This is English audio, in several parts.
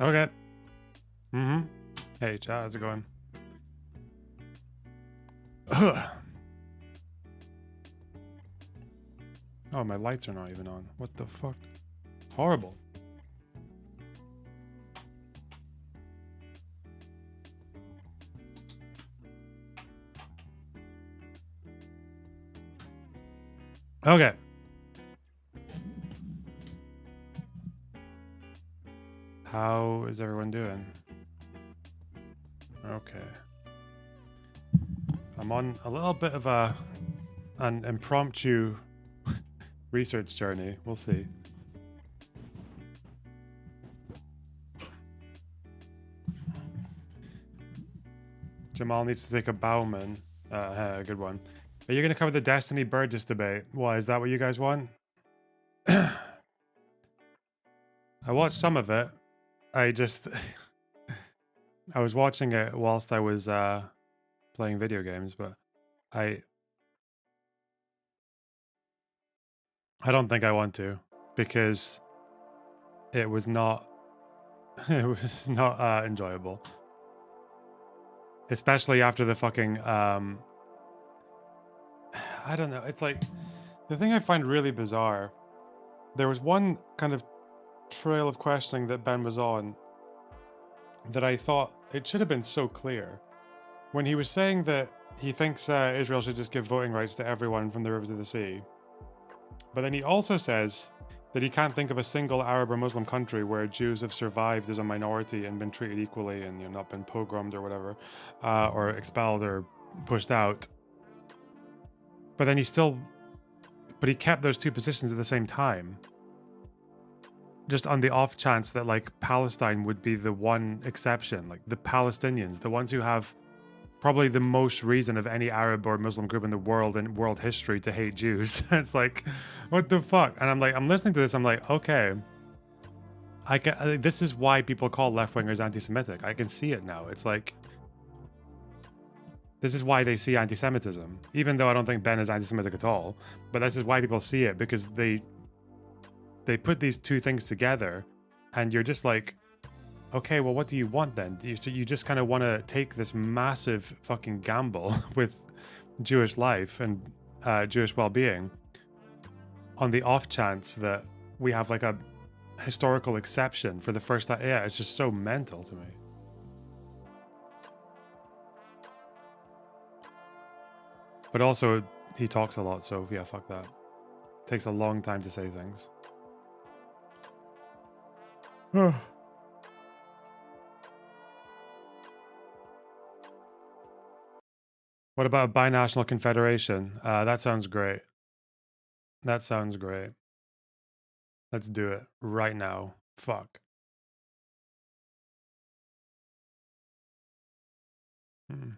Okay. Mm-hmm. Hey, chat, how's it going? Oh, my lights are not even on. What the fuck? Horrible. Okay. How is everyone doing? Okay. I'm on a little bit of an impromptu research journey. We'll see. Jamal needs to take a Bauman. Good one. Are you going to cover the Destiny Burgess debate? Why, is that what you guys want? I watched some of it. I just... I was watching it whilst I was playing video games, but I don't think I want to, because it was not enjoyable. Especially after the fucking I don't know, it's like the thing I find really bizarre. There was one kind of trail of questioning that Ben was on that I thought it should have been so clear. When he was saying that he thinks Israel should just give voting rights to everyone from the river to the sea. But then he also says that he can't think of a single Arab or Muslim country where Jews have survived as a minority and been treated equally and not been pogromed or whatever, or expelled or pushed out. But then he kept those two positions at the same time. Just on the off chance that like Palestine would be the one exception, like the Palestinians, the ones who have probably the most reason of any Arab or Muslim group in the world in world history to hate Jews. It's like, what the fuck? And I'm listening to this, I'm like, okay. This is why people call left-wingers anti-Semitic. I can see it now. It's like, this is why they see anti-Semitism. Even though I don't think Ben is anti-Semitic at all. But this is why people see it, because they put these two things together and you're just like, okay, well, what do you want then? So you just kind of want to take this massive fucking gamble with Jewish life and Jewish well-being on the off chance that we have like a historical exception for the first time. Yeah, it's just so mental to me. But also, he talks a lot, so yeah, fuck that. Takes a long time to say things. What about a binational confederation? That sounds great. That sounds great. Let's do it right now. Fuck. Hmm.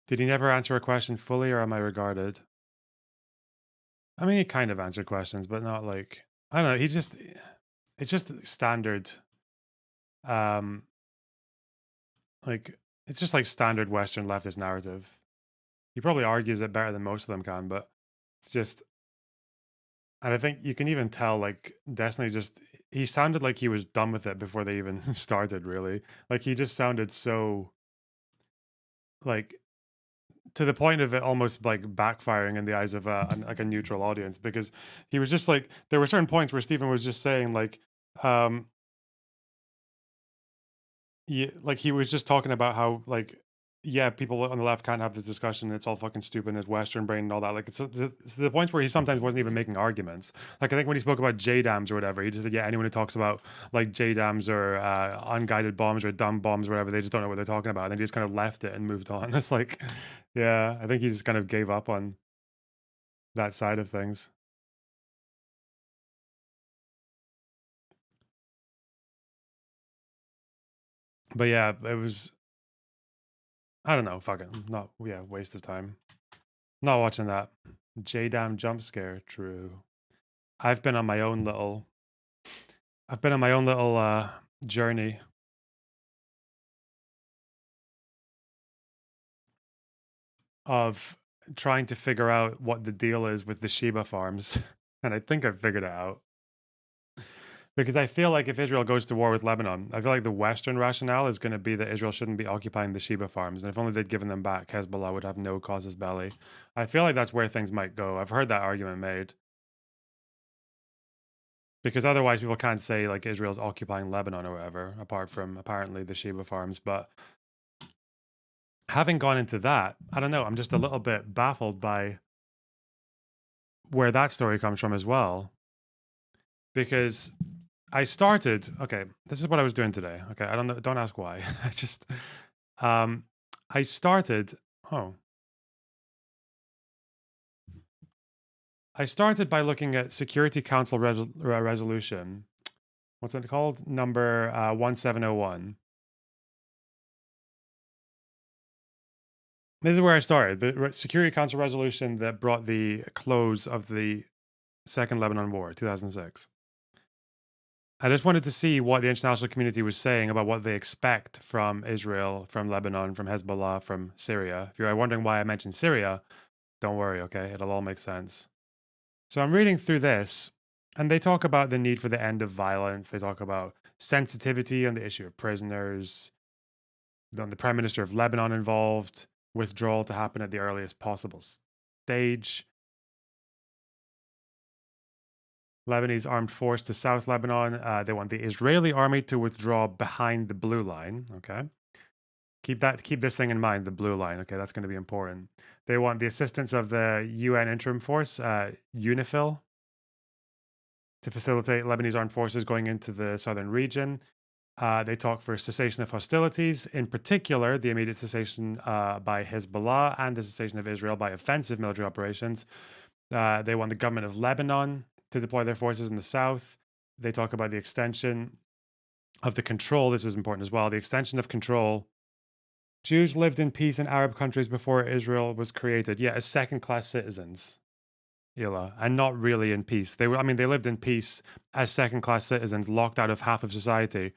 Did he never answer a question fully, or am I regarded? I mean, he kind of answered questions, but not like, I don't know. It's just standard. Like, it's just like standard Western leftist narrative. He probably argues it better than most of them can, but it's just, and I think you can even tell, like, Destiny he sounded like he was done with it before they even started, really. Like, he just sounded so, like, to the point of it almost like backfiring in the eyes of like a neutral audience, because he was just like, there were certain points where Stephen was just saying like, yeah, like he was just talking about how like, yeah, people on the left can't have this discussion. It's all fucking stupid. And it's Western brain and all that. Like it's the points where he sometimes wasn't even making arguments. Like I think when he spoke about JDAMs or whatever, he just said, yeah, anyone who talks about like JDAMs or unguided bombs or dumb bombs or whatever, they just don't know what they're talking about. And then he just kind of left it and moved on. It's like, yeah, I think he just kind of gave up on that side of things. But yeah, it was, I don't know, fucking not, yeah, waste of time. Not watching that. JDAM jump scare, true. I've been on my own little journey. Of trying to figure out what the deal is with the Sheba farms. And I think I've figured it out. Because I feel like if Israel goes to war with Lebanon, I feel like the Western rationale is going to be that Israel shouldn't be occupying the Sheba farms. And if only they'd given them back, Hezbollah would have no casus belli. I feel like that's where things might go. I've heard that argument made. Because otherwise people can't say like Israel's occupying Lebanon or whatever, apart from apparently the Sheba farms. But having gone into that, I don't know, I'm just a little bit baffled by where that story comes from as well. Because I started, okay, this is what I was doing today. Okay, I don't know, don't ask why. I just, I started, I started by looking at Security Council resolution. What's it called? Number 1701. This is where I started. The Security Council resolution that brought the close of the Second Lebanon War, 2006. I just wanted to see what the international community was saying about what they expect from Israel, from Lebanon, from Hezbollah, from Syria. If you're wondering why I mentioned Syria, don't worry, okay? It'll all make sense. So I'm reading through this, and they talk about the need for the end of violence. They talk about sensitivity on the issue of prisoners, the Prime Minister of Lebanon involved, withdrawal to happen at the earliest possible stage. Lebanese armed force to South Lebanon. They want the Israeli army to withdraw behind the blue line. Okay. Keep this thing in mind, the blue line. Okay, that's going to be important. They want the assistance of the UN interim force, UNIFIL, to facilitate Lebanese armed forces going into the southern region. They talk for cessation of hostilities, in particular, the immediate cessation by Hezbollah and the cessation of Israel by offensive military operations. They want the government of Lebanon to deploy their forces in the south. They talk about the extension of the control. This is important as well. The extension of control. Jews lived in peace in Arab countries before Israel was created. Yeah, as second-class citizens, Ila, and not really in peace. They lived in peace as second-class citizens, locked out of half of society,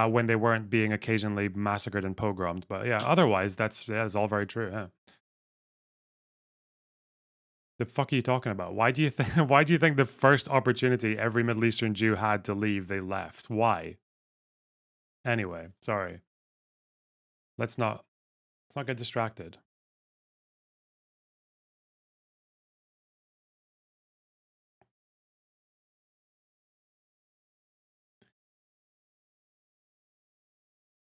when they weren't being occasionally massacred and pogromed. But yeah, otherwise, that's all very true. Yeah. The fuck are you talking about? Why do you think? Why do you think the first opportunity every Middle Eastern Jew had to leave, they left? Why? Anyway, sorry. Let's not get distracted.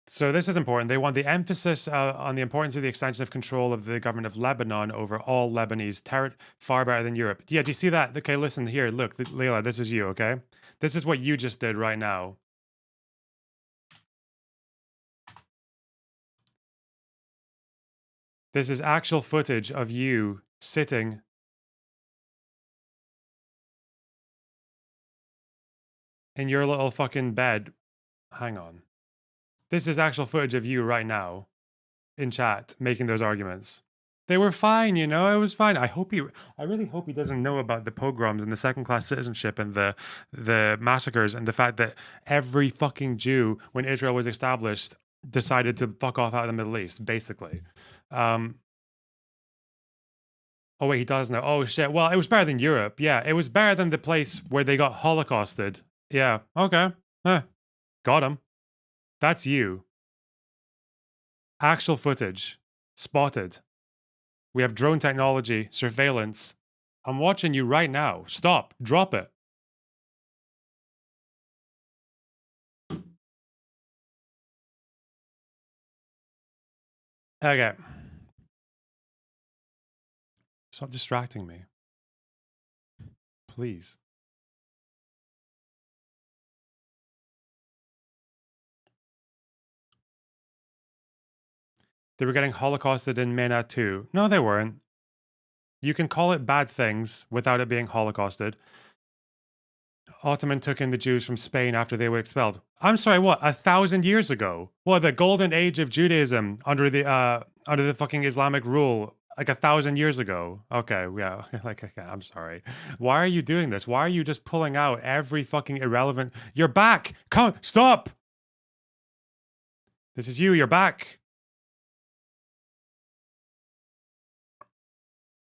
So this is important. They want the emphasis on the importance of the extension of control of the government of Lebanon over all Lebanese territory, far better than Europe. Yeah, do you see that? Okay, listen here. Look, Leila, this is you, okay? This is what you just did right now. This is actual footage of you sitting in your little fucking bed. Hang on. This is actual footage of you right now in chat making those arguments. They were fine, you know, it was fine. I really hope he doesn't know about the pogroms and the second-class citizenship and the massacres and the fact that every fucking Jew, when Israel was established, decided to fuck off out of the Middle East, basically. Oh wait, he does know. Oh shit. Well, it was better than Europe. Yeah, it was better than the place where they got holocausted. Yeah, okay. Got him. That's you. Actual footage. Spotted. We have drone technology, surveillance. I'm watching you right now. Stop. Drop it. Okay. Stop distracting me. Please. They were getting holocausted in Mena too. No, they weren't. You can call it bad things without it being holocausted. Ottoman took in the Jews from Spain after they were expelled. I'm sorry, what? 1,000 years ago? What, the golden age of Judaism under the fucking Islamic rule, like 1,000 years ago? Okay, yeah, like, okay, I'm sorry. Why are you doing this? Why are you just pulling out every fucking irrelevant? You're back! Come, stop! This is you, you're back.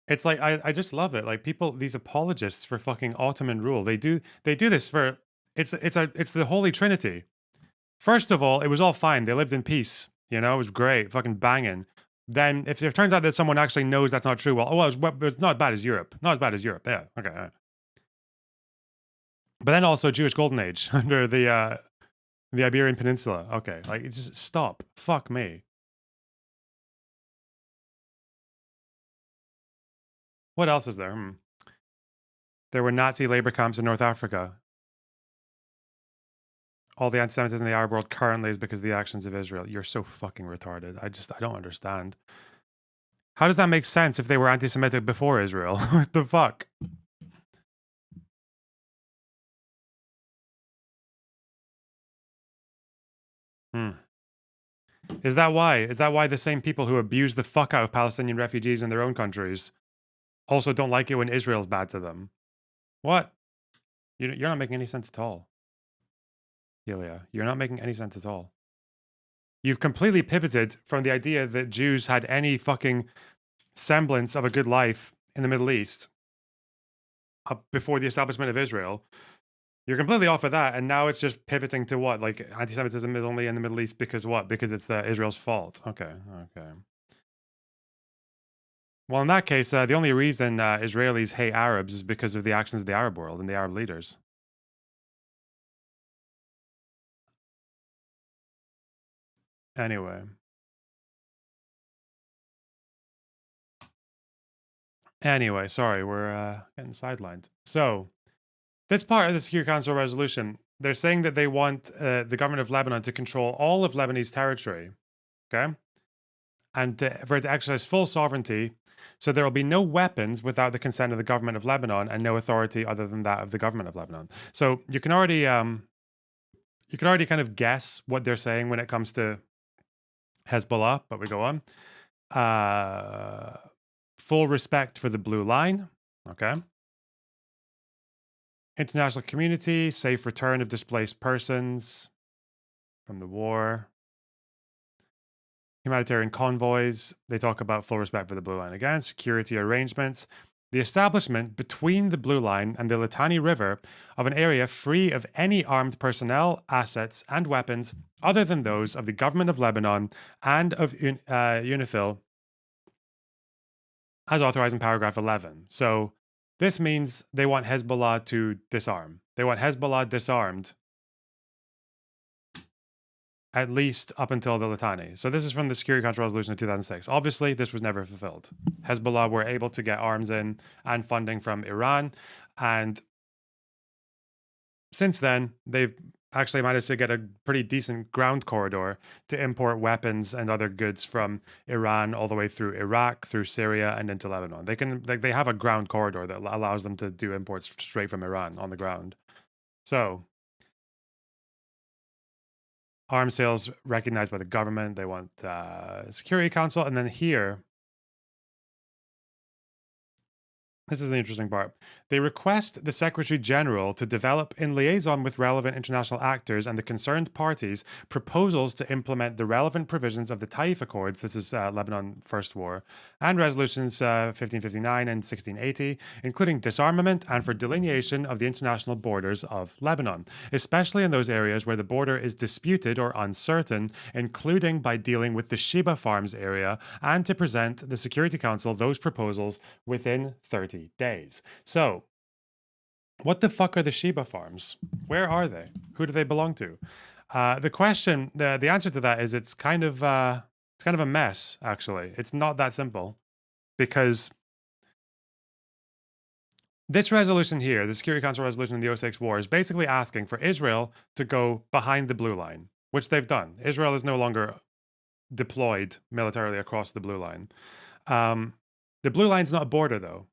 It's like I just love it. Like people, these apologists for fucking Ottoman rule, they do this for it's the Holy Trinity. First of all, it was all fine. They lived in peace. You know, it was great, fucking banging. Then, if it turns out that someone actually knows that's not true, well, it's not as bad as Europe. Not as bad as Europe. Yeah, okay. All right. But then also Jewish Golden Age under the Iberian Peninsula. Okay, like just stop. Fuck me. What else is there? There were Nazi labor camps in North Africa. All the anti-Semitism in the Arab world currently is because of the actions of Israel. You're so fucking retarded. I don't understand. How does that make sense if they were anti-Semitic before Israel? What the fuck? Is that why? Is that why the same people who abuse the fuck out of Palestinian refugees in their own countries also don't like it when Israel's bad to them? What? You're not making any sense at all. Ilya, you're not making any sense at all. You've completely pivoted from the idea that Jews had any fucking semblance of a good life in the Middle East before the establishment of Israel. You're completely off of that, and now it's just pivoting to what? Like anti-Semitism is only in the Middle East because what? Because it's Israel's fault. Okay. Well, in that case, the only reason Israelis hate Arabs is because of the actions of the Arab world and the Arab leaders. Anyway. Sorry, we're getting sidelined. So, this part of the Security Council resolution, they're saying that they want the government of Lebanon to control all of Lebanese territory, okay? And for it to exercise full sovereignty, so there will be no weapons without the consent of the government of Lebanon and no authority other than that of the government of Lebanon. So you can already kind of guess what they're saying when it comes to Hezbollah, but we go on. Full respect for the blue line, okay? International community, safe return of displaced persons from the war. Humanitarian convoys, they talk about full respect for the blue line again. Security arrangements. The establishment between the Blue Line and the Litani River of an area free of any armed personnel, assets, and weapons other than those of the government of Lebanon and of UNIFIL as authorized in paragraph 11. So this means they want Hezbollah to disarm. They want Hezbollah disarmed at least up until the Litani. So this is from the Security Council resolution of 2006. Obviously, this was never fulfilled. Hezbollah were able to get arms in and funding from Iran. And since then, they've actually managed to get a pretty decent ground corridor to import weapons and other goods from Iran all the way through Iraq, through Syria, and into Lebanon. They have a ground corridor that allows them to do imports straight from Iran on the ground. So arms sales recognized by the government. They want Security Council. And then here, this is the interesting part. They request the Secretary General to develop, in liaison with relevant international actors and the concerned parties, proposals to implement the relevant provisions of the Taif Accords, this is Lebanon First War, and resolutions 1559 and 1680, including disarmament and for delineation of the international borders of Lebanon, especially in those areas where the border is disputed or uncertain, including by dealing with the Sheba Farms area, and to present the Security Council those proposals within 30 days. So, what the fuck are the Sheba Farms? Where are they? Who do they belong to? The question, the answer to that is it's kind of a mess. Actually, it's not that simple, because this resolution here, the Security Council resolution in the 06 war, is basically asking for Israel to go behind the blue line, which they've done. Israel is no longer deployed militarily across the blue line. The blue line's not a border, though.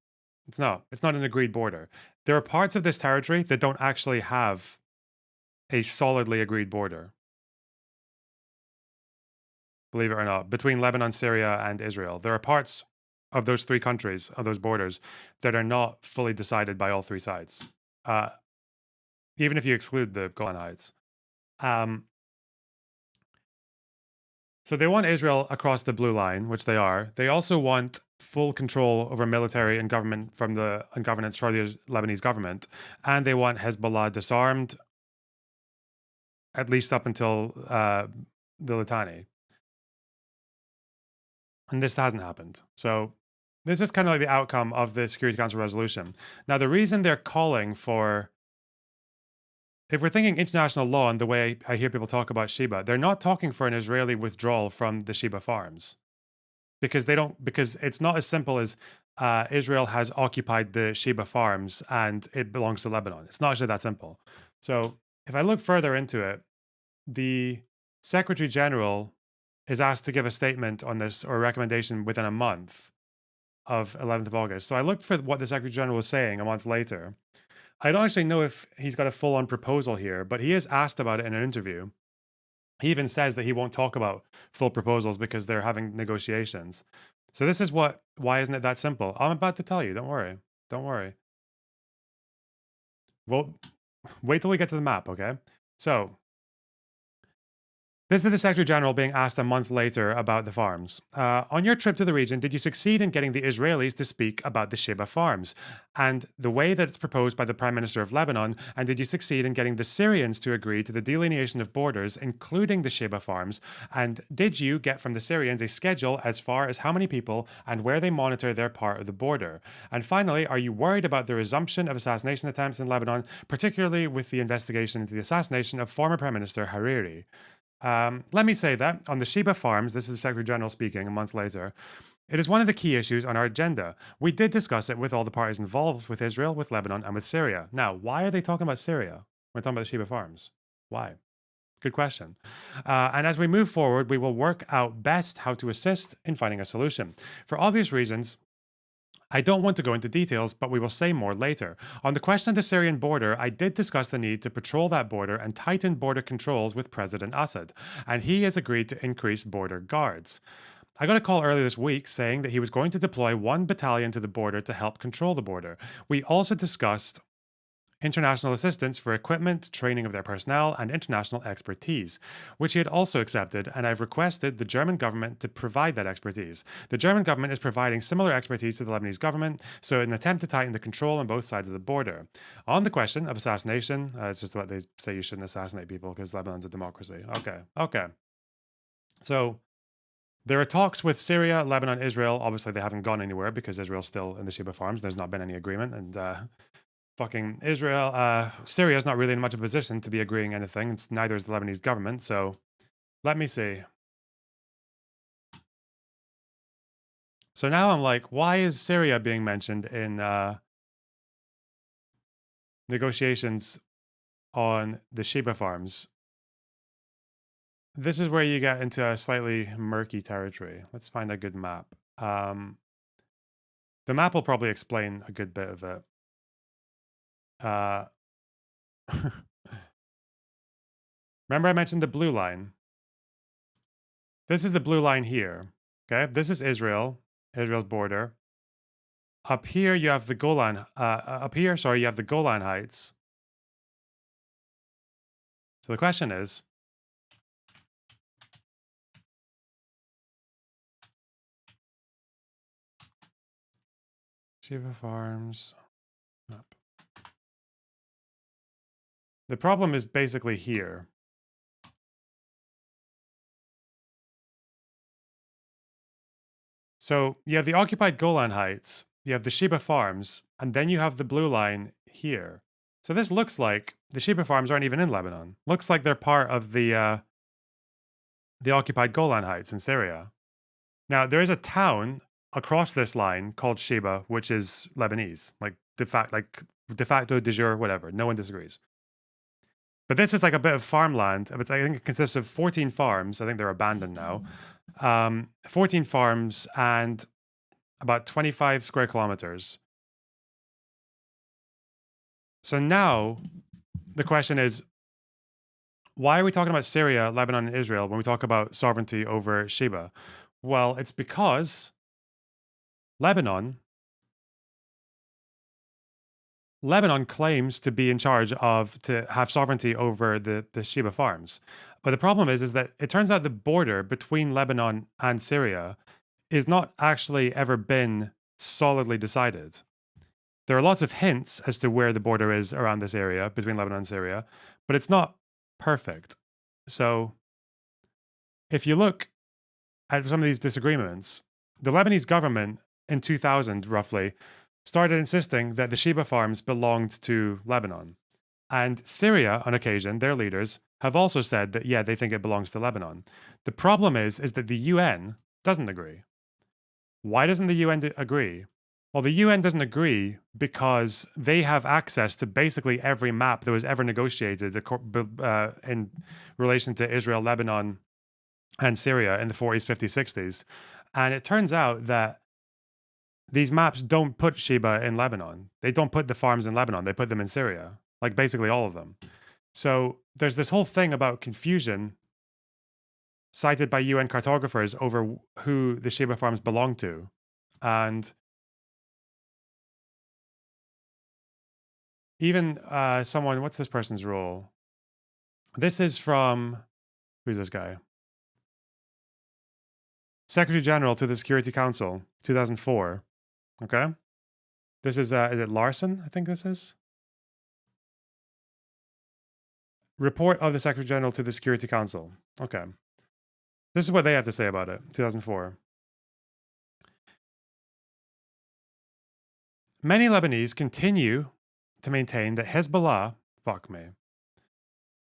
It's not. It's not an agreed border. There are parts of this territory that don't actually have a solidly agreed border. Believe it or not, between Lebanon, Syria, and Israel. There are parts of those three countries, of those borders, that are not fully decided by all three sides. Even if you exclude the Golan Heights. So they want Israel across the blue line, which they are. They also want full control over military and government and governance for the Lebanese government, and they want Hezbollah disarmed, at least up until the Litani. And this hasn't happened. So this is kind of like the outcome of the Security Council resolution. Now, the reason they're calling for, if we're thinking international law and the way I hear people talk about Sheba, they're not talking for an Israeli withdrawal from the Sheba farms, because because it's not as simple as Israel has occupied the Sheba farms and it belongs to Lebanon. It's not actually that simple. So if I look further into it, the Secretary General is asked to give a statement on this, or a recommendation, within a month of 11th of August. So I looked for what the Secretary General was saying a month later. I don't actually know if he's got a full-on proposal here, but he is asked about it in an interview. He even says that he won't talk about full proposals because they're having negotiations. So this is why isn't it that simple? I'm about to tell you, don't worry. Don't worry. Well, wait till we get to the map, okay? So this is the Secretary General being asked a month later about the farms. On your trip to the region, did you succeed in getting the Israelis to speak about the Sheba farms and the way that it's proposed by the Prime Minister of Lebanon? And did you succeed in getting the Syrians to agree to the delineation of borders, including the Sheba farms? And did you get from the Syrians a schedule as far as how many people and where they monitor their part of the border? And finally, are you worried about the resumption of assassination attempts in Lebanon, particularly with the investigation into the assassination of former Prime Minister Hariri? Let me say that on the Sheba farms, this is the Secretary General speaking a month later, it is one of the key issues on our agenda. We did discuss it with all the parties involved, with Israel, with Lebanon, and with Syria. Now, why are they talking about Syria? We're talking about the Sheba farms. Why? Good question. And as we move forward, we will work out best how to assist in finding a solution. For obvious reasons, I don't want to go into details, but we will say more later. On the question of the Syrian border, I did discuss the need to patrol that border and tighten border controls with President Assad, and he has agreed to increase border guards. I got a call earlier this week saying that he was going to deploy 1 battalion to the border to help control the border. We also discussed international assistance for equipment, training of their personnel, and international expertise, which he had also accepted, and I've requested the German government to provide that expertise. The German government is providing similar expertise to the Lebanese government, so in an attempt to tighten the control on both sides of the border. On the question of assassination, it's just what they say, you shouldn't assassinate people because Lebanon's a democracy. Okay. So there are talks with Syria, Lebanon, Israel. Obviously, they haven't gone anywhere because Israel's still in the Sheba farms. There's not been any agreement, and fucking Israel, Syria is not really in much of a position to be agreeing anything. It's neither is the Lebanese government. So let me see. So now I'm like, why is Syria being mentioned in negotiations on the Sheba farms? This is where you get into a slightly murky territory. Let's find a good map. The map will probably explain a good bit of it. Remember I mentioned the blue line? This is the blue line here. Okay, this is Israel's border. Up here you have the Golan. You have the Golan Heights. So the question is, Sheba Farms map. The problem is basically here. So you have the occupied Golan Heights, you have the Sheba Farms, and then you have the blue line here. So this looks like the Sheba Farms aren't even in Lebanon. Looks like they're part of the occupied Golan Heights in Syria. Now, there is a town across this line called Sheba, which is Lebanese, like de facto, de jure, whatever. No one disagrees. But this is like a bit of farmland. I think it consists of 14 farms. I think they're abandoned now. 14 farms and about 25 square kilometers. So now the question is, why are we talking about Syria, Lebanon, and Israel when we talk about sovereignty over Sheba? Well, it's because Lebanon claims to be in charge of, to have sovereignty over the Sheba farms. But the problem is that it turns out the border between Lebanon and Syria is not actually ever been solidly decided. There are lots of hints as to where the border is around this area between Lebanon and Syria, but it's not perfect. So if you look at some of these disagreements, the Lebanese government in 2000, roughly, started insisting that the Sheba farms belonged to Lebanon. And Syria, on occasion, their leaders, have also said that, yeah, they think it belongs to Lebanon. The problem is that the UN doesn't agree. Why doesn't the UN agree? Well, the UN doesn't agree because they have access to basically every map that was ever negotiated in relation to Israel, Lebanon, and Syria in the 40s, 50s, 60s. And it turns out that these maps don't put Sheba in Lebanon. They don't put the farms in Lebanon. They put them in Syria, like basically all of them. So there's this whole thing about confusion cited by UN cartographers over who the Sheba farms belong to. And even someone, what's this person's role? This is from, who's this guy? Secretary General to the Security Council, 2004. Okay. This is it Larson? I think this is. Report of the Secretary General to the Security Council. Okay. This is what they have to say about it, 2004. Many Lebanese continue to maintain that Hezbollah, fuck me,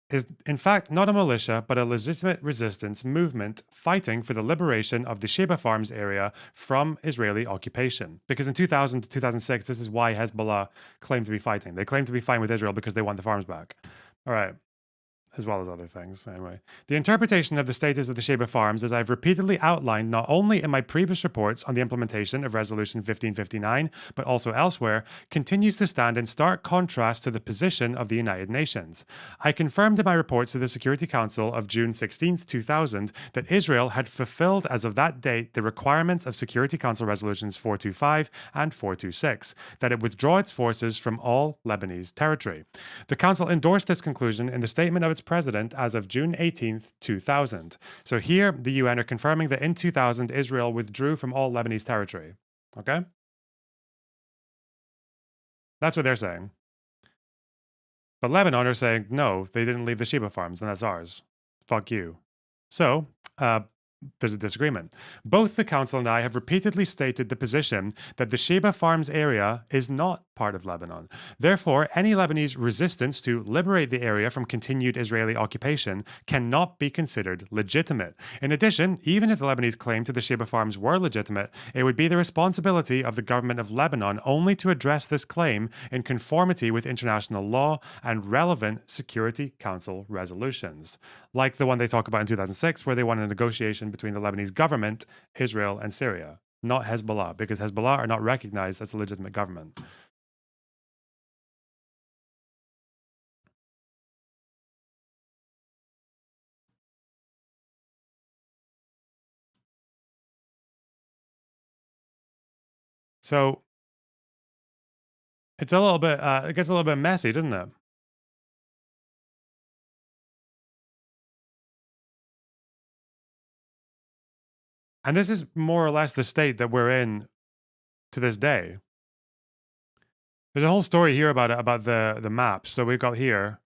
is in fact not a militia but a legitimate resistance movement fighting for the liberation of the Sheba Farms area from Israeli occupation. Because in 2000 to 2006, this is why Hezbollah claimed to be fighting. They claimed to be fighting with Israel because they want the farms back. All right. As well as other things, anyway. The interpretation of the status of the Sheba Farms, as I've repeatedly outlined not only in my previous reports on the implementation of Resolution 1559, but also elsewhere, continues to stand in stark contrast to the position of the United Nations. I confirmed in my reports to the Security Council of June 16, 2000, that Israel had fulfilled as of that date the requirements of Security Council Resolutions 425 and 426, that it withdraw its forces from all Lebanese territory. The Council endorsed this conclusion in the statement of its president as of June 18th, 2000. So here, the UN are confirming that in 2000, Israel withdrew from all Lebanese territory. Okay? That's what they're saying. But Lebanon are saying, no, they didn't leave the Sheba farms, and that's ours. Fuck you. So, there's a disagreement. Both the Council and I have repeatedly stated the position that the Sheba Farms area is not part of Lebanon. Therefore, any Lebanese resistance to liberate the area from continued Israeli occupation cannot be considered legitimate. In addition, even if the Lebanese claim to the Sheba Farms were legitimate, it would be the responsibility of the government of Lebanon only to address this claim in conformity with international law and relevant Security Council resolutions, like the one they talk about in 2006, where they want a negotiation between the Lebanese government, Israel, and Syria, not Hezbollah, because Hezbollah are not recognized as a legitimate government. So it's a little bit, it gets a little bit messy, doesn't it? And this is more or less the state that we're in to this day. There's a whole story here about it, about the maps. So we've got here.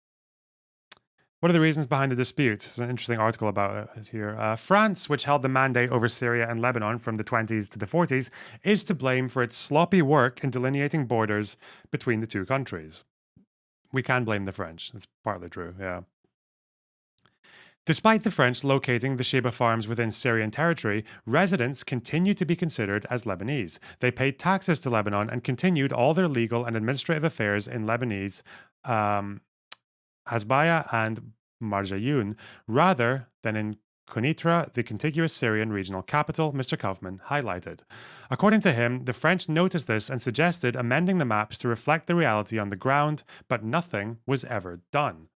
What are the reasons behind the dispute? It's an interesting article about it here. France, which held the mandate over Syria and Lebanon from the 20s to the 40s, is to blame for its sloppy work in delineating borders between the two countries. We can blame the French. That's partly true, yeah. Despite the French locating the Sheba farms within Syrian territory, residents continued to be considered as Lebanese. They paid taxes to Lebanon and continued all their legal and administrative affairs in Lebanese, Hasbaya and Marjayoun, rather than in Quneitra, the contiguous Syrian regional capital, Mr. Kaufman highlighted. According to him, the French noticed this and suggested amending the maps to reflect the reality on the ground, but nothing was ever done.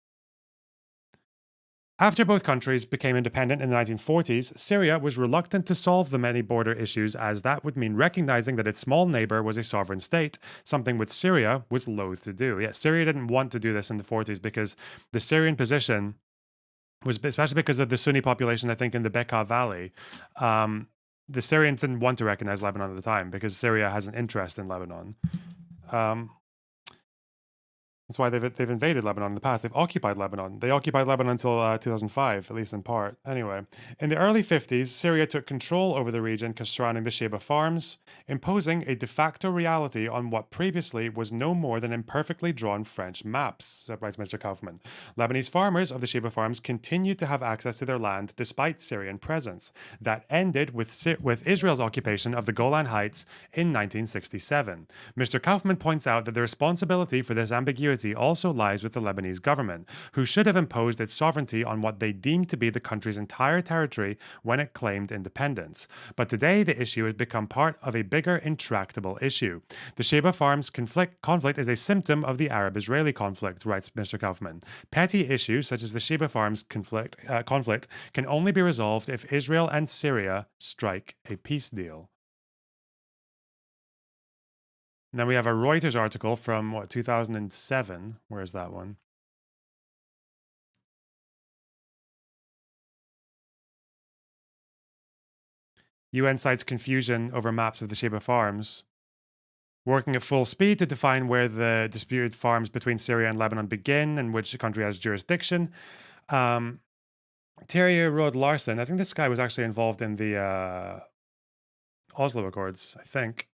After both countries became independent in the 1940s, Syria was reluctant to solve the many border issues, as that would mean recognizing that its small neighbor was a sovereign state, something which Syria was loath to do. Yeah, Syria didn't want to do this in the 40s because the Syrian position was, especially because of the Sunni population, I think, in the Bekaa Valley, the Syrians didn't want to recognize Lebanon at the time because Syria has an interest in Lebanon. Um, That's why they've invaded Lebanon in the past. They've occupied Lebanon. They occupied Lebanon until 2005, at least in part. Anyway, in the early 50s, Syria took control over the region surrounding the Sheba farms, imposing a de facto reality on what previously was no more than imperfectly drawn French maps, writes Mr. Kaufman. Lebanese farmers of the Sheba farms continued to have access to their land despite Syrian presence. That ended with Israel's occupation of the Golan Heights in 1967. Mr. Kaufman points out that the responsibility for this ambiguity also lies with the Lebanese government, who should have imposed its sovereignty on what they deemed to be the country's entire territory when it claimed independence. But today, the issue has become part of a bigger, intractable issue. The Sheba Farms conflict is a symptom of the Arab-Israeli conflict, writes Mr. Kaufman. Petty issues such as the Sheba Farms conflict can only be resolved if Israel and Syria strike a peace deal. And then we have a Reuters article from 2007. Where is that one? UN cites confusion over maps of the Sheba farms. Working at full speed to define where the disputed farms between Syria and Lebanon begin and which country has jurisdiction. Terje Rod Larsen, I think this guy was actually involved in the Oslo Accords, I think.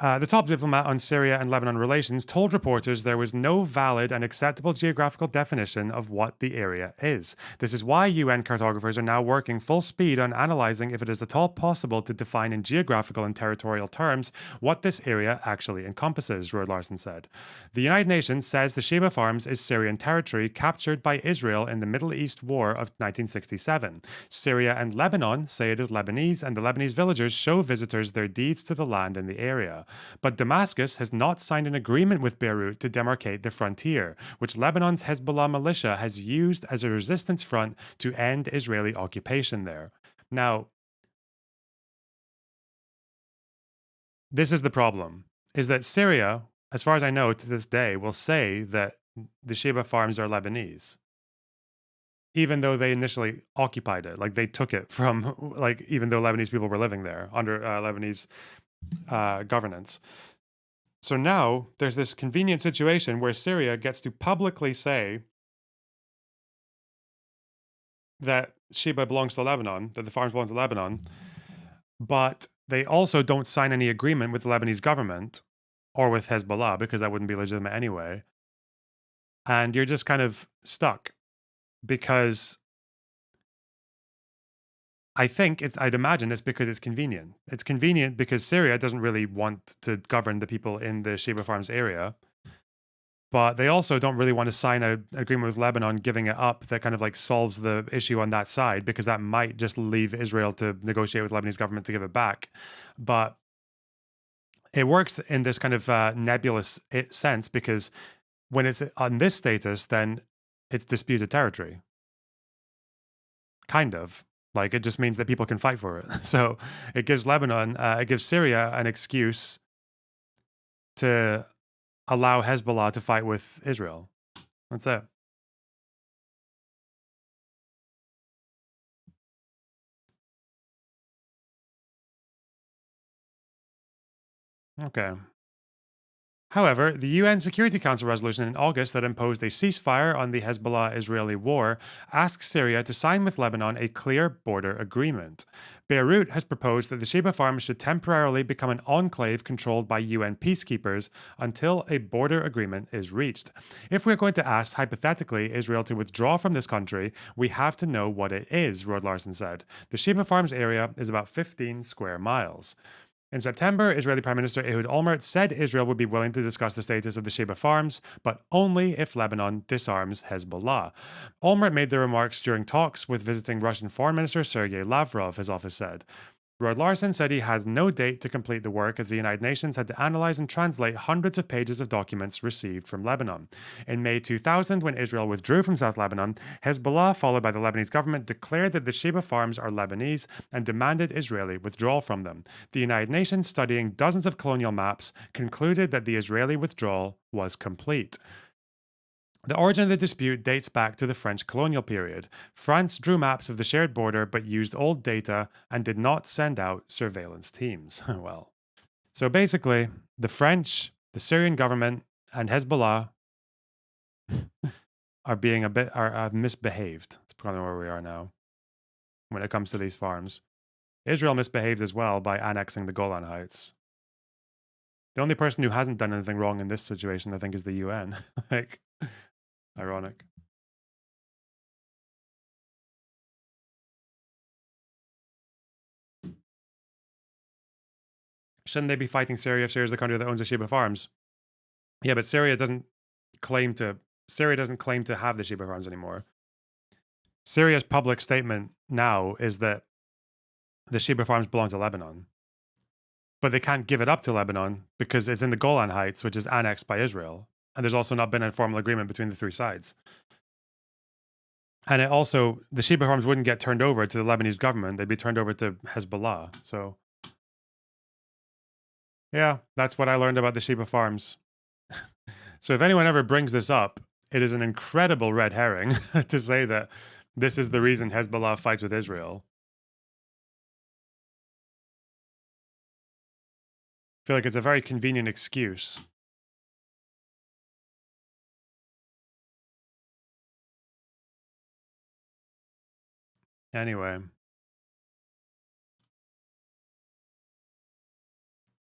The top diplomat on Syria and Lebanon relations told reporters there was no valid and acceptable geographical definition of what the area is. This is why UN cartographers are now working full speed on analyzing if it is at all possible to define in geographical and territorial terms what this area actually encompasses, Rod Larsen said. The United Nations says the Sheba Farms is Syrian territory captured by Israel in the Middle East War of 1967. Syria and Lebanon say it is Lebanese, and the Lebanese villagers show visitors their deeds to the land in the area. But Damascus has not signed an agreement with Beirut to demarcate the frontier, which Lebanon's Hezbollah militia has used as a resistance front to end Israeli occupation there. Now, this is the problem, is that Syria, as far as I know to this day, will say that the Sheba farms are Lebanese, even though they initially occupied it. Like, they took it from, like, even though Lebanese people were living there under Lebanese governance. So now there's this convenient situation where Syria gets to publicly say that Sheba belongs to Lebanon, that the farms belong to Lebanon, but they also don't sign any agreement with the Lebanese government or with Hezbollah because that wouldn't be legitimate anyway. And you're just kind of stuck because I'd imagine it's because it's convenient. It's convenient because Syria doesn't really want to govern the people in the Sheba Farms area. But they also don't really want to sign an agreement with Lebanon giving it up that kind of like solves the issue on that side, because that might just leave Israel to negotiate with Lebanese government to give it back. But it works in this kind of nebulous sense, because when it's on this status, then it's disputed territory. Kind of. Like, it just means that people can fight for it. So it gives it gives Syria an excuse to allow Hezbollah to fight with Israel. That's it. Okay. However, the UN Security Council resolution in August that imposed a ceasefire on the Hezbollah-Israeli war asks Syria to sign with Lebanon a clear border agreement. Beirut has proposed that the Sheba farms should temporarily become an enclave controlled by UN peacekeepers until a border agreement is reached. If we're going to ask, hypothetically, Israel to withdraw from this country, we have to know what it is, Rod Larsen said. The Sheba farms area is about 15 square miles. In September, Israeli Prime Minister Ehud Olmert said Israel would be willing to discuss the status of the Sheba farms, but only if Lebanon disarms Hezbollah. Olmert made the remarks during talks with visiting Russian Foreign Minister Sergei Lavrov, his office said. Rod Larsen said he had no date to complete the work, as the United Nations had to analyze and translate hundreds of pages of documents received from Lebanon. In May 2000, when Israel withdrew from South Lebanon, Hezbollah, followed by the Lebanese government, declared that the Sheba farms are Lebanese and demanded Israeli withdrawal from them. The United Nations, studying dozens of colonial maps, concluded that the Israeli withdrawal was complete. The origin of the dispute dates back to the French colonial period. France drew maps of the shared border but used old data and did not send out surveillance teams. Well, so basically, the French, the Syrian government, and Hezbollah are being a bit are misbehaved. That's probably where we are now when it comes to these farms. Israel misbehaved as well by annexing the Golan Heights. The only person who hasn't done anything wrong in this situation, I think, is the UN. Like, ironic. Shouldn't they be fighting Syria if Syria is the country that owns the Sheba farms? Yeah, but Syria doesn't claim to. Syria doesn't claim to have the Sheba farms anymore. Syria's public statement now is that the Sheba farms belong to Lebanon, but they can't give it up to Lebanon because it's in the Golan Heights, which is annexed by Israel, and there's also not been a formal agreement between the three sides. And it also, the Sheba farms wouldn't get turned over to the Lebanese government; they'd be turned over to Hezbollah. So, yeah, that's what I learned about the Sheba farms. So, if anyone ever brings this up, it is an incredible red herring to say that this is the reason Hezbollah fights with Israel. I feel like it's a very convenient excuse. Anyway,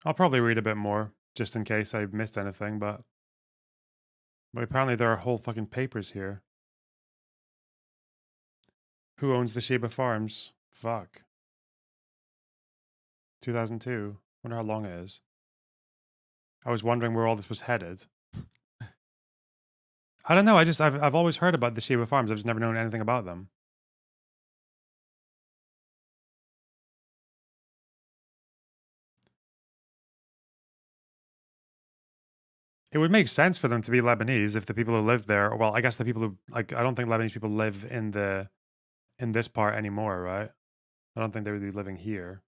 I'll probably read a bit more just in case I missed anything, but apparently there are whole fucking papers here. Who owns the Sheba Farms? Fuck. 2002. Wonder how long it is. I was wondering where all this was headed. I don't know. I've always heard about the Sheba Farms. I've just never known anything about them. It would make sense for them to be Lebanese if the people who live there. Well, I guess the people who like. I don't think Lebanese people live in this part anymore, right? I don't think they would be living here.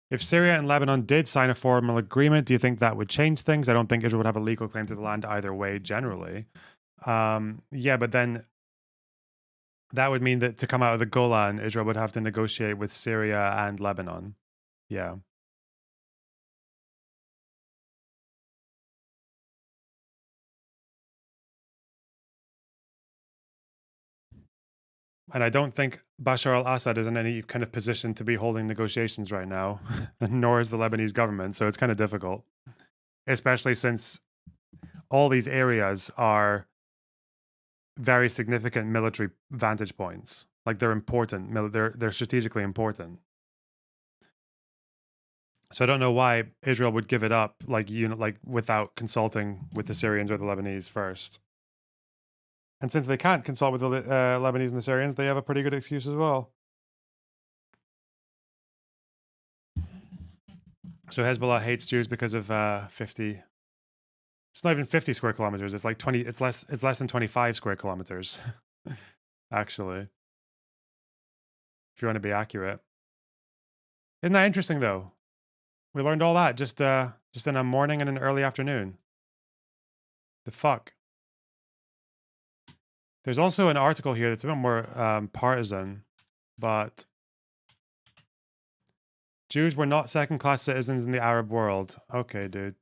If Syria and Lebanon did sign a formal agreement, do you think that would change things? I don't think Israel would have a legal claim to the land either way, generally. Yeah, but then that would mean that to come out of the Golan, Israel would have to negotiate with Syria and Lebanon. Yeah. And I don't think Bashar al Assad is in any kind of position to be holding negotiations right now, nor is the Lebanese government. So it's kind of difficult, especially since all these areas are very significant military vantage points. Like they're important. They're strategically important. So I don't know why Israel would give it up, like without consulting with the Syrians or the Lebanese first. And since they can't consult with the Lebanese and the Syrians, they have a pretty good excuse as well. So Hezbollah hates Jews because of 50. It's not even 50 square kilometers. It's like 20. It's less. It's less than 25 square kilometers. Actually, if you want to be accurate. Isn't that interesting though? We learned all that just in a morning and an early afternoon. The fuck. There's also an article here that's a bit more partisan, but Jews were not second-class citizens in the Arab world. Okay, dude.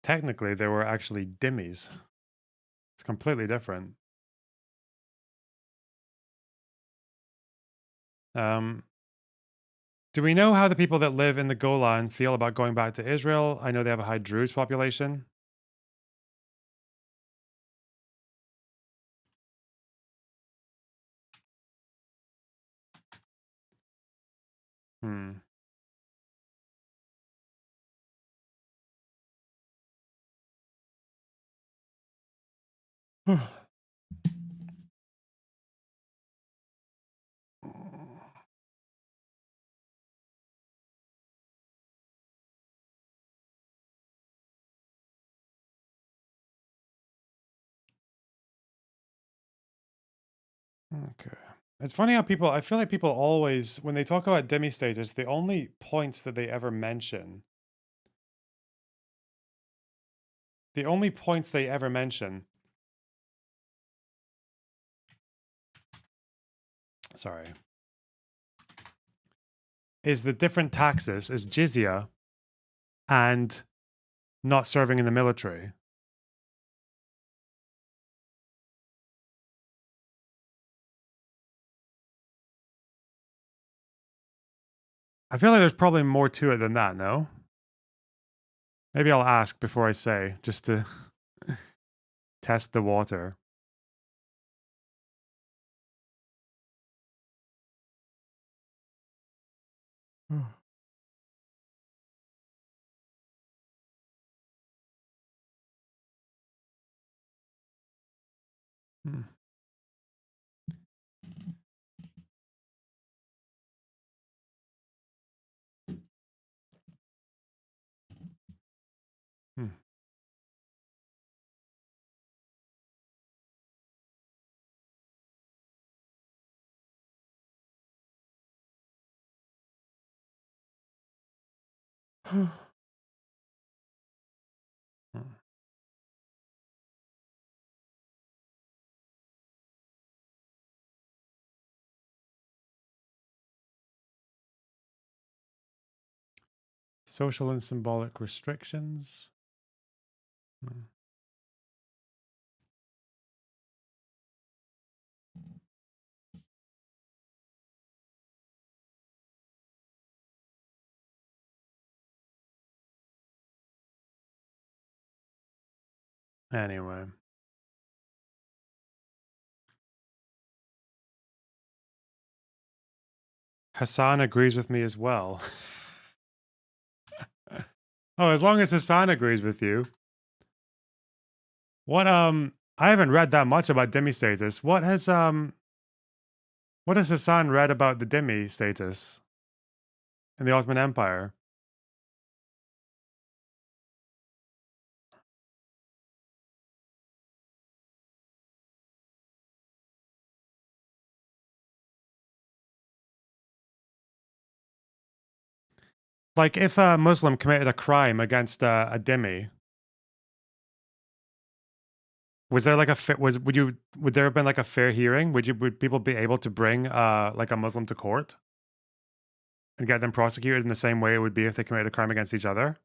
Technically, they were actually dhimmis. It's completely different. Do we know how the people that live in the Golan feel about going back to Israel? I know they have a high Druze population. Hmm. Okay. It's funny how people, I feel like people always, when they talk about demi-status, the only points that they ever mention, the only points they ever mention, sorry, is the different taxes, is jizya and not serving in the military. I feel like there's probably more to it than that, no? Maybe I'll ask before I say, just to test the water. Hmm. Hmm. Hmm. Social and symbolic restrictions. Hmm. Anyway. Hassan agrees with me as well. Oh, as long as Hassan agrees with you. What I haven't read that much about demi status. What has Hassan read about the demi status in the Ottoman Empire? Like if a Muslim committed a crime against a demi, was there like a would there have been like a fair hearing? Would people be able to bring like a Muslim to court and get them prosecuted in the same way it would be if they committed a crime against each other?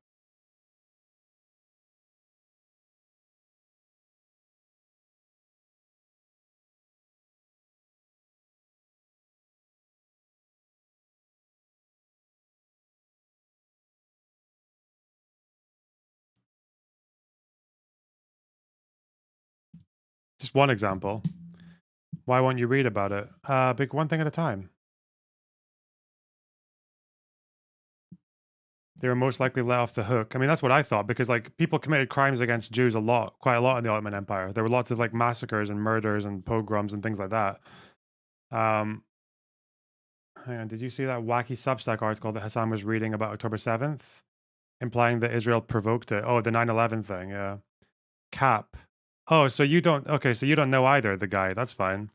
Just one example. Why won't you read about it? Big one thing at a time. They were most likely let off the hook. I mean, that's what I thought because like people committed crimes against Jews quite a lot in the Ottoman Empire. There were lots of like massacres and murders and pogroms and things like that. Um, Hang on, did you see that wacky Substack article that Hassan was reading about October 7th, implying that Israel provoked it? Oh, the 9/11 thing, yeah. Cap. Oh, so you don't. Okay, so you don't know either. The guy. That's fine.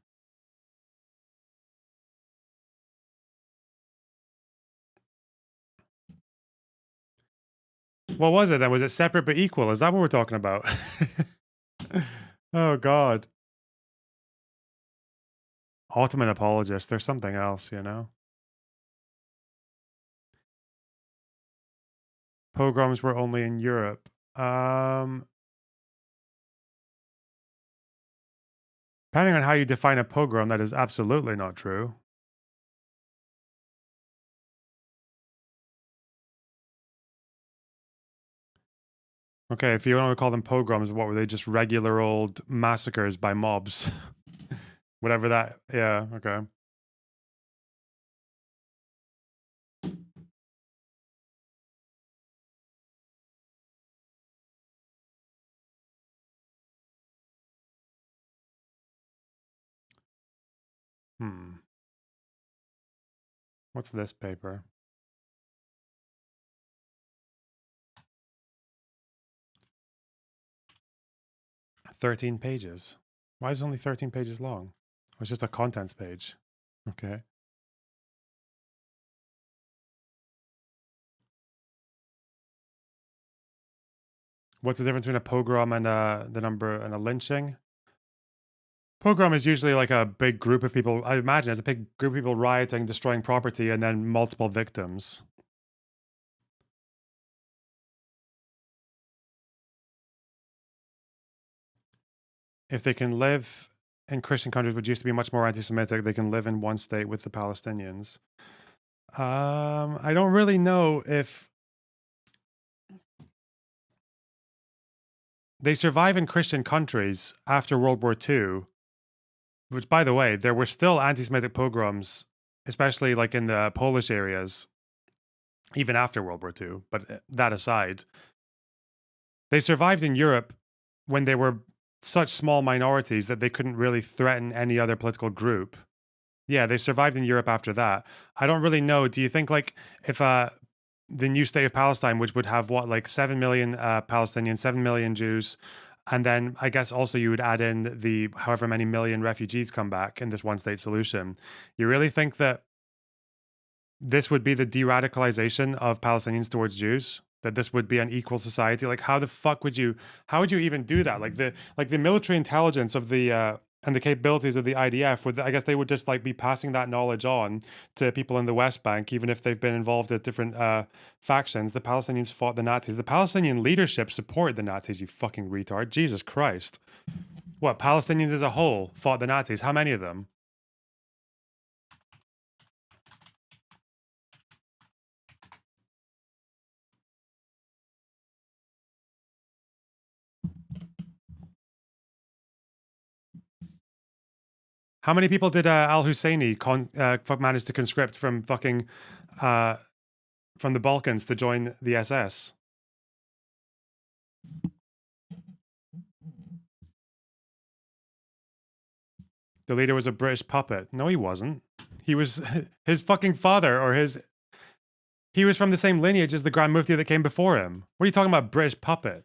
What was it then? Was it separate but equal? Is that what we're talking about? Oh God. Ottoman apologists. There's something else, you know. Pogroms were only in Europe. Depending on how you define a pogrom, that is absolutely not true. Okay, if you want to call them pogroms, what were they? Just regular old massacres by mobs? Whatever that. Yeah, okay. Hmm. What's this paper? 13 pages. Why is it only 13 pages long? It's just a contents page. Okay. What's the difference between a pogrom and a lynching? Pogrom is usually like a big group of people. I imagine it's a big group of people rioting, destroying property, and then multiple victims. If they can live in Christian countries, which used to be much more anti-Semitic, they can live in one state with the Palestinians. I don't really know if they survive in Christian countries after World War II. Which, by the way, there were still anti-Semitic pogroms, especially like in the Polish areas, even after World War II. But that aside, they survived in Europe when they were such small minorities that they couldn't really threaten any other political group. Yeah, they survived in Europe after that. I don't really know. Do you think like if the new state of Palestine, which would have what like 7 million Palestinians, 7 million Jews, and then I guess also you would add in the however many million refugees come back in this one state solution. You really think that this would be the de-radicalization of Palestinians towards Jews? That this would be an equal society? Like how the fuck would you how would you even do that? Like the military intelligence of the and the capabilities of the IDF would I guess they would just like be passing that knowledge on to people in the West Bank, even if they've been involved with different factions. The Palestinians fought the Nazis. The Palestinian leadership supported the Nazis, you fucking retard. Jesus Christ. What, Palestinians as a whole fought the Nazis? How many of them? How many people did Al Husseini manage to conscript from fucking uh, from the Balkans to join the SS? The leader was a British puppet. No, he wasn't. He was his fucking father, or his. He was from the same lineage as the Grand Mufti that came before him. What are you talking about, British puppet?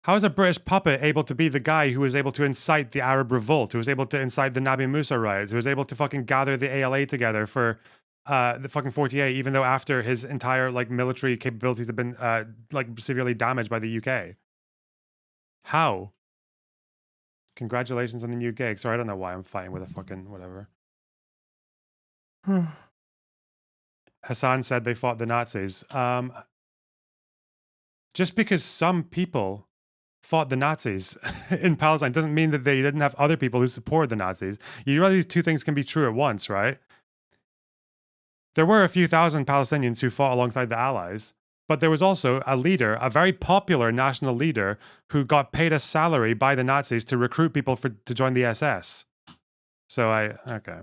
How is a British puppet able to be the guy who was able to incite the Arab revolt, who was able to incite the Nabi Musa riots, who was able to fucking gather the ALA together for the fucking 48, even though after his entire like military capabilities have been like severely damaged by the UK? How? Congratulations on the new gig. Sorry, I don't know why I'm fighting with a fucking whatever. Hassan said they fought the Nazis. Just because some people fought the Nazis in Palestine doesn't mean that they didn't have other people who supported the Nazis. You realize these two things can be true at once, right? There were a few thousand Palestinians who fought alongside the Allies, but there was also a leader, a very popular national leader, who got paid a salary by the Nazis to recruit people to join the SS. So okay.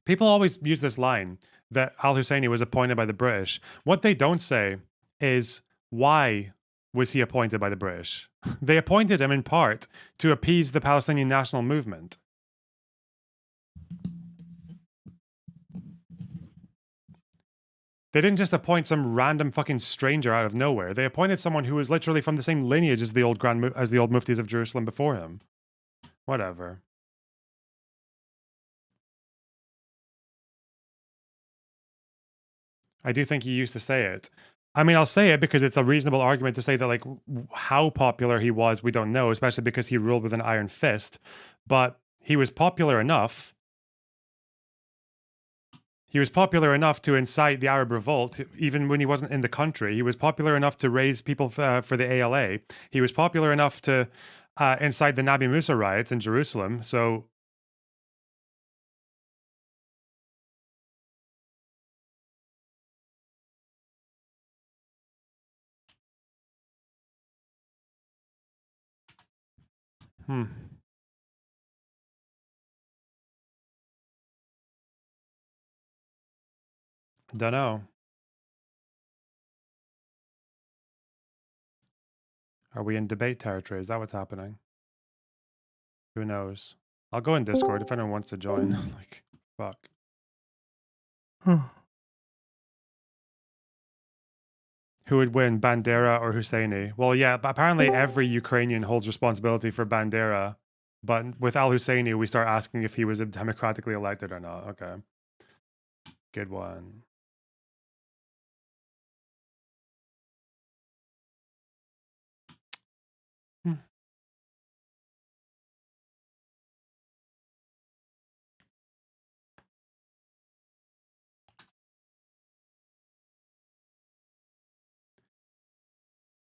People always use this line that Al Husseini was appointed by the British. What they don't say is why was he appointed by the British? They appointed him in part to appease the Palestinian national movement. They didn't just appoint some random fucking stranger out of nowhere. They appointed someone who was literally from the same lineage as the old muftis of Jerusalem before him. Whatever. I do think he used to say it. I mean, I'll say it because it's a reasonable argument to say that, like, how popular he was, we don't know, especially because he ruled with an iron fist. But he was popular enough. He was popular enough to incite the Arab revolt, even when he wasn't in the country. He was popular enough to raise people for the ALA. He was popular enough to incite the Nabi Musa riots in Jerusalem. So, hmm, don't know. Are we in debate territory? Is that what's happening? Who knows? I'll go in Discord if anyone wants to join. Like, fuck. Who would win, Bandera or Husseini? Well, yeah, but apparently every Ukrainian holds responsibility for Bandera. But with Al Husseini, we start asking if he was democratically elected or not. Okay. Good one.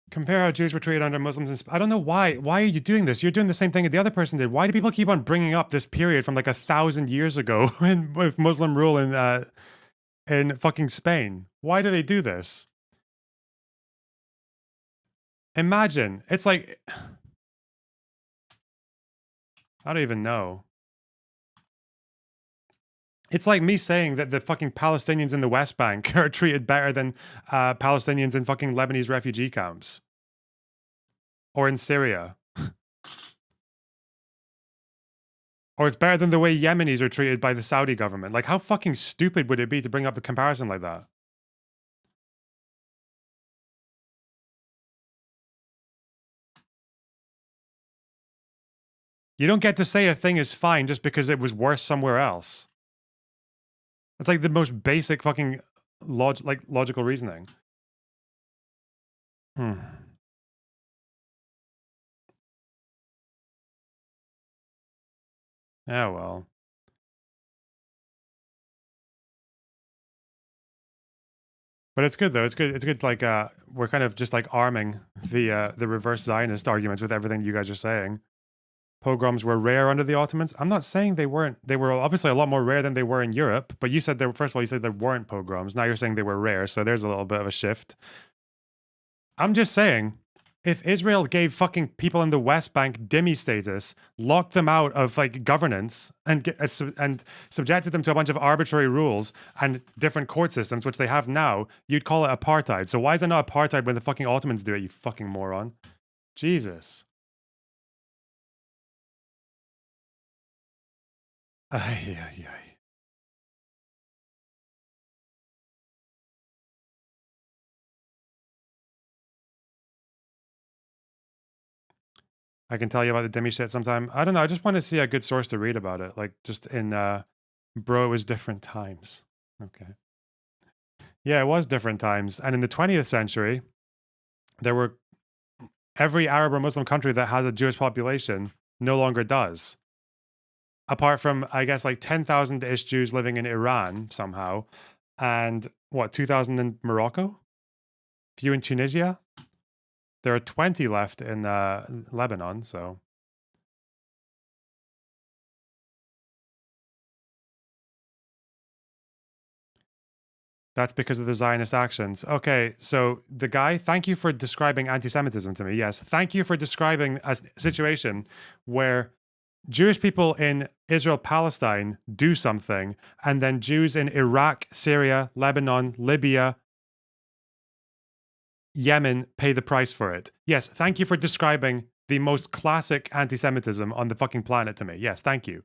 Compare how Jews were treated under Muslims. I don't know why. Why are you doing this? You're doing the same thing that the other person did. Why do people keep on bringing up this period from like 1,000 years ago with Muslim rule in fucking Spain? Why do they do this? Imagine. It's like, I don't even know. It's like me saying that the fucking Palestinians in the West Bank are treated better than Palestinians in fucking Lebanese refugee camps. Or in Syria. Or it's better than the way Yemenis are treated by the Saudi government. Like, how fucking stupid would it be to bring up a comparison like that? You don't get to say a thing is fine just because it was worse somewhere else. It's like the most basic fucking logical reasoning. Yeah, well. But it's good though. It's good. It's good. Like we're kind of just like arming the reverse Zionist arguments with everything you guys are saying. Pogroms were rare under the Ottomans. I'm not saying they weren't. They were obviously a lot more rare than they were in Europe. But you said there. First of all, you said there weren't pogroms. Now you're saying they were rare. So there's a little bit of a shift. I'm just saying, if Israel gave fucking people in the West Bank dhimmi status, locked them out of like governance, and subjected them to a bunch of arbitrary rules and different court systems, which they have now, you'd call it apartheid. So why is it not apartheid when the fucking Ottomans do it? You fucking moron! Jesus. Ay, ay, ay. I can tell you about the dhimmi shit sometime. I don't know. I just want to see a good source to read about it. Like just in bro, it was different times. Okay. Yeah, it was different times. And in the 20th century, there were every Arab or Muslim country that has a Jewish population no longer does. Apart from, I guess, like 10,000-ish Jews living in Iran somehow. And what, 2,000 in Morocco? Few in Tunisia? There are 20 left in Lebanon, so. That's because of the Zionist actions. Okay, so the guy, thank you for describing anti-Semitism to me. Yes, thank you for describing a situation where Jewish people in Israel, Palestine do something, and then Jews in Iraq, Syria, Lebanon, Libya, Yemen pay the price for it. Yes, thank you for describing the most classic anti-Semitism on the fucking planet to me. Yes, thank you.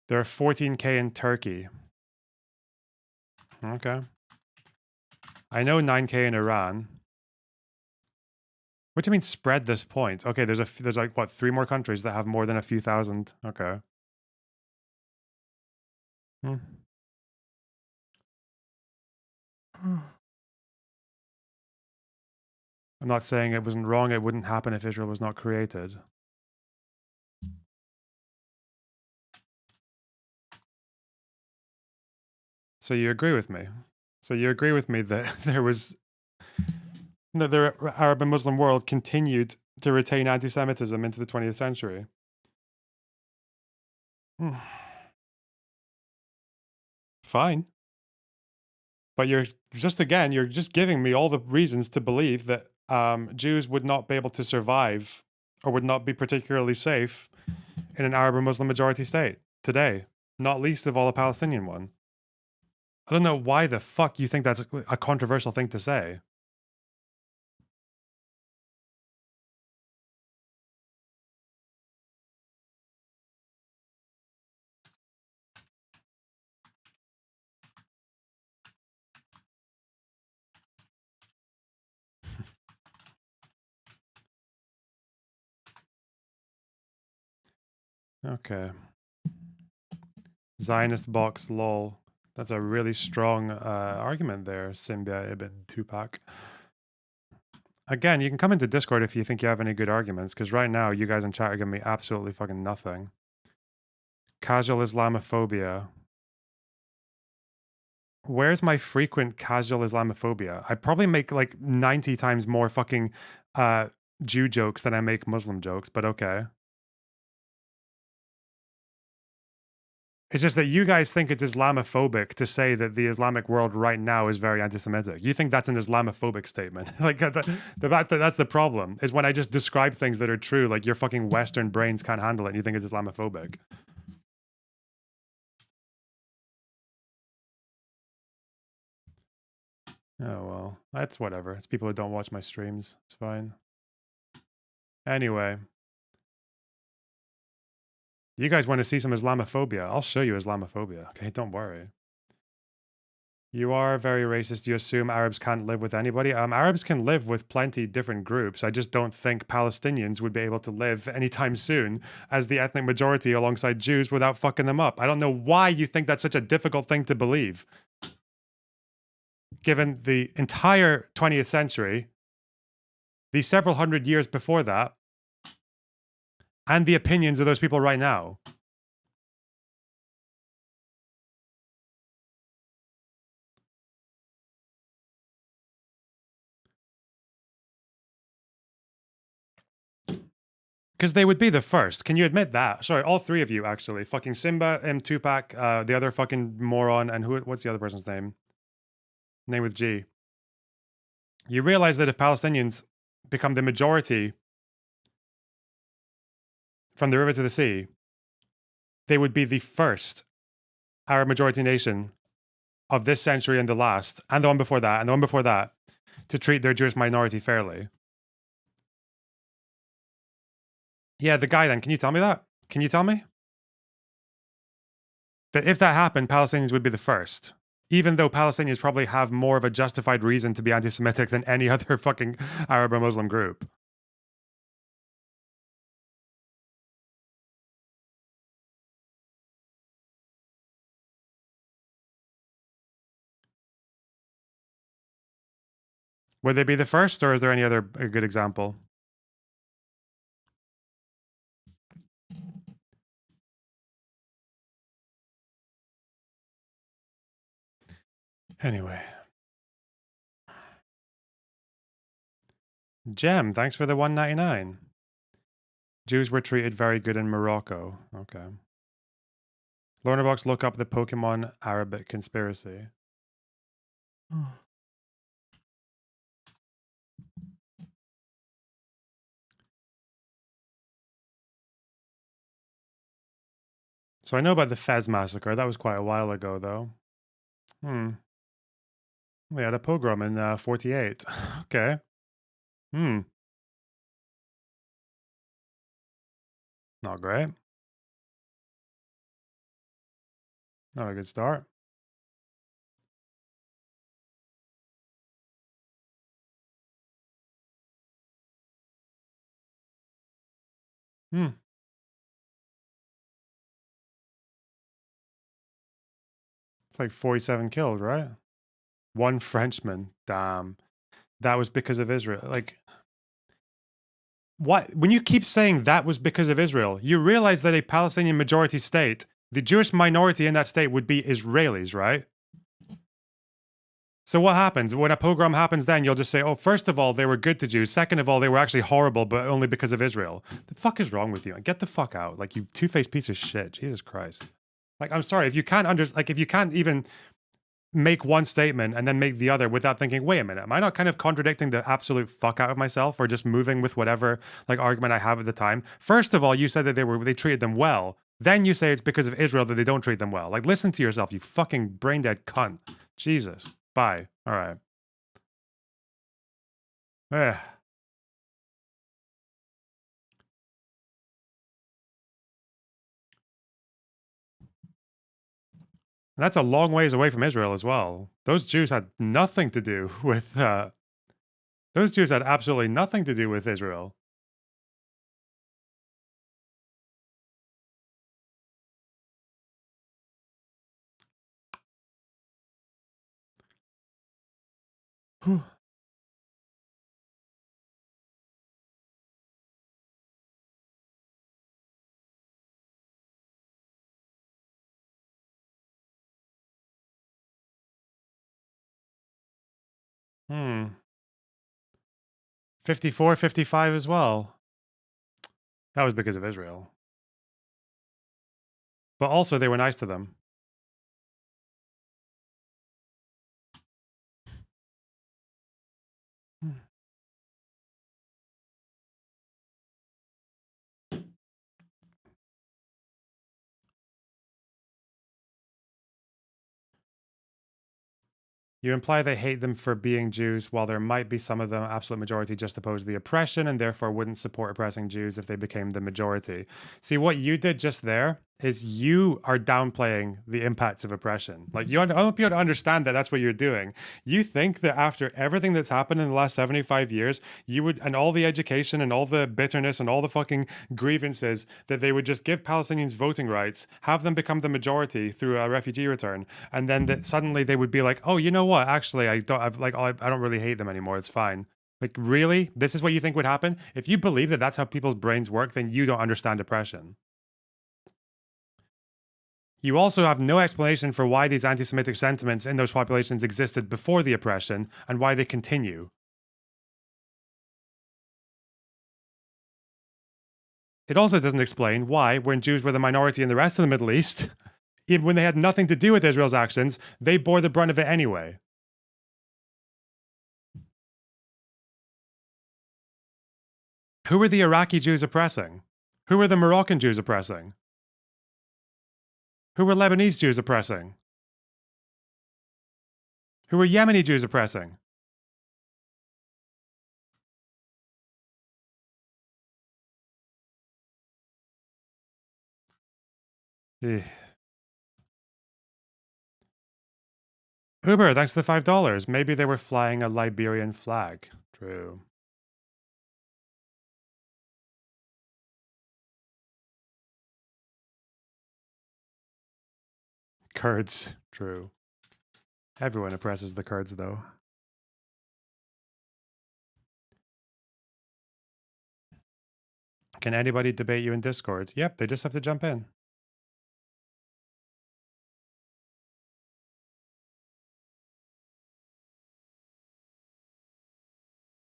There are 14K in Turkey. Okay. I know 9K in Iran. What do you mean spread this point? Okay, there's like what, 3 more countries that have more than a few thousand. Okay. I'm not saying it wasn't wrong. It wouldn't happen if Israel was not created. So you agree with me? So you agree with me that that the Arab and Muslim world continued to retain anti-Semitism into the 20th century? Fine. But you're just giving me all the reasons to believe that Jews would not be able to survive or would not be particularly safe in an Arab or Muslim majority state today, not least of all a Palestinian one. I don't know why the fuck you think that's a controversial thing to say. Okay. Zionist box, lol. That's a really strong argument there, Simbia Ibn Tupac. Again, you can come into Discord if you think you have any good arguments, because right now you guys in chat are giving me absolutely fucking nothing. Casual Islamophobia. Where's my frequent casual Islamophobia? I probably make like 90 times more fucking Jew jokes than I make Muslim jokes, but okay. It's just that you guys think it's Islamophobic to say that the Islamic world right now is very anti-Semitic. You think that's an Islamophobic statement. Like that's the problem. Is when I just describe things that are true, like your fucking Western brains can't handle it, and you think it's Islamophobic. Oh well, that's whatever. It's people who don't watch my streams. It's fine. Anyway. You guys want to see some Islamophobia? I'll show you Islamophobia. Okay, don't worry. You are very racist. You assume Arabs can't live with anybody. Arabs can live with plenty different groups. I just don't think Palestinians would be able to live anytime soon as the ethnic majority alongside Jews without fucking them up. I don't know why you think that's such a difficult thing to believe. Given the entire 20th century, the several hundred years before that, and the opinions of those people right now. Because they would be the first. Can you admit that? Sorry, all three of you, actually. Fucking Simba, Tupac, the other fucking moron, and what's the other person's name? Name with G. You realize that if Palestinians become the majority from the river to the sea, they would be the first Arab majority nation of this century and the last, and the one before that, and the one before that, to treat their Jewish minority fairly. Yeah, the guy then. Can you tell me that? Can you tell me? That if that happened, Palestinians would be the first. Even though Palestinians probably have more of a justified reason to be anti-Semitic than any other fucking Arab or Muslim group. Would they be the first, or is there any other good example? Anyway. Gem, thanks for the $1.99. Jews were treated very good in Morocco. Okay. Lornabox, look up the Pokemon Arabic conspiracy. So I know about the Fez massacre. That was quite a while ago, though. We had a pogrom in 48. Okay. Not great. Not a good start. It's like 47 killed, right? One Frenchman. Damn. That was because of Israel. Like, what? When you keep saying that was because of Israel, you realize that a Palestinian majority state, the Jewish minority in that state would be Israelis, right? So what happens? When a pogrom happens then, you'll just say, oh, first of all, they were good to Jews. Second of all, they were actually horrible, but only because of Israel. The fuck is wrong with you? Get the fuck out. Like, you two-faced piece of shit. Jesus Christ. Like, I'm sorry, if you can't if you can't even make one statement and then make the other without thinking, wait a minute, am I not kind of contradicting the absolute fuck out of myself, or just moving with whatever like argument I have at the time? First of all, you said that they treated them well. Then you say it's because of Israel that they don't treat them well. Like, listen to yourself, you fucking brain dead cunt. Jesus. Bye. All right. Eh. And that's a long ways away from Israel as well. Those Jews had nothing to do with. Those Jews had absolutely nothing to do with Israel. Hmm. 54, 55 as well. That was because of Israel. But also, they were nice to them. You imply they hate them for being Jews, while there might be some of them, absolute majority, just oppose the oppression and therefore wouldn't support oppressing Jews if they became the majority. See, what you did just there is you are downplaying the impacts of oppression. Like, I want people to understand that that's what you're doing. You think that after everything that's happened in the last 75 years, you would, and all the education and all the bitterness and all the fucking grievances, that they would just give Palestinians voting rights, have them become the majority through a refugee return, and then that suddenly they would be like, oh, you know what? Actually, I don't really hate them anymore. It's fine. Like, really? This is what you think would happen? If you believe that that's how people's brains work, then you don't understand oppression. You also have no explanation for why these anti Semitic sentiments in those populations existed before the oppression and why they continue. It also doesn't explain why, when Jews were the minority in the rest of the Middle East, even when they had nothing to do with Israel's actions, they bore the brunt of it anyway. Who were the Iraqi Jews oppressing? Who were the Moroccan Jews oppressing? Who were Lebanese Jews oppressing? Who were Yemeni Jews oppressing? Eh. Uber, thanks for the $5. Maybe they were flying a Liberian flag. True. Kurds. True. Everyone oppresses the Kurds, though. Can anybody debate you in Discord? Yep, they just have to jump in.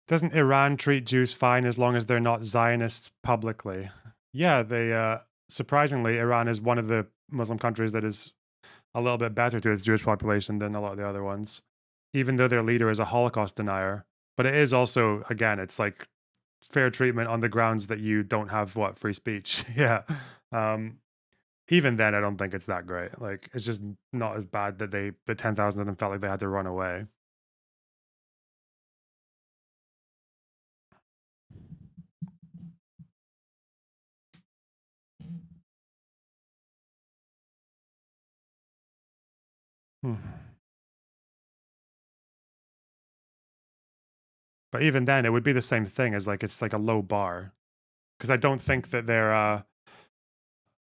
Doesn't Iran treat Jews fine as long as they're not Zionists publicly? Yeah, they, surprisingly, Iran is one of the Muslim countries that is a little bit better to its Jewish population than a lot of the other ones, even though their leader is a Holocaust denier. But it is also, again, it's like fair treatment on the grounds that you don't have free speech. Yeah. Um, Even then, I don't think it's that great. Like, it's just not as bad that the 10,000 of them felt like they had to run away. Hmm. But even then, it would be the same thing as like, it's like a low bar. Because I don't think that they're,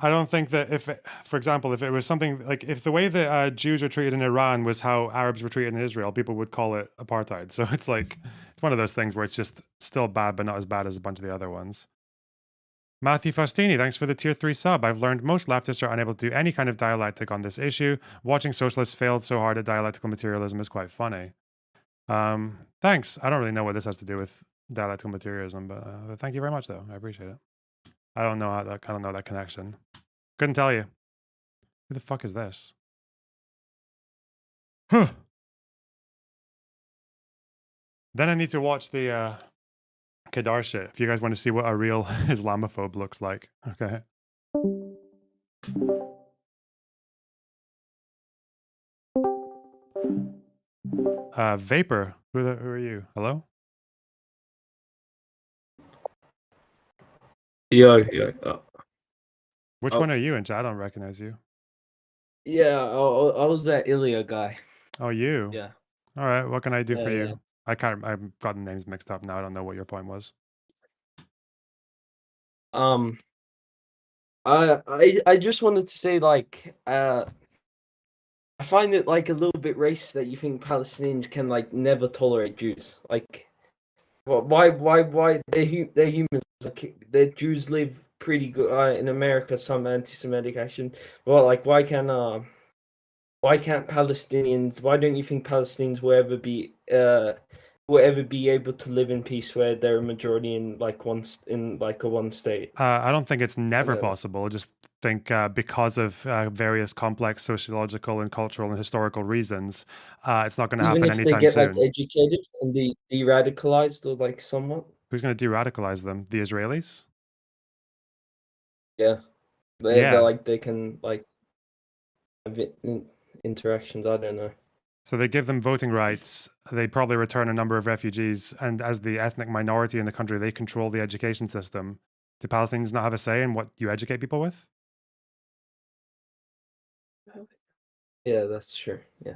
I don't think that for example, if it was something like, if the way that Jews were treated in Iran was how Arabs were treated in Israel, people would call it apartheid. So it's like, it's one of those things where it's just still bad, but not as bad as a bunch of the other ones. Matthew Faustini, thanks for the tier 3 sub. I've learned most leftists are unable to do any kind of dialectic on this issue. Watching socialists failed so hard at dialectical materialism is quite funny. Thanks. I don't really know what this has to do with dialectical materialism, but thank you very much, though. I appreciate it. I don't know that connection. Couldn't tell you. Who the fuck is this? Huh. Then I need to watch the Kedar shit if you guys want to see what a real Islamophobe looks like. Okay. Vapor. Who are you? Hello? Yeah. Which one Oh, are you in chat? I don't recognize you. yeah. I was that Ilya guy. Oh, you. Yeah, All right. What can I do for yeah. you? I can't. I've gotten names mixed up now. I don't know what your point was. Um, I just wanted to say, like, I find it like a little bit racist that you think Palestinians can like never tolerate Jews. Like, why? They're humans. Like, the Jews live pretty good in America. Some anti-Semitic action. Well, like, why can't Palestinians? Why don't you think Palestinians will ever be able to live in peace where they're a majority in like a one state? I don't think it's I never don't know. possible. I just think because of various complex sociological and cultural and historical reasons, it's not going to Even happen if they anytime get like soon. educated and de-radicalized or like somewhat. Who's going to de-radicalize them? The Israelis? Yeah, they're Yeah. like they can like have interactions. I don't know. So they give them voting rights. They probably return a number of refugees, and as the ethnic minority in the country, they control the education system. Do Palestinians not have a say in what you educate people with? Yeah, that's true. Yeah,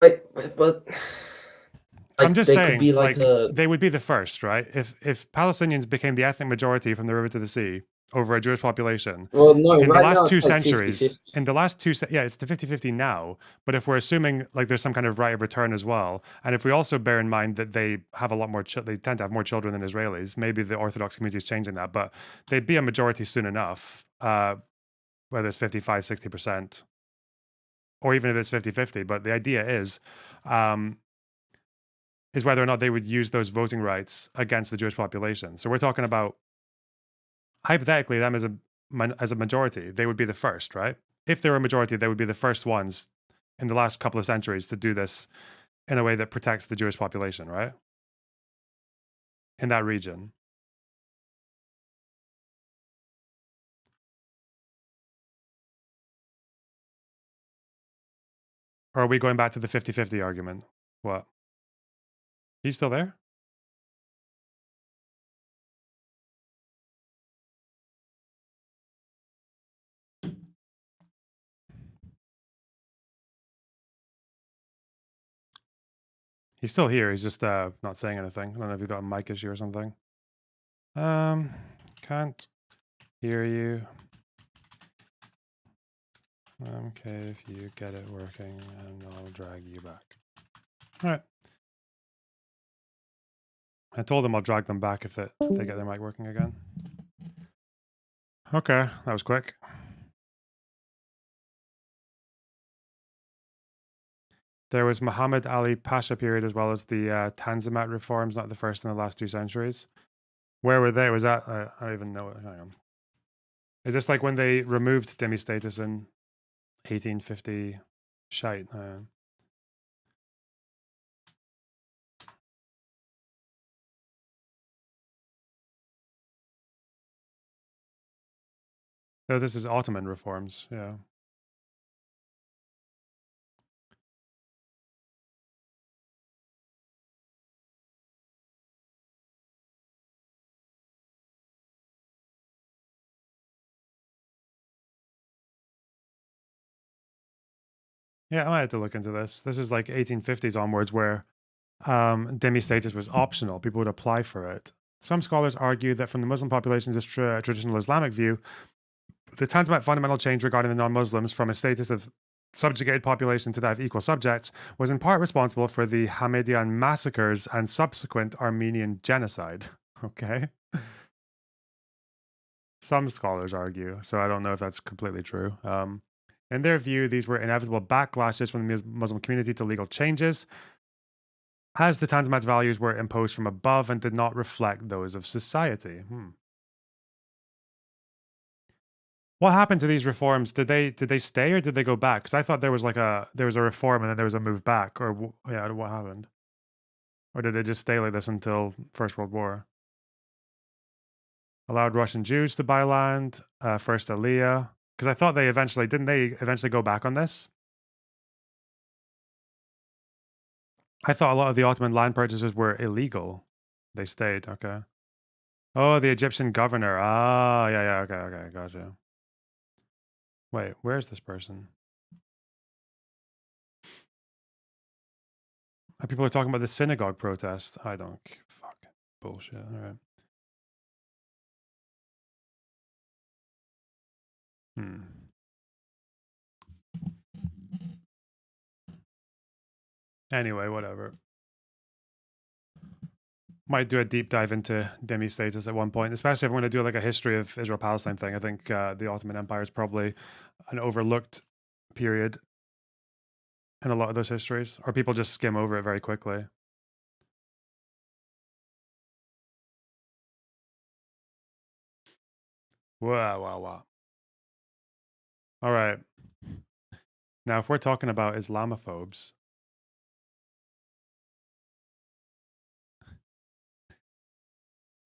but I'm like just they could saying, be like like a they would be the first, right? If Palestinians became the ethnic majority from the river to the sea over a Jewish population, well, no, in the right now last two it's like centuries, 50-50. in the last yeah, it's the 50-50 now. But if we're assuming like there's some kind of right of return as well, and if we also bear in mind that they have a lot more, they tend to have more children than Israelis, maybe the Orthodox community is changing that, but they'd be a majority soon enough, whether it's 55, 60%, or even if it's 50-50. But the idea um, is whether or not they would use those voting rights against the Jewish population. So we're talking about hypothetically them as a majority, they would be the first, right? If they're a majority, they would be the first ones in the last couple of centuries to do this in a way that protects the Jewish population, right? In that region. Or are we going back to the 50-50 argument? What? He's still there? He's still here. He's just not saying anything. I don't know if he's got a mic issue or something. Can't hear you. Okay, if you get it working, and I'll drag you back. All right. I told them I'll drag them back if they get their mic working again. Okay, that was quick. There was Muhammad Ali Pasha period as well as the Tanzimat reforms, not the first in the last 2 centuries. Where were they? Was that I don't even know. Hang on. Is this like when they removed demi status in 1850? Shite. No, this is Ottoman reforms. Yeah. Yeah, I might have to look into this. This is like 1850s onwards where demi status was optional. People would apply for it. Some scholars argue that from the Muslim population's traditional Islamic view, the Tanzimat fundamental change regarding the non-Muslims from a status of subjugated population to that of equal subjects was in part responsible for the Hamidian massacres and subsequent Armenian genocide. Okay. Some scholars argue, so I don't know if that's completely true. In their view, these were inevitable backlashes from the Muslim community to legal changes, as the Tanzimat's values were imposed from above and did not reflect those of society. What happened to these reforms? Did they stay or did they go back? Because I thought there was a reform and then there was a move back, or yeah, what happened? Or did they just stay like this until First World War? Allowed Russian Jews to buy land. First Aliyah, because I thought they didn't they eventually go back on this? I thought a lot of the Ottoman land purchases were illegal. They stayed. Okay. Oh, the Egyptian governor. Ah, yeah. Okay. Gotcha. Wait, where's this person? People are talking about the synagogue protest. I don't. Fuck. Bullshit. All right. Anyway, whatever. Might do a deep dive into demi status at one point, especially if we're going to do like a history of Israel-Palestine thing. I think the Ottoman Empire is probably an overlooked period in a lot of those histories, or people just skim over it very quickly. Wow. All right. Now, if we're talking about Islamophobes,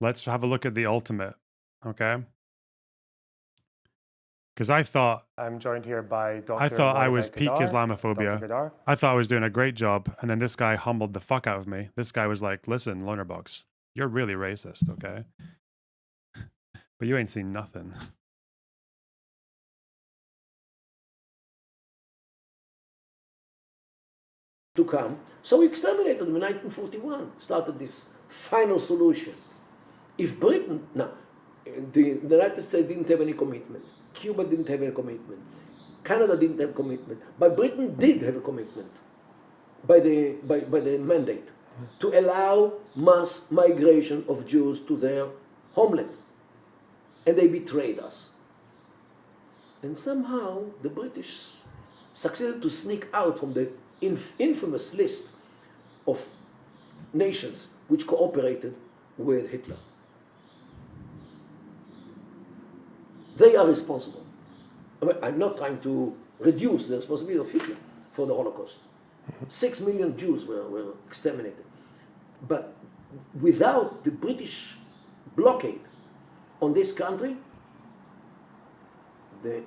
let's have a look at the ultimate, okay? Because I'm joined here by Dr. I thought I was Mohamed peak Kadar. Islamophobia. Dr. Kadar. I thought I was doing a great job, and then this guy humbled the fuck out of me. This guy was like, "Listen, Lonerbox, you're really racist, okay? But you ain't seen nothing." To come. So we exterminated them in 1941, started this final solution. If Britain, now, the United States didn't have any commitment, Cuba didn't have any commitment, Canada didn't have commitment, but Britain did have a commitment by the mandate to allow mass migration of Jews to their homeland. And they betrayed us. And somehow the British succeeded to sneak out from the infamous list of nations which cooperated with Hitler. They are responsible. I'm not trying to reduce the responsibility of Hitler for the Holocaust. 6 million Jews were exterminated. But without the British blockade on this country, the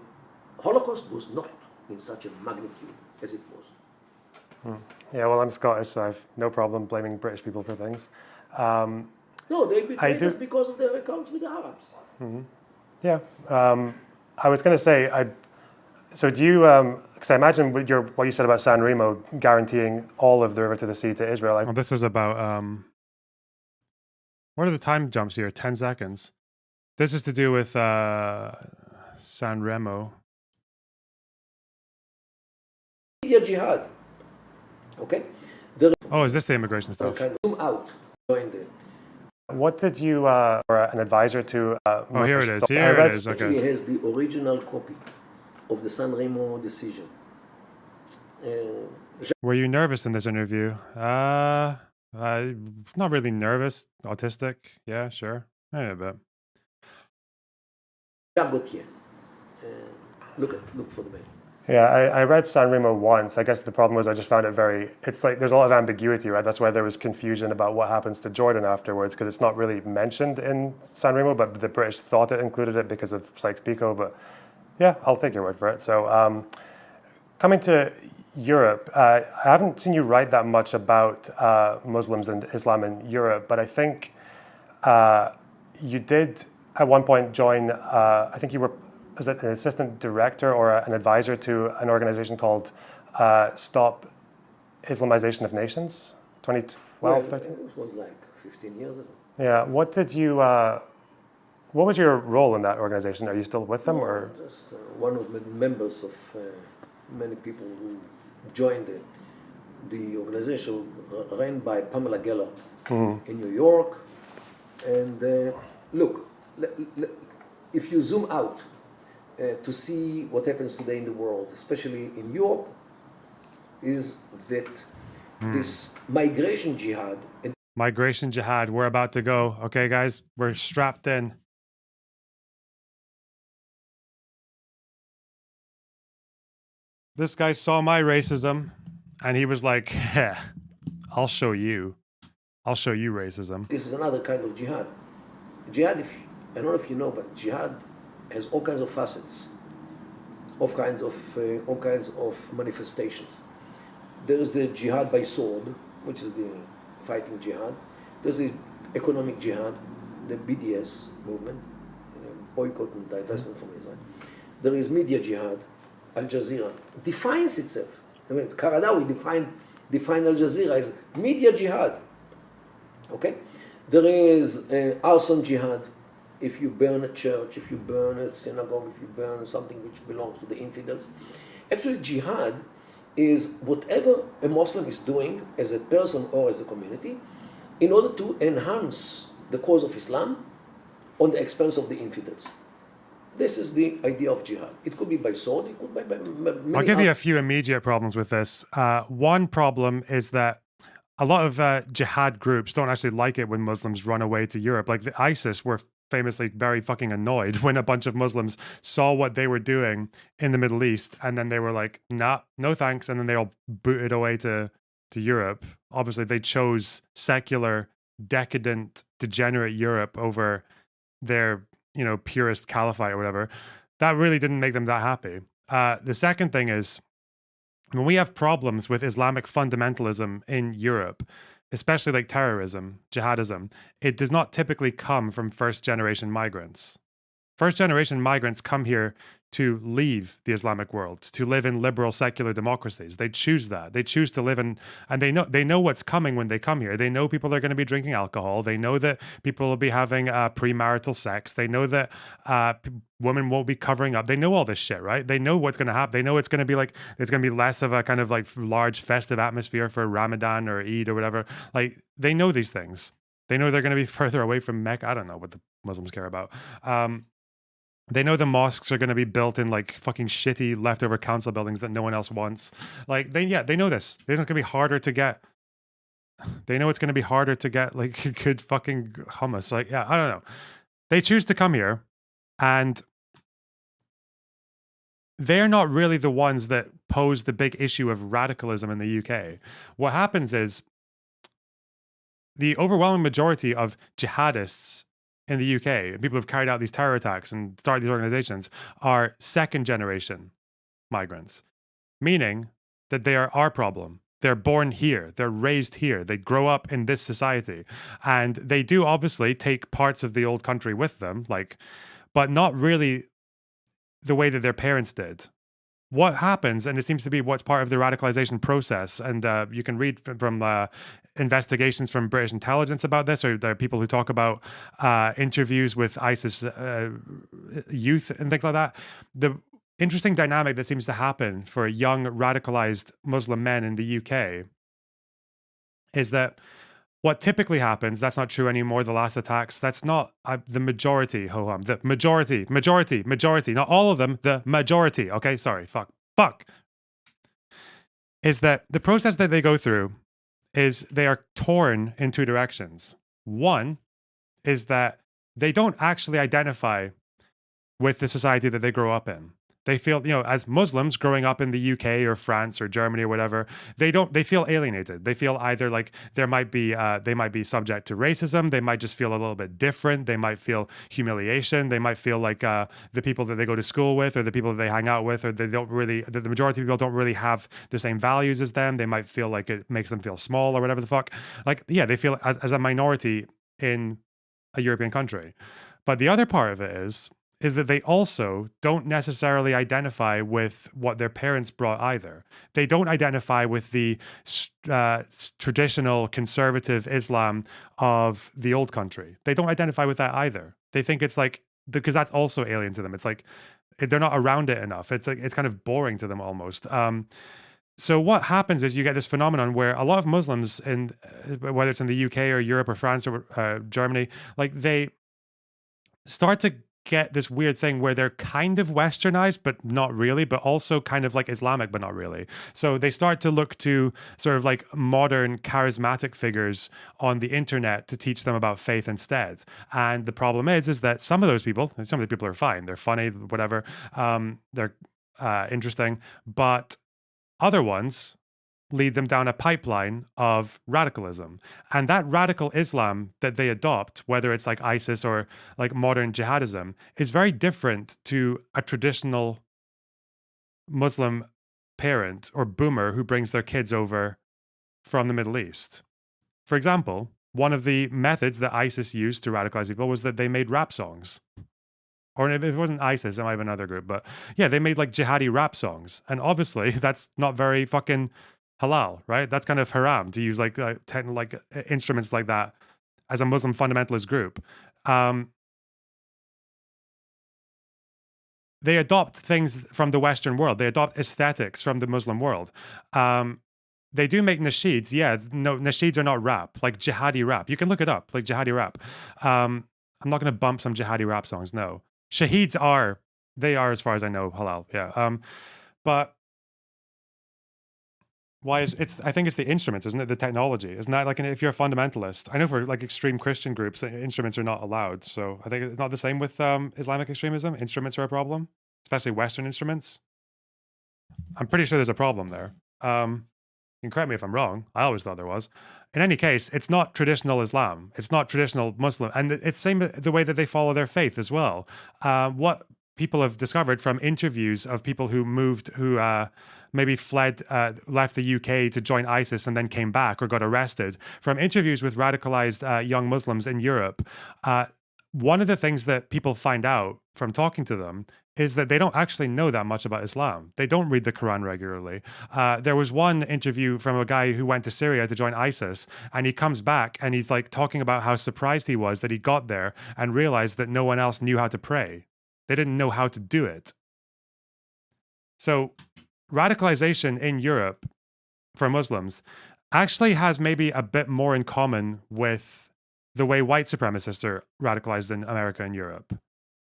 Holocaust was not in such a magnitude as it was. Yeah, well, I'm Scottish, so I've no problem blaming British people for things. No, they betrayed us because of their accounts with the Arabs. Yeah, I was going to say, so do you? Because I imagine with what you said about San Remo guaranteeing all of the river to the sea to Israel. Well, this is about what are the time jumps here? 10 seconds. This is to do with San Remo. Jihad. Okay. Oh, is this the immigration stuff? Zoom out. Join the. What did you, or an advisor to? Oh, here it is. Here it is. Okay. He has the original copy of the San Remo decision. Were you nervous in this interview? Not really nervous. Autistic. Yeah, sure. Maybe a bit. Jacques Gauthier. Look for the man. Yeah, I read San Remo once. I guess the problem was I just found it it's like there's a lot of ambiguity, right? That's why there was confusion about what happens to Jordan afterwards, because it's not really mentioned in San Remo, but the British thought it included it because of Sykes-Picot. But yeah, I'll take your word for it. So coming to Europe, I haven't seen you write that much about Muslims and Islam in Europe, but I think you did at one point join, I think you were, was it an assistant director or an advisor to an organization called Stop Islamization of Nations, 2012, 13? It was like 15 years ago. Yeah, what was your role in that organization? Are you still with them, or? Just one of the members of many people who joined the organization ran by Pamela Geller in New York. And look, if you zoom out to see what happens today in the world, especially in Europe, is that this migration jihad. Migration jihad. We're about to go. Okay, guys, we're strapped in. This guy saw my racism, and he was like, "Yeah, I'll show you. I'll show you racism." This is another kind of jihad. Jihad, I don't know if you know, but jihad has all kinds of facets, all kinds of manifestations. There is the jihad by sword, which is the fighting jihad. There's the economic jihad, the BDS movement, boycott and divestment from Israel. There is media jihad. Al Jazeera defines itself. I mean, Qaradawi defined Al Jazeera as media jihad. Okay? There is arson jihad. If you burn a church, if you burn a synagogue, if you burn something which belongs to the infidels. Actually, jihad is whatever a Muslim is doing as a person or as a community in order to enhance the cause of Islam on the expense of the infidels. This is the idea of jihad. It could be by sword, it could be by many I'll give you a few immediate problems with this. One problem is that a lot of jihad groups don't actually like it when Muslims run away to Europe. Like the ISIS were famously very fucking annoyed when a bunch of Muslims saw what they were doing in the Middle East, and then they were like, "Nah, no thanks," and then they all booted away to Europe. Obviously, they chose secular, decadent, degenerate Europe over their, purist caliphate or whatever. That really didn't make them that happy. The second thing is, when we have problems with Islamic fundamentalism in Europe, especially like terrorism, jihadism, it does not typically come from first generation migrants. First generation migrants come here to leave the Islamic world, to live in liberal secular democracies. They choose that. They choose to live in, and they know what's coming when they come here. They know people are going to be drinking alcohol. They know that people will be having premarital sex. They know that women won't be covering up. They know all this shit, right? They know what's going to happen. They know it's going to be like, it's going to be less of a kind of like large festive atmosphere for Ramadan or Eid or whatever. Like, they know these things. They know they're going to be further away from Mecca. I don't know what the Muslims care about. They know the mosques are going to be built in like fucking shitty leftover council buildings that no one else wants. Like they know this. It's going to be harder to get. They know it's going to be harder to get like good fucking hummus. Like, yeah, I don't know. They choose to come here, and they're not really the ones that pose the big issue of radicalism in the UK. What happens is the overwhelming majority of jihadists in the UK, people who've carried out these terror attacks and started these organizations, are second generation migrants, meaning that they are our problem. They're born here, they're raised here, they grow up in this society. And they do obviously take parts of the old country with them, but not really the way that their parents did. What happens, and it seems to be what's part of the radicalization process, and you can read from investigations from British intelligence about this, or there are people who talk about interviews with ISIS youth and things like that. The interesting dynamic that seems to happen for young radicalized Muslim men in the UK is that what typically happens, that's not true anymore, the last attacks, that's not the majority, ho-hum, the majority, not all of them, the majority, okay, sorry, fuck, is that the process that they go through is they are torn in two directions. One is that they don't actually identify with the society that they grow up in. They feel, as Muslims growing up in the UK or France or Germany or whatever, they feel alienated. They feel either like they might be subject to racism. They might just feel a little bit different. They might feel humiliation. They might feel like the people that they go to school with or the people that they hang out with, or the majority of people don't really have the same values as them. They might feel like it makes them feel small or whatever the fuck. Like, yeah, they feel as a minority in a European country. But the other part of it is that they also don't necessarily identify with what their parents brought either. They don't identify with the traditional conservative Islam of the old country. They don't identify with that either. They think it's like, because that's also alien to them. It's like, they're not around it enough. It's like, it's kind of boring to them almost. So what happens is you get this phenomenon where a lot of Muslims, whether it's in the UK or Europe or France or Germany, like they start to get this weird thing where they're kind of westernized, but not really, but also kind of like Islamic, but not really. So they start to look to sort of like modern charismatic figures on the internet to teach them about faith instead. And the problem is that some of the people are fine. They're funny, whatever. They're interesting, but other ones lead them down a pipeline of radicalism. And that radical Islam that they adopt, whether it's like ISIS or like modern jihadism, is very different to a traditional Muslim parent or boomer who brings their kids over from the Middle East. For example, one of the methods that ISIS used to radicalize people was that they made rap songs. Or if it wasn't ISIS, it might have been another group. But yeah, they made like jihadi rap songs. And obviously, that's not very fucking halal, right? That's kind of haram to use like instruments like that as a Muslim fundamentalist group. They adopt things from the Western world. They adopt aesthetics from the Muslim world. They do make nasheeds. Yeah, no, nasheeds are not rap, like jihadi rap. You can look it up, like jihadi rap. I'm not going to bump some jihadi rap songs, no. Shaheeds are, as far as I know, halal, yeah. But why is I think it's the instruments, isn't it? The technology. Isn't that like, if you're a fundamentalist, I know for like extreme Christian groups, instruments are not allowed. So I think it's not the same with Islamic extremism. Instruments are a problem, especially Western instruments. I'm pretty sure there's a problem there. You can correct me if I'm wrong. I always thought there was. In any case, it's not traditional Islam. It's not traditional Muslim. And it's same the way that they follow their faith as well. What people have discovered from interviews of people who moved, who maybe left the UK to join ISIS and then came back or got arrested, from interviews with radicalized young Muslims in Europe, one of the things that people find out from talking to them is that they don't actually know that much about Islam. They don't read the Quran regularly. There was one interview from a guy who went to Syria to join ISIS, and he comes back and he's like talking about how surprised he was that he got there and realized that no one else knew how to pray. They didn't know how to do it. So radicalization in Europe for Muslims actually has maybe a bit more in common with the way white supremacists are radicalized in America and Europe.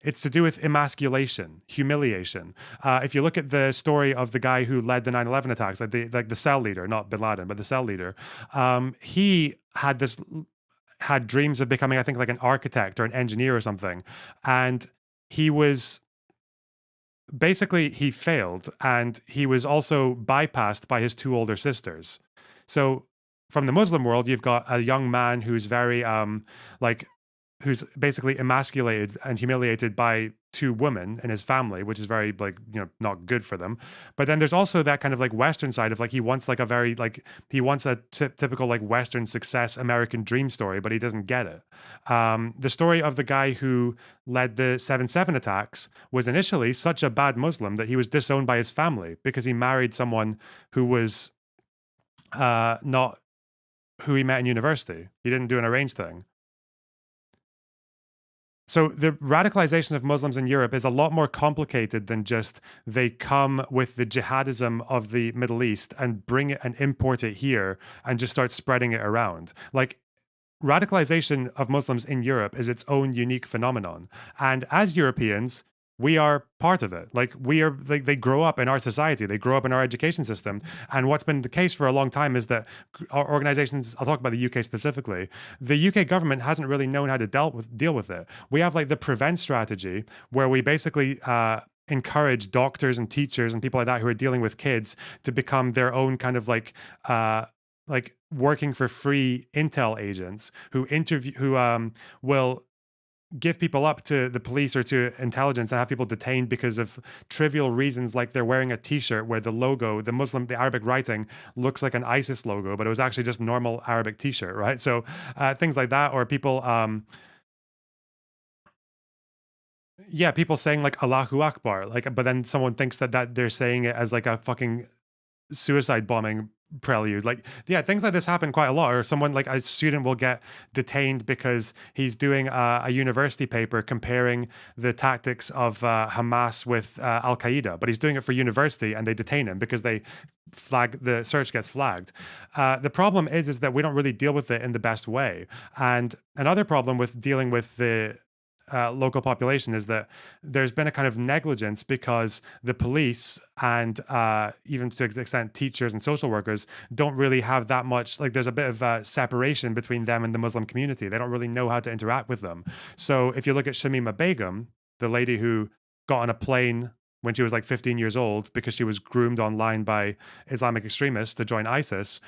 It's to do with emasculation, humiliation. If you look at the story of the guy who led the 9/11 attacks, like the cell leader, not Bin Laden, but the cell leader, he had dreams of becoming, I think, like an architect or an engineer or something, and he was basically, he failed, and he was also bypassed by his two older sisters. So from the Muslim world, you've got a young man who's very who's basically emasculated and humiliated by two women in his family, which is very not good for them. But then there's also that kind of like Western side of he wants like a very he wants a typical like Western success American dream story, but he doesn't get it. The story of the guy who led the 7/7 attacks was initially such a bad Muslim that he was disowned by his family because he married someone who was not who he met in university. He didn't do an arranged thing. So the radicalization of Muslims in Europe is a lot more complicated than just they come with the jihadism of the Middle East and bring it and import it here and just start spreading it around. Like, radicalization of Muslims in Europe is its own unique phenomenon. And as Europeans, we are part of it. Like, they grow up in our society, they grow up in our education system. And what's been the case for a long time is that our organizations, I'll talk about the UK specifically, the UK government hasn't really known how to deal with it. We have like the prevent strategy, where we basically encourage doctors and teachers and people like that who are dealing with kids to become their own kind of like working for free intel agents who will give people up to the police or to intelligence and have people detained because of trivial reasons, like they're wearing a t-shirt where the logo, the Arabic writing looks like an ISIS logo, but it was actually just normal Arabic t-shirt, right? So things like that, or people people saying like Allahu Akbar, but then someone thinks that they're saying it as like a fucking suicide bombing prelude. Things like this happen quite a lot. Or someone, like a student, will get detained because he's doing a university paper comparing the tactics of Hamas with Al Qaeda, but he's doing it for university, and they detain him because the search gets flagged. The problem is that we don't really deal with it in the best way. And another problem with dealing with the local population is that there's been a kind of negligence because the police and even to an extent teachers and social workers don't really have that much, there's a bit of separation between them and the Muslim community. They don't really know how to interact with them. So if you look at Shamima Begum, the lady who got on a plane when she was like 15 years old because she was groomed online by Islamic extremists to join ISIS.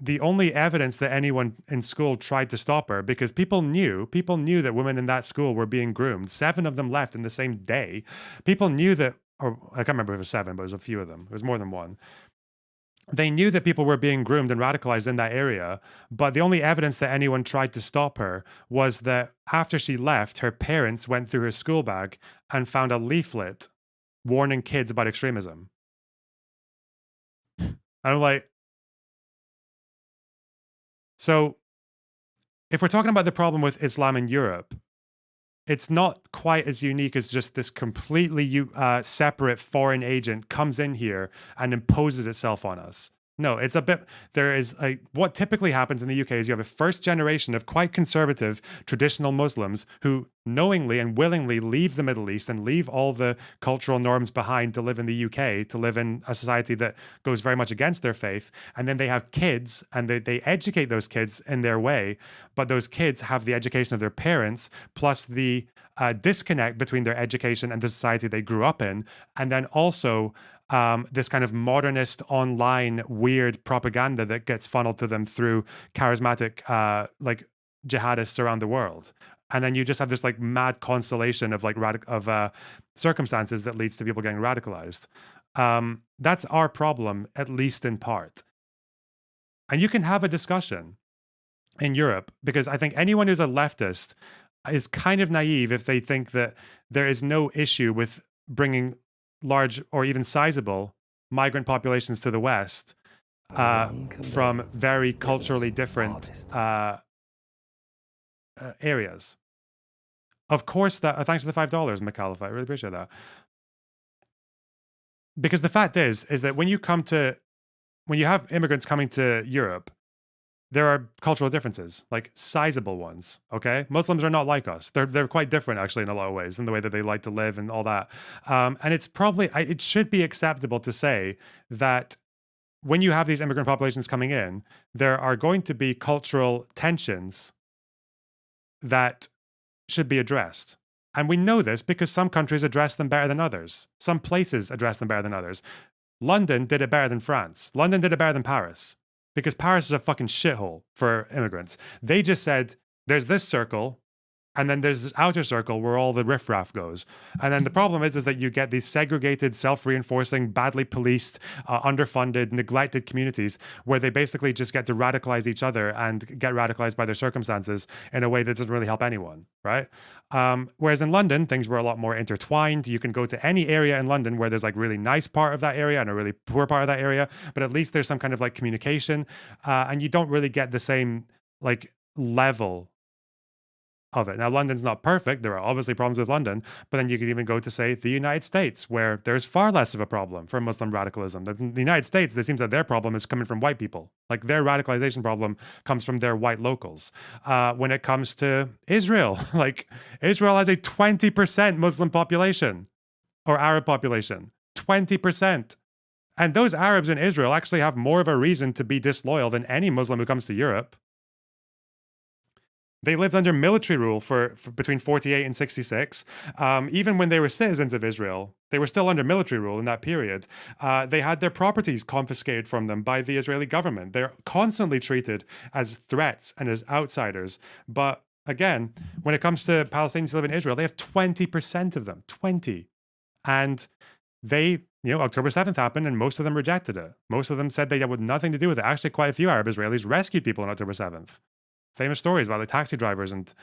The only evidence that anyone in school tried to stop her, because people knew that women in that school were being groomed. 7 of them left in the same day. People knew that, or I can't remember if it was 7, but it was a few of them. It was more than one. They knew that people were being groomed and radicalized in that area, but the only evidence that anyone tried to stop her was that after she left, her parents went through her school bag and found a leaflet warning kids about extremism. And I'm like, so if we're talking about the problem with Islam in Europe, it's not quite as unique as just this completely separate foreign agent comes in here and imposes itself on us. No, it's a bit, there is a, what typically happens in the UK is you have a first generation of quite conservative traditional Muslims who knowingly and willingly leave the Middle East and leave all the cultural norms behind to live in the UK, to live in a society that goes very much against their faith. And then they have kids and they educate those kids in their way, but those kids have the education of their parents plus the disconnect between their education and the society they grew up in. And then also this kind of modernist online weird propaganda that gets funneled to them through charismatic like jihadists around the world. And then you just have this like mad constellation of like circumstances that leads to people getting radicalized. That's our problem, at least in part. And you can have a discussion in Europe, because I think anyone who's a leftist is kind of naive if they think that there is no issue with bringing large or even sizable migrant populations to the West from very culturally different areas. Of course, that thanks for the $5, McAuliffe. I really appreciate that. Because the fact is that when you have immigrants coming to Europe, there are cultural differences, like sizable ones, okay? Muslims are not like us. They're quite different, actually, in a lot of ways, in the way that they like to live and all that. And it's probably, it should be acceptable to say that when you have these immigrant populations coming in, there are going to be cultural tensions that should be addressed. And we know this because some countries address them better than others. Some places address them better than others. London did it better than France. London did it better than Paris. Because Paris is a fucking shithole for immigrants. They just said, there's this circle, and then there's this outer circle where all the riffraff goes. And then the problem is that you get these segregated, self-reinforcing, badly policed, underfunded, neglected communities where they basically just get to radicalize each other and get radicalized by their circumstances in a way that doesn't really help anyone, right? Whereas in London, things were a lot more intertwined. You can go to any area in London where there's like really nice part of that area and a really poor part of that area, but at least there's some kind of like communication, and you don't really get the same like level of it. Now, London's not perfect. There are obviously problems with London, but then you could even go to, say, the United States, where there's far less of a problem for Muslim radicalism. The United States, it seems that their problem is coming from white people. Like their radicalization problem comes from their white locals. When it comes to Israel, like Israel has a 20% Muslim population or Arab population, 20%. And those Arabs in Israel actually have more of a reason to be disloyal than any Muslim who comes to Europe. They lived under military rule for between 48 and 66. Even when they were citizens of Israel, they were still under military rule in that period. They had their properties confiscated from them by the Israeli government. They're constantly treated as threats and as outsiders. But again, when it comes to Palestinians who live in Israel, they have 20% of them, 20. And they, October 7th happened and most of them rejected it. Most of them said they had nothing to do with it. Actually, quite a few Arab Israelis rescued people on October 7th. Famous stories about like taxi drivers and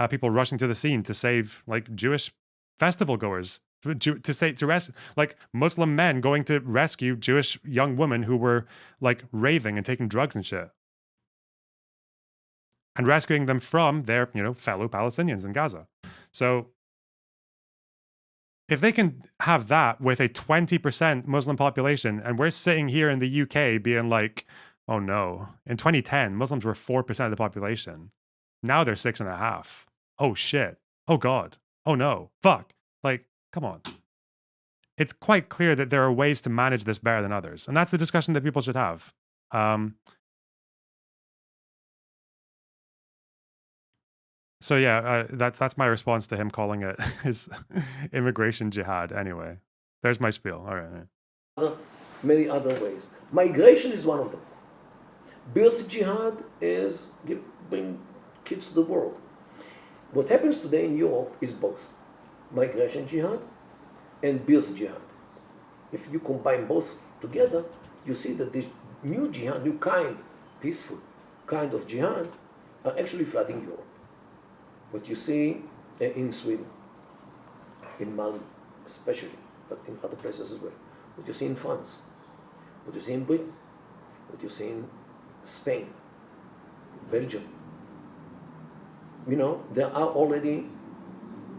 people rushing to the scene to save like Jewish festival goers, like Muslim men going to rescue Jewish young women who were like raving and taking drugs and shit, and rescuing them from their fellow Palestinians in Gaza. So if they can have that with a 20% Muslim population, and we're sitting here in the UK being like, oh no. In 2010, Muslims were 4% of the population. Now they're 6.5%. Oh shit. Oh God. Oh no. Fuck. Like, come on. It's quite clear that there are ways to manage this better than others. And that's the discussion that people should have. So yeah, that's my response to him calling it his immigration jihad anyway. There's my spiel. All right. Many other ways. Migration is one of them. Birth jihad is bring kids to the world. What happens today in Europe is both migration jihad and birth jihad. If you combine both together, you see that this new jihad, new kind, peaceful kind of jihad, are actually flooding Europe. What you see in Sweden, in Mali especially, but in other places as well. What you see in France, what you see in Britain, what you see in Spain, Belgium. You know, there are already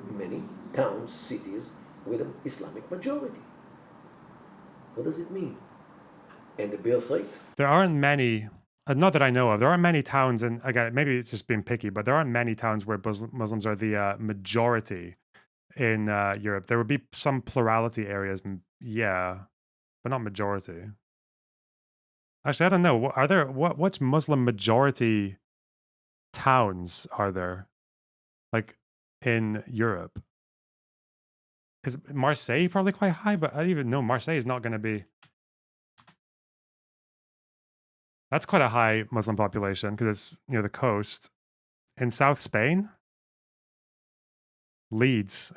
many towns, cities with an Islamic majority. What does it mean? And the birth rate? There aren't many, not that I know of, there aren't many towns, and again, maybe it's just being picky, but there aren't many towns where Muslims are the majority in Europe. There would be some plurality areas, yeah, but not majority. Actually, I don't know. Are there what's Muslim majority towns are there, like in Europe? Is Marseille probably quite high? But I don't even know Marseille is not going to be. That's quite a high Muslim population because it's near the coast. In South Spain, Leeds.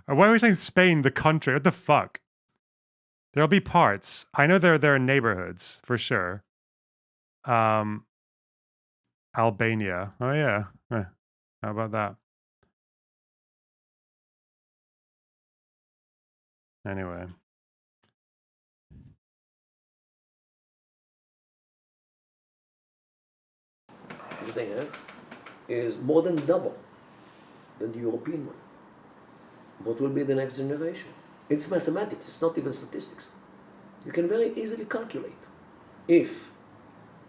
Why are we saying Spain, the country? What the fuck? There'll be parts. I know there are neighborhoods for sure. Albania. Oh yeah. How about that? Anyway. What they have is more than double than the European one. What will be the next generation? It's mathematics, it's not even statistics. You can very easily calculate. If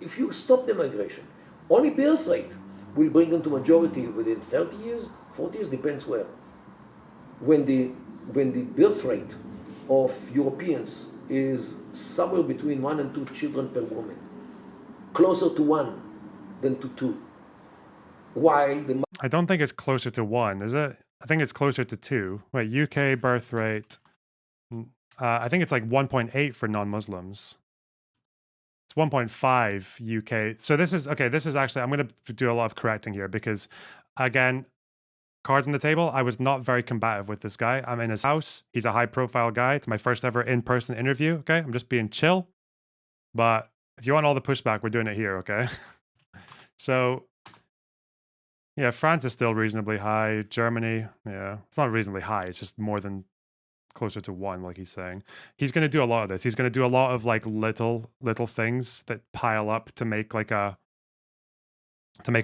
you stop the migration, only birth rate will bring them to majority within 30 years, 40 years, depends where. When the birth rate of Europeans is somewhere between 1 and 2 children per woman, closer to 1 than to 2. While the I don't think it's closer to 1, is it? I think it's closer to 2. Wait, UK birth rate. I think it's like 1.8 for non-Muslims. It's 1.5 UK. So this is, okay, this is actually, I'm going to do a lot of correcting here because, again, cards on the table, I was not very combative with this guy. I'm in his house. He's a high-profile guy. It's my first ever in-person interview, okay? I'm just being chill. But if you want all the pushback, we're doing it here, okay? So, yeah, France is still reasonably high. Germany, yeah, it's not reasonably high. It's just more than closer to 1, like he's saying. He's going to do a lot of this. He's going to do a lot of like little things that pile up to make like a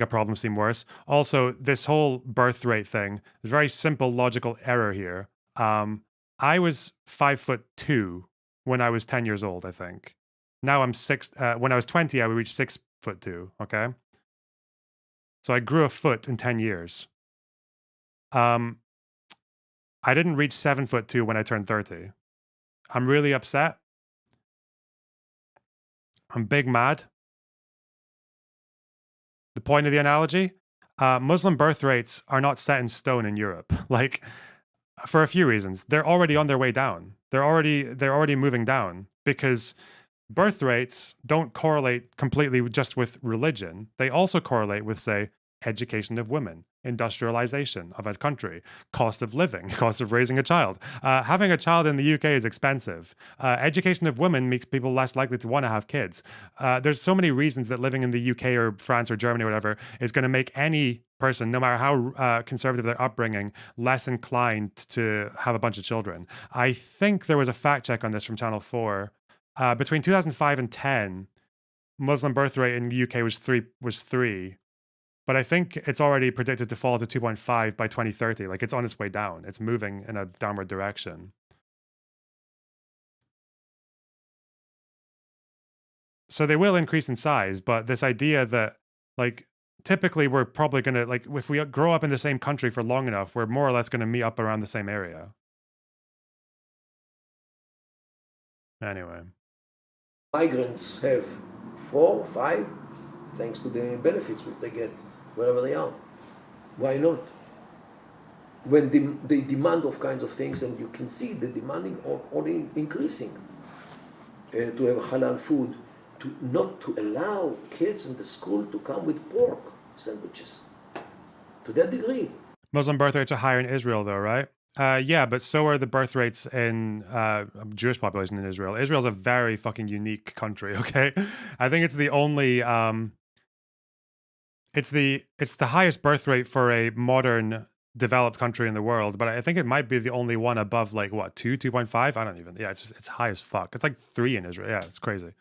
problem seem worse. Also, this whole birth rate thing, there's a very simple logical error here. I was 5'2" when I was 10 years old, I think. Now I'm 6. When I was 20, I would reach 6'2". Okay. So I grew a foot in 10 years. I didn't reach 7'2" when I turned 30. I'm really upset. I'm big mad. The point of the analogy, Muslim birth rates are not set in stone in Europe. Like, for a few reasons, they're already on their way down. They're already moving down because birth rates don't correlate completely just with religion. They also correlate with, say, education of women, industrialization of a country, cost of living, cost of raising a child. Having a child in the UK is expensive. Education of women makes people less likely to want to have kids. There's so many reasons that living in the UK or France or Germany or whatever is going to make any person, no matter how conservative their upbringing, less inclined to have a bunch of children. I think there was a fact check on this from Channel 4. Between 2005 and 10, Muslim birth rate in the UK was 3. But I think it's already predicted to fall to 2.5 by 2030. Like, it's on its way down. It's moving in a downward direction. So they will increase in size, but this idea that, like, typically we're probably going to, like, if we grow up in the same country for long enough, we're more or less going to meet up around the same area. Anyway. migrants have 4, 5, thanks to the benefits which they get wherever they are. Why not? when they demand of kinds of things, and you can see the demanding only increasing, to have halal food, to not to allow kids in the school to come with pork sandwiches, to that degree. Muslim birth rates are higher in Israel, though, right? Yeah, but so are the birth rates in Jewish population in Israel. Israel's a very fucking unique country. Okay, I think it's the only it's the highest birth rate for a modern developed country in the world, but I think it might be the only one above like what 2.5. I don't even. Yeah, it's high as fuck. It's like 3 in Israel. Yeah, it's crazy.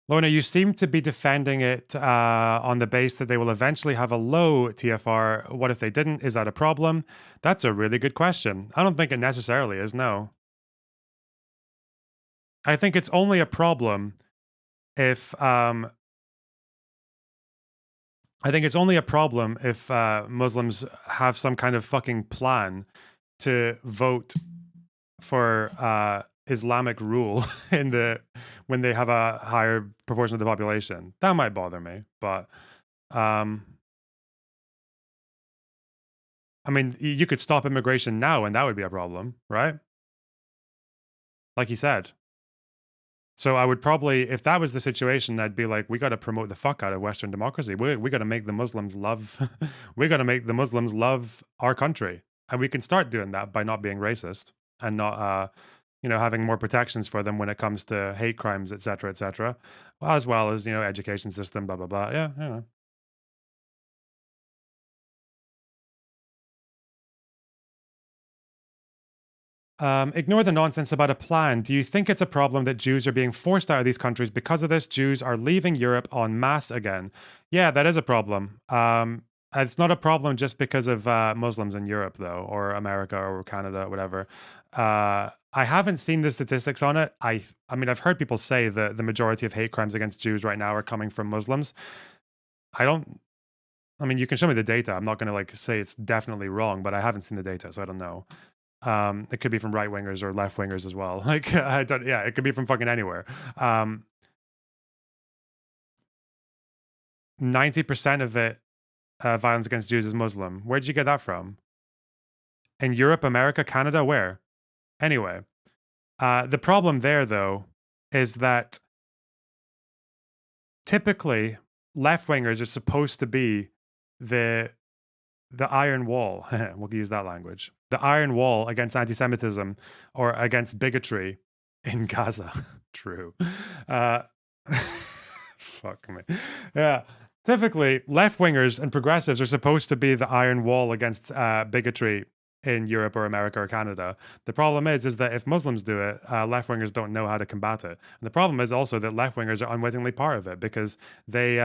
Lorna, you seem to be defending it on the base that they will eventually have a low TFR. What if they didn't? Is that a problem? That's a really good question. I don't think it necessarily is, no. I think it's only a problem if Muslims have some kind of fucking plan to vote for Islamic rule when they have a higher proportion of the population. That might bother me, but I mean, you could stop immigration now and that would be a problem, right? Like you said. So I would probably, if that was the situation, I'd be like, we got to promote the fuck out of Western democracy. We got to make the Muslims love, we got to make the Muslims love our country. And we can start doing that by not being racist and not, having more protections for them when it comes to hate crimes, et cetera, as well as, education system, blah, blah, blah. Yeah. Ignore the nonsense about a plan. Do you think it's a problem that Jews are being forced out of these countries because of this? Jews are leaving Europe en masse again. Yeah, that is a problem. It's not a problem just because of Muslims in Europe, though, or America or Canada, whatever. I haven't seen the statistics on it. I mean, I've heard people say that the majority of hate crimes against Jews right now are coming from Muslims. I mean, you can show me the data. I'm not going to say it's definitely wrong, but I haven't seen the data, so I don't know. It could be from right wingers or left wingers as well. It could be from fucking anywhere. 90% of it, violence against Jews is Muslim. Where did you get that from? In Europe, America, Canada, where? Anyway, the problem there, though, is that typically left wingers are supposed to be the iron wall. We'll use that language. The iron wall against anti-Semitism or against bigotry in Gaza. True. Fuck me. Yeah. Typically, left-wingers and progressives are supposed to be the iron wall against bigotry in Europe or America or Canada. The problem is that if Muslims do it, left-wingers don't know how to combat it. And the problem is also that left-wingers are unwittingly part of it because they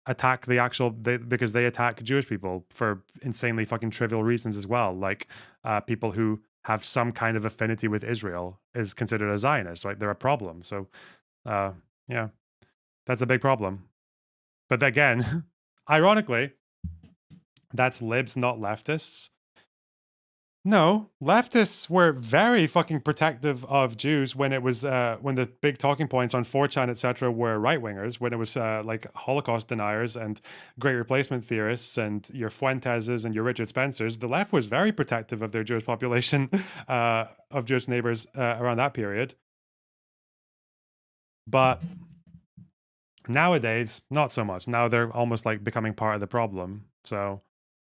attack because they attack Jewish people for insanely fucking trivial reasons as well. Like people who have some kind of affinity with Israel is considered a Zionist, right? They're a problem. So, yeah, that's a big problem. But again, ironically, that's libs, not leftists. No, leftists were very fucking protective of Jews when it was when the big talking points on 4chan, etc., were right wingers. When it was Holocaust deniers and Great Replacement theorists and your Fuenteses and your Richard Spencers, the left was very protective of their Jewish population, of Jewish neighbors around that period. But nowadays, not so much. Now they're almost like becoming part of the problem. So.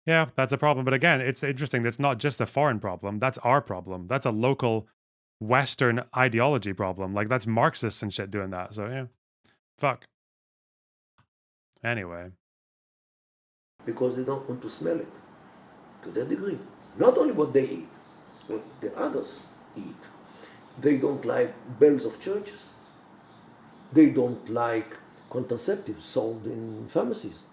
Yeah, that's a problem. But again, it's interesting. That's not just a foreign problem. That's our problem. That's a local Western ideology problem. Like, that's Marxists and shit doing that. So, yeah. Fuck. Anyway. Because they don't want to smell it to that degree. Not only what they eat, what the others eat. They don't like bells of churches. They don't like contraceptives sold in pharmacies.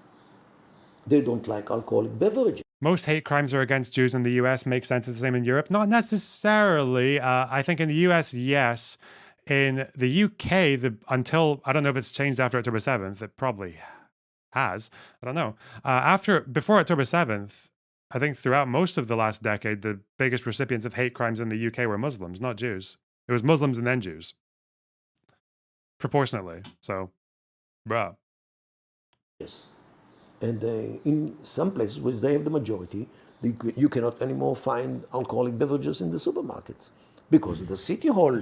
They don't like alcoholic beverages. Most hate crimes are against Jews in the US. Makes sense. It's the same in Europe. Not necessarily. I think in the US, yes. In the UK, until, I don't know if it's changed after October 7th. It probably has. I don't know. Before October 7th, I think throughout most of the last decade, the biggest recipients of hate crimes in the UK were Muslims, not Jews. It was Muslims and then Jews. Proportionately. So, bruh. Yes. And in some places where they have the majority, you cannot anymore find alcoholic beverages in the supermarkets because the city hall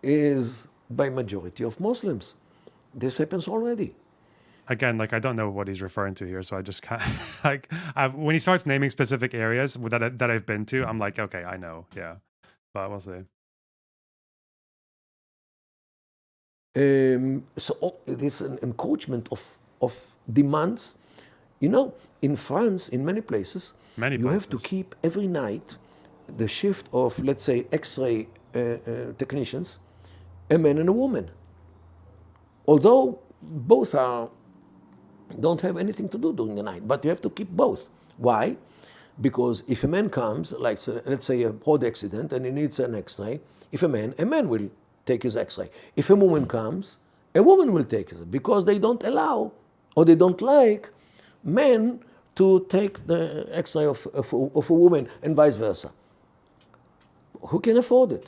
is by majority of Muslims. This happens already. Again, like I don't know what he's referring to here, so I just can't. Like when he starts naming specific areas that I've been to, I'm like, okay, I know, yeah, but we'll see. So it is an encroachment of demands. You know, in France, in many places, you have to keep every night the shift of, let's say, X-ray technicians, a man and a woman. Although both don't have anything to do during the night, but you have to keep both. Why? Because if a man comes, like let's say a road accident, and he needs an X-ray, if a man will take his X-ray. If a woman comes, a woman will take it, because they don't allow or they don't like men to take the X-ray of a woman and vice versa. Who can afford it?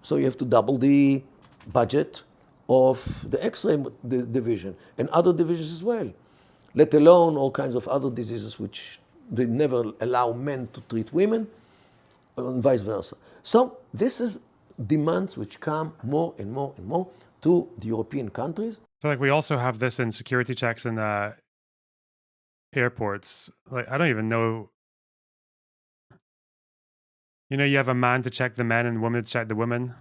So you have to double the budget of the X-ray division and other divisions as well, let alone all kinds of other diseases which they never allow men to treat women and vice versa. So this is demands which come more and more and more to the European countries. I feel like we also have this in security checks in airports. Like I don't even know. You know, you have a man to check the men and women to check the women.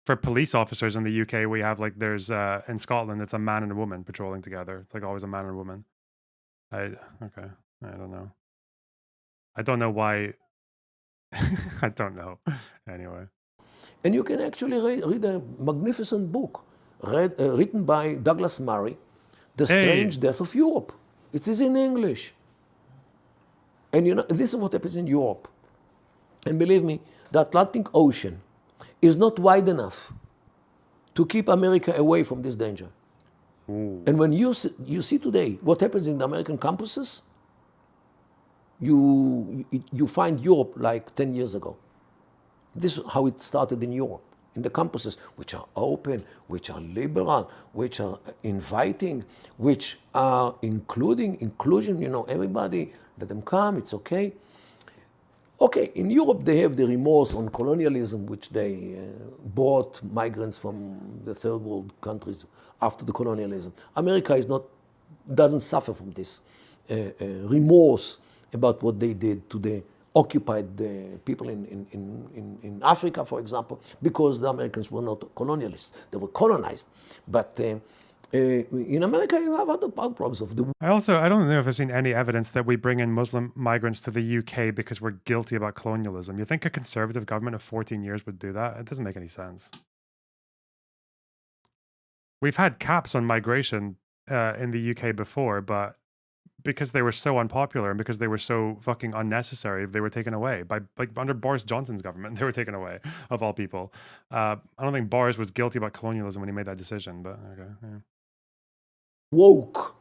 For police officers in the UK, we have like there's in Scotland, it's a man and a woman patrolling together. It's like always a man and a woman. I don't know. I don't know why. I don't know. Anyway. And you can actually read a magnificent book written by Douglas Murray, The Strange Death of Europe. It is in English. And you know, this is what happens in Europe. And believe me, the Atlantic Ocean is not wide enough to keep America away from this danger. Ooh. And when you see today what happens in the American campuses, you find Europe like 10 years ago. This is how it started in Europe, in the campuses, which are open, which are liberal, which are inviting, which are inclusion, you know, everybody, let them come, it's okay. Okay, in Europe they have the remorse on colonialism, which they brought migrants from the third world countries after the colonialism. America doesn't suffer from this remorse about what they did to the occupied people in Africa, for example, because the Americans were not colonialists, they were colonized. But in America, you have other problems of the. I don't know if I've seen any evidence that we bring in Muslim migrants to the UK because we're guilty about colonialism. You think a conservative government of 14 years would do that? It doesn't make any sense. We've had caps on migration in the UK before, but because they were so unpopular and because they were so fucking unnecessary, they were taken away by like under Boris Johnson's government. They were taken away, of all people. I don't think Boris was guilty about colonialism when he made that decision, but okay. Yeah. Woke,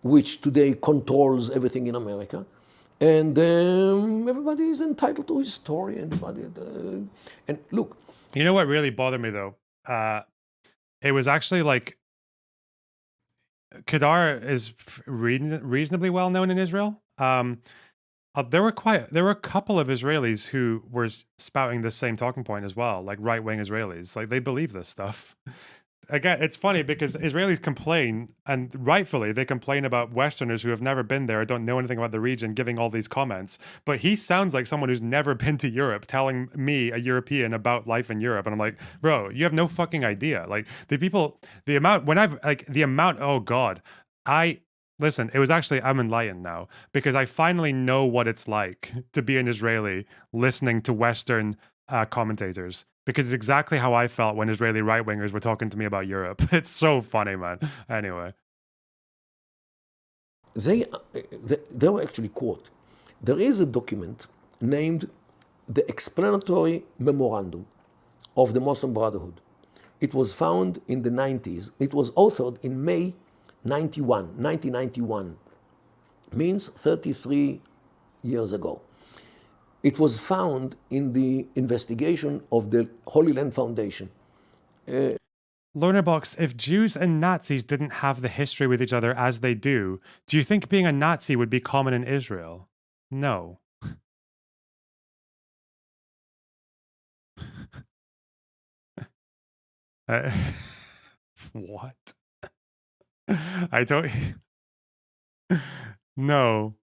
which today controls everything in America, and everybody is entitled to his story. And look, you know what really bothered me though? It was actually like Kedar is reasonably well known in Israel. There were a couple of Israelis who were spouting the same talking point as well, like right-wing Israelis. Like they believe this stuff. Again, it's funny because Israelis complain, and rightfully they complain about Westerners who have never been there or don't know anything about the region giving all these comments. But he sounds like someone who's never been to Europe telling me, a European, about life in Europe. And I'm like, bro, you have no fucking idea. Like oh God, listen, it was actually, I'm enlightened now because I finally know what it's like to be an Israeli listening to Western commentators. Because it's exactly how I felt when Israeli right-wingers were talking to me about Europe. It's so funny, man. Anyway. They were actually quote. There is a document named the Explanatory Memorandum of the Muslim Brotherhood. It was found in the 90s. It was authored in May 1991. Means 33 years ago. It was found in the investigation of the Holy Land Foundation. Lonerbox, if Jews and Nazis didn't have the history with each other as they do you think being a Nazi would be common in Israel? No. Uh, what? I don't. No.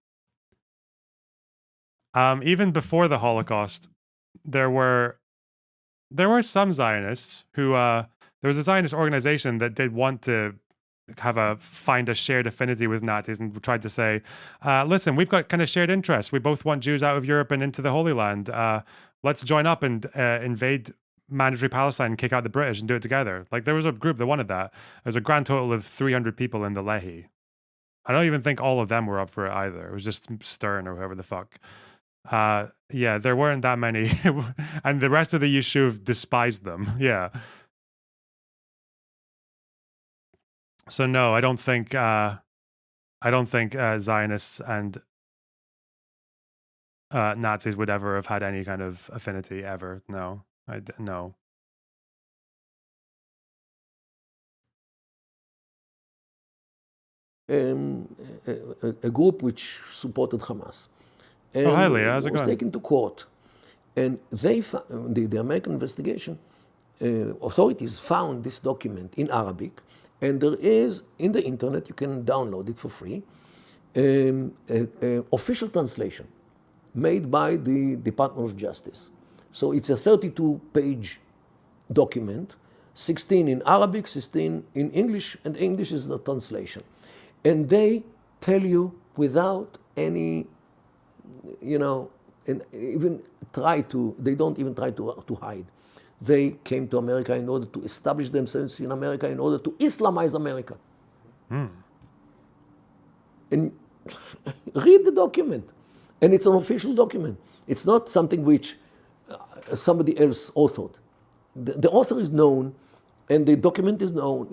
Even before the Holocaust, there were some Zionists who there was a Zionist organization that did want to find a shared affinity with Nazis and tried to say, listen, we've got kind of shared interests. We both want Jews out of Europe and into the Holy Land. Let's join up and invade mandatory Palestine and kick out the British and do it together. Like, there was a group that wanted that. There's a grand total of 300 people in the Lehi. I don't even think all of them were up for it either. It was just Stern or whoever the fuck. Yeah, there weren't that many. And the rest of the Yishuv despised them. Yeah. So no, I don't think Zionists and Nazis would ever have had any kind of affinity ever. No, no. A group which supported Hamas. And hi, Leah. How's it was going? taken to court. And the American investigation authorities found this document in Arabic, and there is, in the internet, you can download it for free, official translation made by the Department of Justice. So it's a 32-page document, 16 in Arabic, 16 in English, and English is the translation. And they tell you without any, and even they don't even try to hide. They came to America in order to establish themselves in America, in order to Islamize America. And read the document. And it's an official document. It's not something which somebody else authored. The author is known, and the document is known,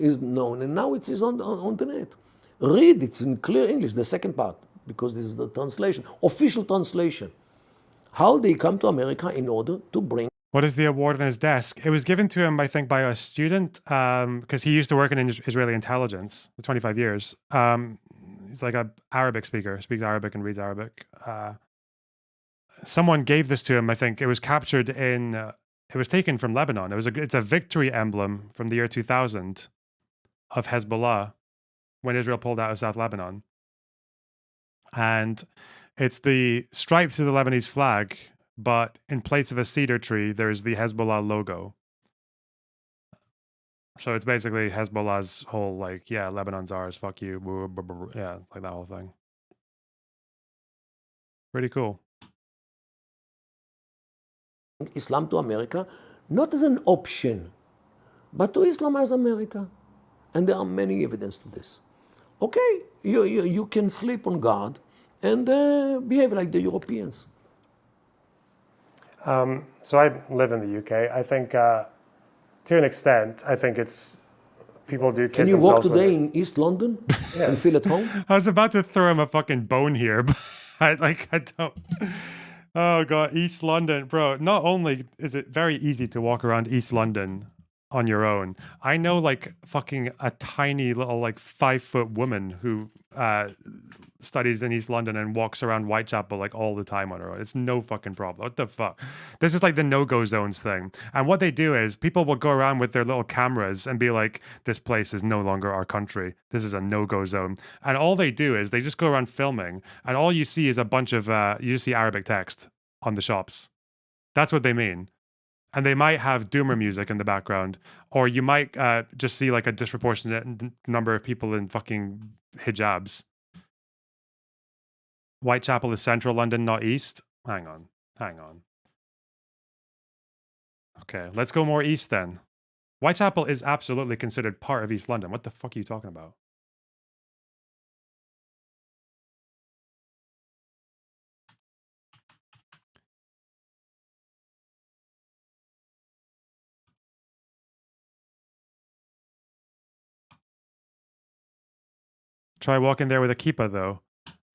and now it is on the net. Read, it's in clear English, the second part, because this is the translation, official translation. How they come to America in order to bring. What is the award on his desk? It was given to him, I think, by a student, because he used to work in Israeli intelligence for 25 years. He's like an Arabic speaker, speaks Arabic and reads Arabic. Someone gave this to him, I think. It was captured in, it was taken from Lebanon. It's a victory emblem from the year 2000 of Hezbollah when Israel pulled out of South Lebanon. And it's the stripe to the Lebanese flag, but in place of a cedar tree, there's the Hezbollah logo. So it's basically Hezbollah's whole, like, yeah, Lebanon's ours, fuck you. Yeah, like that whole thing. Pretty cool. Islam to America, not as an option, but to Islamize America. And there are many evidence to this. Okay, you can sleep on God and behave like the Europeans. So I live in the UK. I think, to an extent, I think it's people do. Can you walk today in East London and feel at home? I was about to throw him a fucking bone here, but I don't. Oh god, East London, bro. Not only is it very easy to walk around East London on your own, I know like fucking a tiny little like 5-foot woman who studies in East London and walks around Whitechapel like all the time on her own. It's no fucking problem. What the fuck? This is like the no-go zones thing. And what they do is people will go around with their little cameras and be like, this place is no longer our country. This is a no-go zone. And all they do is they just go around filming, and all you see is a bunch of you just see Arabic text on the shops. That's what they mean. And they might have doomer music in the background, or you might just see like a disproportionate number of people in fucking hijabs. Whitechapel is central London, not east. Hang on. Okay, let's go more east then. Whitechapel is absolutely considered part of East London. What the fuck are you talking about? Try walking there with a kippah, though.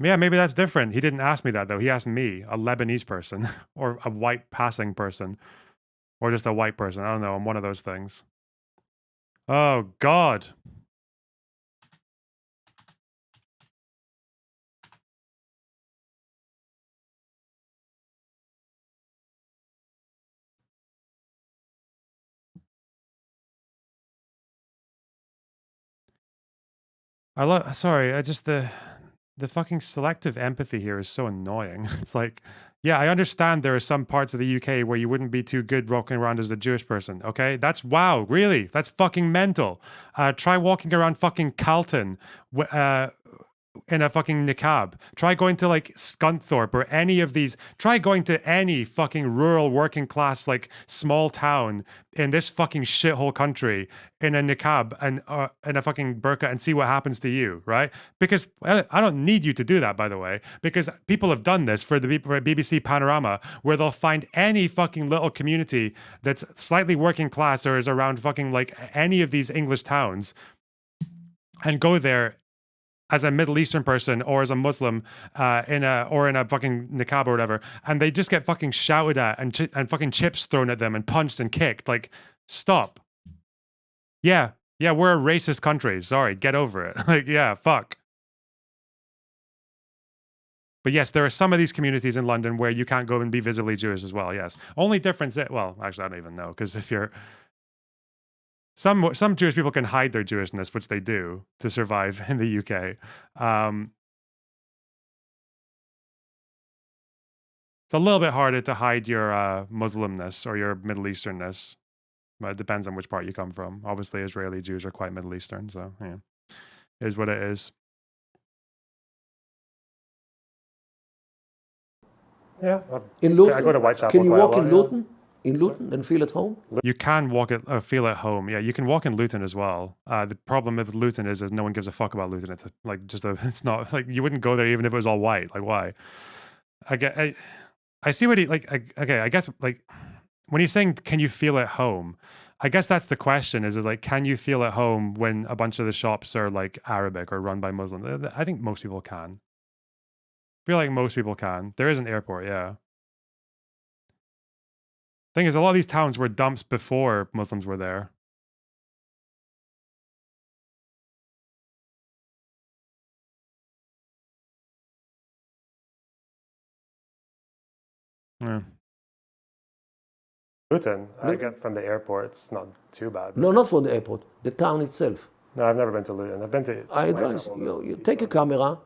Yeah, maybe that's different. He didn't ask me that, though. He asked me, a Lebanese person, or a white passing person, or just a white person. I don't know. I'm one of those things. Oh, God. Sorry, I just the fucking selective empathy here is so annoying. It's like, yeah, I understand there are some parts of the UK where you wouldn't be too good walking around as a Jewish person, okay? That's wow, really? That's fucking mental. Try walking around fucking Carlton in a fucking niqab. Try going to like Scunthorpe or any of these. Try going to any fucking rural working class like small town in this fucking shithole country in a niqab and in a fucking burqa and see what happens to you, right? Because I don't need you to do that, by the way, because people have done this for the BBC Panorama, where they'll find any fucking little community that's slightly working class or is around fucking like any of these English towns and go there as a Middle Eastern person or as a Muslim in a fucking niqab or whatever, and they just get fucking shouted at and fucking chips thrown at them and punched and kicked. Like, stop. Yeah, we're a racist country. Sorry, get over it. Like, yeah, fuck. But yes, there are some of these communities in London where you can't go and be visibly Jewish as well. Yes, only difference. Well, actually, I don't even know, because if you're some Jewish people can hide their Jewishness, which they do to survive in the UK. It's a little bit harder to hide your Muslimness or your Middle Easternness, but it depends on which part you come from. Obviously, Israeli Jews are quite Middle Eastern, so yeah, it is what it is. Yeah. In Luton, I go to Whitechapel can you quite a walk lot, in yeah. Luton? In Luton and feel at home? You can feel at home. Yeah, you can walk in Luton as well. The problem with Luton is no one gives a fuck about Luton. It's it's not like you wouldn't go there even if it was all white. Like, why? I see what he like. Okay, I guess like when he's saying, "Can you feel at home?" I guess that's the question. Is like, can you feel at home when a bunch of the shops are like Arabic or run by Muslims? I think most people can. I feel like most people can. There is an airport, yeah. Thing is, a lot of these towns were dumps before Muslims were there. Yeah. Luton, I Luton? get from the airport, it's not too bad. No, not from the airport, the town itself. No, I've never been to Luton. I've been to. I advise you take a camera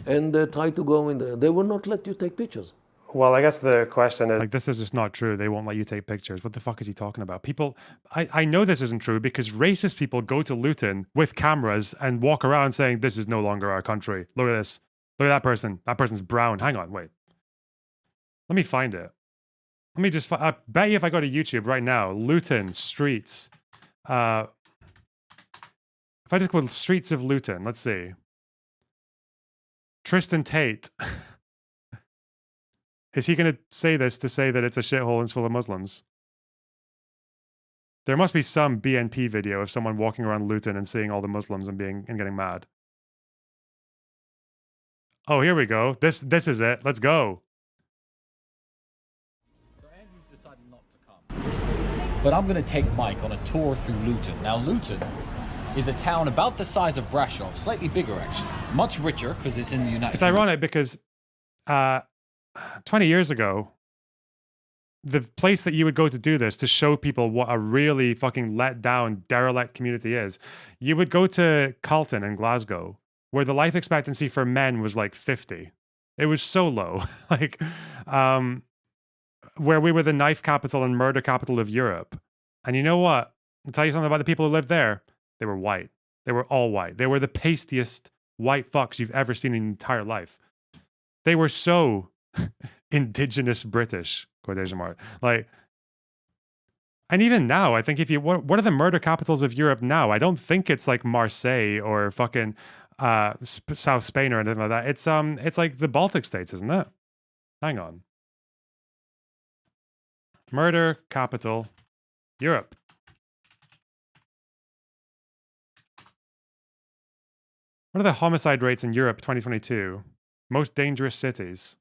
and try to go in there. They will not let you take pictures. Well, I guess the question is, Like, this is just not true. They won't let you take pictures. What the fuck is he talking about? People, I know this isn't true because racist people go to Luton with cameras and walk around saying, this is no longer our country. Look at this. Look at that person. That person's brown. Hang on, wait. Let me find it. Let me just, I bet you if I go to YouTube right now, Luton streets. If I just go streets of Luton, let's see. Tristan Tate. Is he going to say this to say that it's a shithole and it's full of Muslims? There must be some BNP video of someone walking around Luton and seeing all the Muslims and getting mad. Oh, here we go. This is it. Let's go. So Andrew's decided not to come. But I'm going to take Mike on a tour through Luton. Now, Luton is a town about the size of Brasov, slightly bigger actually, much richer because it's in the United It's Kingdom. ironic because 20 years ago, the place that you would go to do this, to show people what a really fucking let down, derelict community is, you would go to Carlton in Glasgow, where the life expectancy for men was like 50. It was so low. Like, where we were the knife capital and murder capital of Europe. And you know what? I'll tell you something about the people who lived there. They were white. They were all white. They were the pastiest white fucks you've ever seen in your entire life. They were so indigenous British, quotation mark. Like, and even now, I think if you, what are the murder capitals of Europe now? I don't think it's like Marseille or fucking South Spain or anything like that. It's like the Baltic states, isn't it? Hang on. Murder capital, Europe. What are the homicide rates in Europe 2022? Most dangerous cities.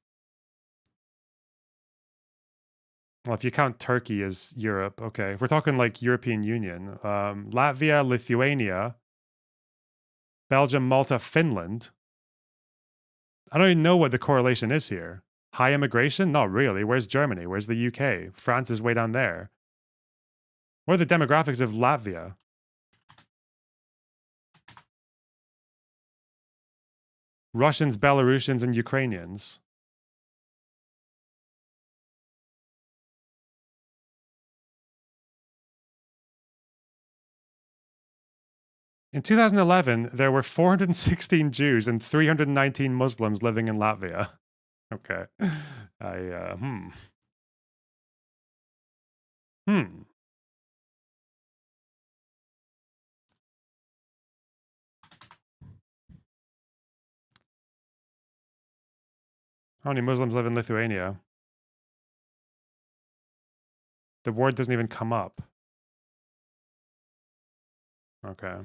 Well, if you count Turkey as Europe, okay. If we're talking like European Union, Latvia, Lithuania, Belgium, Malta, Finland. I don't even know what the correlation is here. High immigration? Not really. Where's Germany? Where's the UK? France is way down there. What are the demographics of Latvia? Russians, Belarusians, and Ukrainians. In 2011, there were 416 Jews and 319 Muslims living in Latvia. Okay. How many Muslims live in Lithuania? The word doesn't even come up. Okay.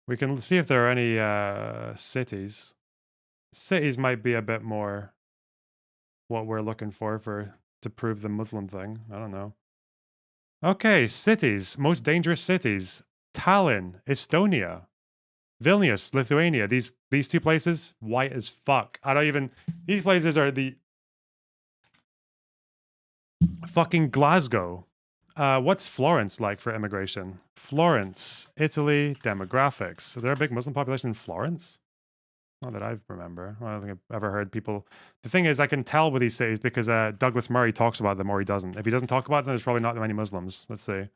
We can see if there are any cities. Cities might be a bit more what we're looking for to prove the Muslim thing. I don't know. Okay, cities. Most dangerous cities. Tallinn, Estonia. Vilnius, Lithuania. These two places, white as fuck. I don't even... These places are the... Fucking Glasgow. What's Florence like for immigration? Florence, Italy, demographics. Is there a big Muslim population in Florence? Not that I remember. I don't think I've ever heard people... The thing is, I can tell with these cities because Douglas Murray talks about them or he doesn't. If he doesn't talk about them, there's probably not that many Muslims. Let's see.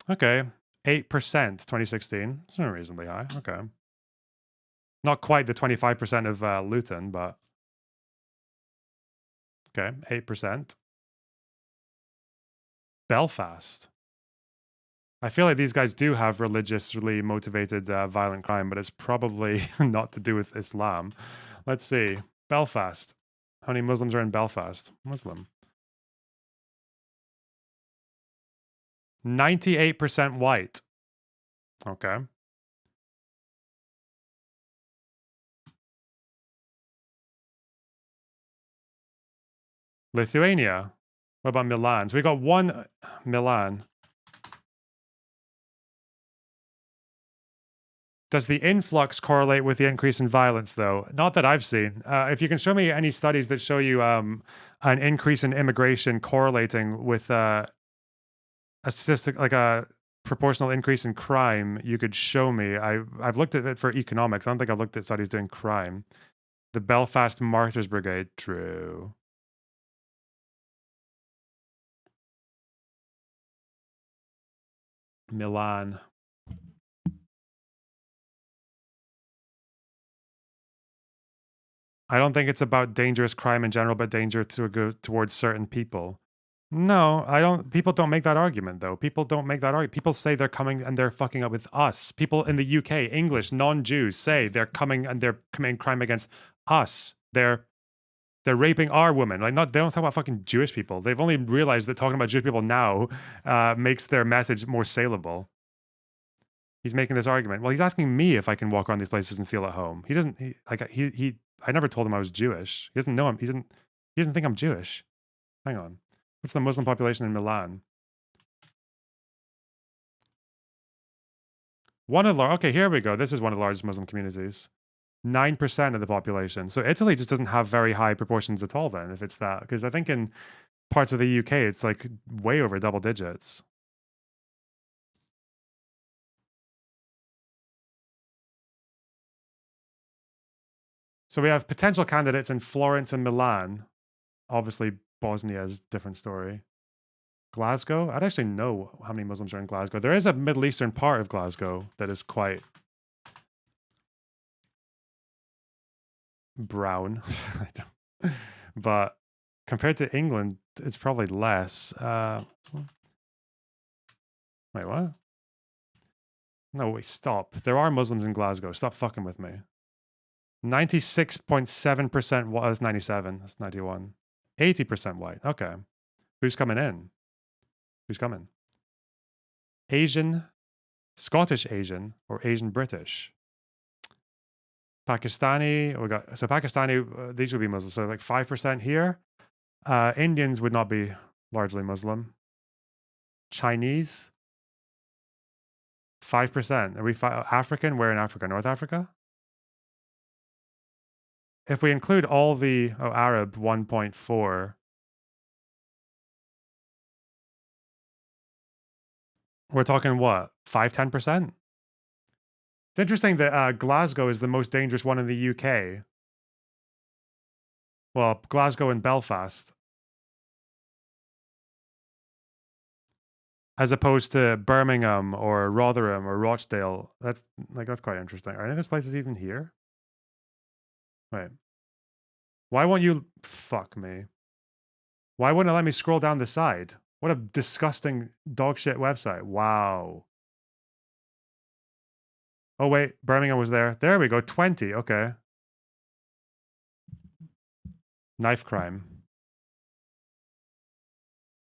Okay. 8%, 2016. It's not reasonably high. Okay. Not quite the 25% of Luton, but... Okay, 8%. Belfast. I feel like these guys do have religiously motivated violent crime, but it's probably not to do with Islam. Let's see. Belfast. How many Muslims are in Belfast? Muslim. 98% white. Okay. Lithuania. What about Milan? So we got one Milan. Does the influx correlate with the increase in violence, though? Not that I've seen. If you can show me any studies that show you an increase in immigration correlating with a statistic, like a proportional increase in crime, you could show me. I've looked at it for economics. I don't think I've looked at studies doing crime. The Belfast Martyrs Brigade. True. Milan. I don't think it's about dangerous crime in general, but danger to go towards certain people. No, I don't. People don't make that argument, though. People don't make that argument. People say they're coming and they're fucking up with us. People in the UK, English, non-Jews, say they're coming and they're committing crime against us. They're raping our women. Like, not they don't talk about fucking Jewish people. They've only realized that talking about Jewish people now makes their message more saleable. He's making this argument. Well, he's asking me if I can walk around these places and feel at home. He doesn't. I never told him I was Jewish. He doesn't know him. He doesn't think I'm Jewish. Hang on. What's the Muslim population in Milan? Okay, here we go. This is one of the largest Muslim communities. 9% of the population. So Italy just doesn't have very high proportions at all then, if it's that. Because I think in parts of the UK, it's like way over double digits. So we have potential candidates in Florence and Milan. Obviously, Bosnia is a different story. Glasgow? I don't actually know how many Muslims are in Glasgow. There is a Middle Eastern part of Glasgow that is quite brown. But compared to England, it's probably less. Wait, what? No, wait, stop. There are Muslims in Glasgow. Stop fucking with me. 96.7% white. That's 97. That's 91. 80% white. Okay. Who's coming in? Who's coming? Asian, Scottish Asian, or Asian British? Pakistani. We got so Pakistani. These would be Muslims. So like 5% here. Indians would not be largely Muslim. Chinese, 5%. Are we African? Where in Africa? North Africa? If we include all the Arab, 1.4. We're talking what? 5-10%? It's interesting that Glasgow is the most dangerous one in the UK. Well, Glasgow and Belfast. As opposed to Birmingham or Rotherham or Rochdale. That's quite interesting. Are any of these places even here? Wait. Why won't you... Fuck me. Why wouldn't it let me scroll down the side? What a disgusting dogshit website. Wow. Oh, wait. Birmingham was there. There we go. 20. Okay. Knife crime.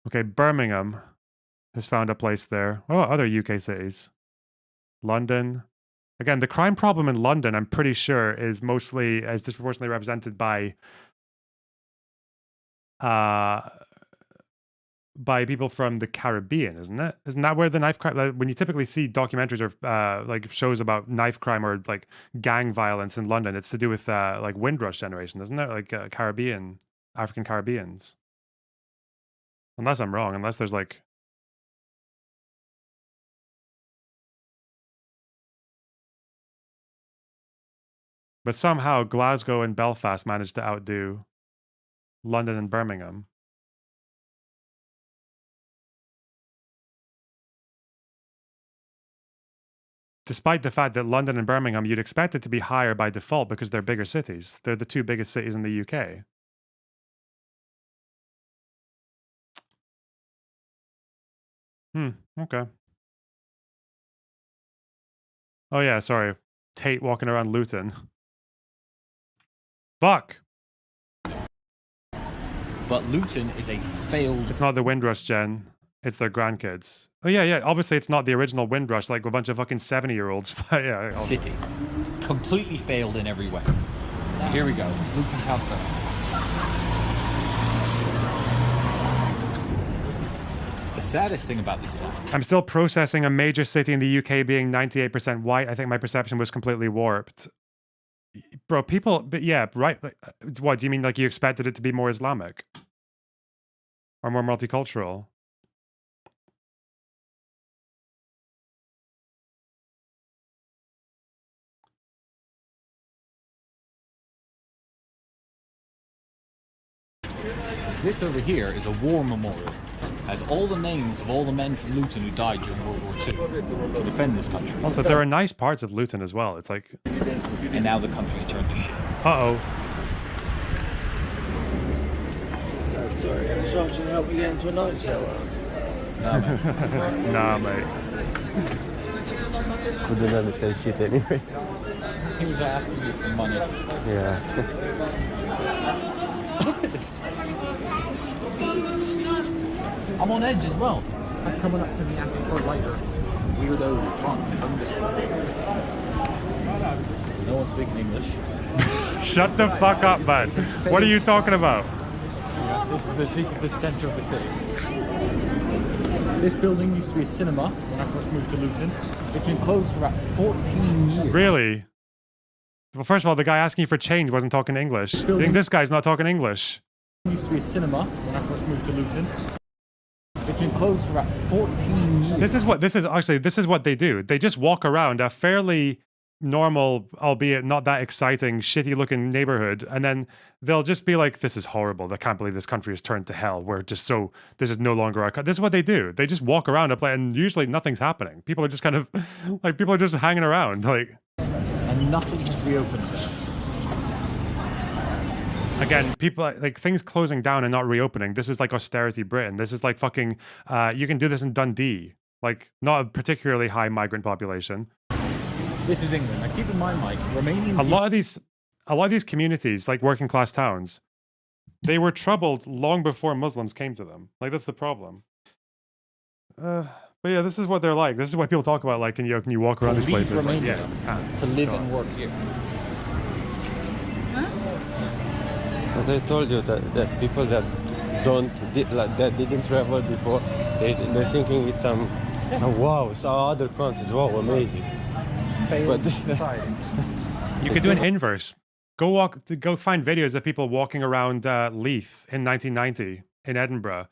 Okay, Birmingham has found a place there. What about other UK cities? London. Again, the crime problem in London, I'm pretty sure, is mostly as disproportionately represented by people from the Caribbean, isn't it? Isn't that where the knife crime? Like, when you typically see documentaries or like shows about knife crime or like gang violence in London, it's to do with like Windrush generation, isn't it? Like Caribbean, African Caribbeans. Unless I'm wrong, unless there's like. But somehow Glasgow and Belfast managed to outdo London and Birmingham. Despite the fact that London and Birmingham, you'd expect it to be higher by default because they're bigger cities. They're the two biggest cities in the UK. Okay. Oh yeah, sorry. Tate walking around Luton. Fuck! But Luton is a failed... It's not the Windrush gen. It's their grandkids. Oh yeah. Obviously it's not the original Windrush, like a bunch of fucking 70-year-olds. Yeah. City. Completely failed in every way. So here we go. Luton Town Centre. The saddest thing about this town... I'm still processing a major city in the UK being 98% white. I think my perception was completely warped. Bro, people... But yeah, right. Like, what, do you mean like you expected it to be more Islamic? Or more multicultural? This over here is a war memorial. Has all the names of all the men from Luton who died during World War II to defend this country. Also, there are nice parts of Luton as well. It's like... And now the country's turned to shit. Uh-oh. Sorry, I'm trying to help you get into a night shower. Nah, man. Nah, mate. Couldn't understand shit anyway. He was asking you for money. Yeah. Look at this place. I'm on edge as well. I'm coming up to me asking for a lighter. Weirdos, drunks, homeless people. No one's speaking English. Shut the fuck up, man. What are you talking about? Yeah, this is the center of the city. This building used to be a cinema when I first moved to Luton. It's been closed for about 14 years. Really? Well, first of all, the guy asking you for change wasn't talking English. You think this guy's not talking English? It used to be a cinema when I first moved to Luton. It's been closed for about 14 years. This is what they do. They just walk around a fairly normal, albeit not that exciting, shitty looking neighborhood, and then they'll just be like, this is horrible. I can't believe this country has turned to hell. This is no longer our country. This is what they do. They just walk around and usually nothing's happening. People are just kind of, like, people are just hanging around, like. And nothing has reopened there. Again, people like things closing down and not reopening. This is like austerity Britain. This is like fucking, you can do this in Dundee. Like, not a particularly high migrant population. This is England. Now keep in mind, Mike, Romanian... A lot of these communities, like working class towns, they were troubled long before Muslims came to them. Like, that's the problem. But yeah, this is what they're like. This is what people talk about. Like, can you walk around these places? Romania like, to live and work here. As I told you, that people that like that didn't travel before, they're thinking it's some wow, some other countries. Wow, amazing. Failed But- society. You could do an inverse. Go find videos of people walking around Leith in 1990 in Edinburgh.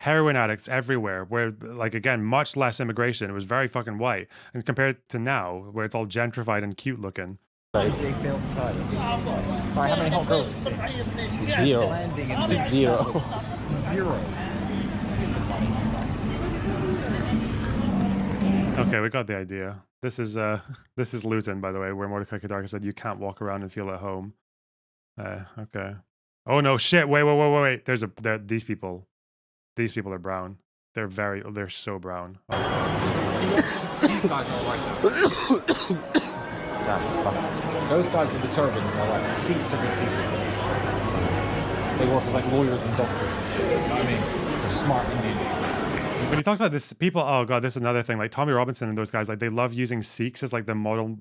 Heroin addicts everywhere, where, like, again, much less immigration. It was very fucking white. And compared to now, where it's all gentrified and cute looking. They failed society. Sorry, how many hot girls you see? Zero. Landing in the Zero. Zero. Okay, we got the idea. This is Luton, by the way, where Mordecai Kadarka said you can't walk around and feel at home. Okay. Oh no, shit! Wait! These people. These people are brown. They're so brown. These guys are like those guys with the turbans are like Sikhs are good people. They work as like lawyers and doctors and shit. You know what I mean? They're smart Indian. When he talks about this, people, oh god, this is another thing. Like Tommy Robinson and those guys, like they love using Sikhs as like the model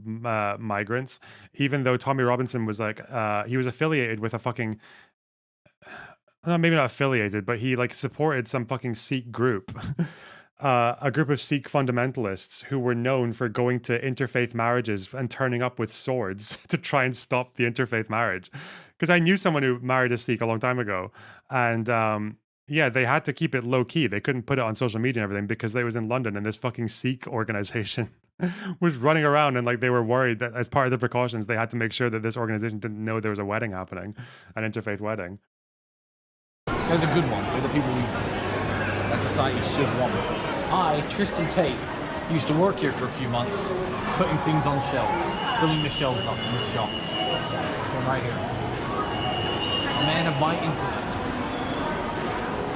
migrants, even though Tommy Robinson was like, he was affiliated with a fucking, maybe not affiliated, but he like supported some fucking Sikh group, a group of Sikh fundamentalists who were known for going to interfaith marriages and turning up with swords to try and stop the interfaith marriage. Because I knew someone who married a Sikh a long time ago, and yeah, they had to keep it low key. They couldn't put it on social media and everything because they was in London and this fucking Sikh organization was running around, and like they were worried that as part of the precautions, they had to make sure that this organization didn't know there was a wedding happening, an interfaith wedding. They're the good ones. They're the people that society should want. I, Tristan Tate, used to work here for a few months, putting things on shelves, filling the shelves up in the shop. From right here. A man of my intellect.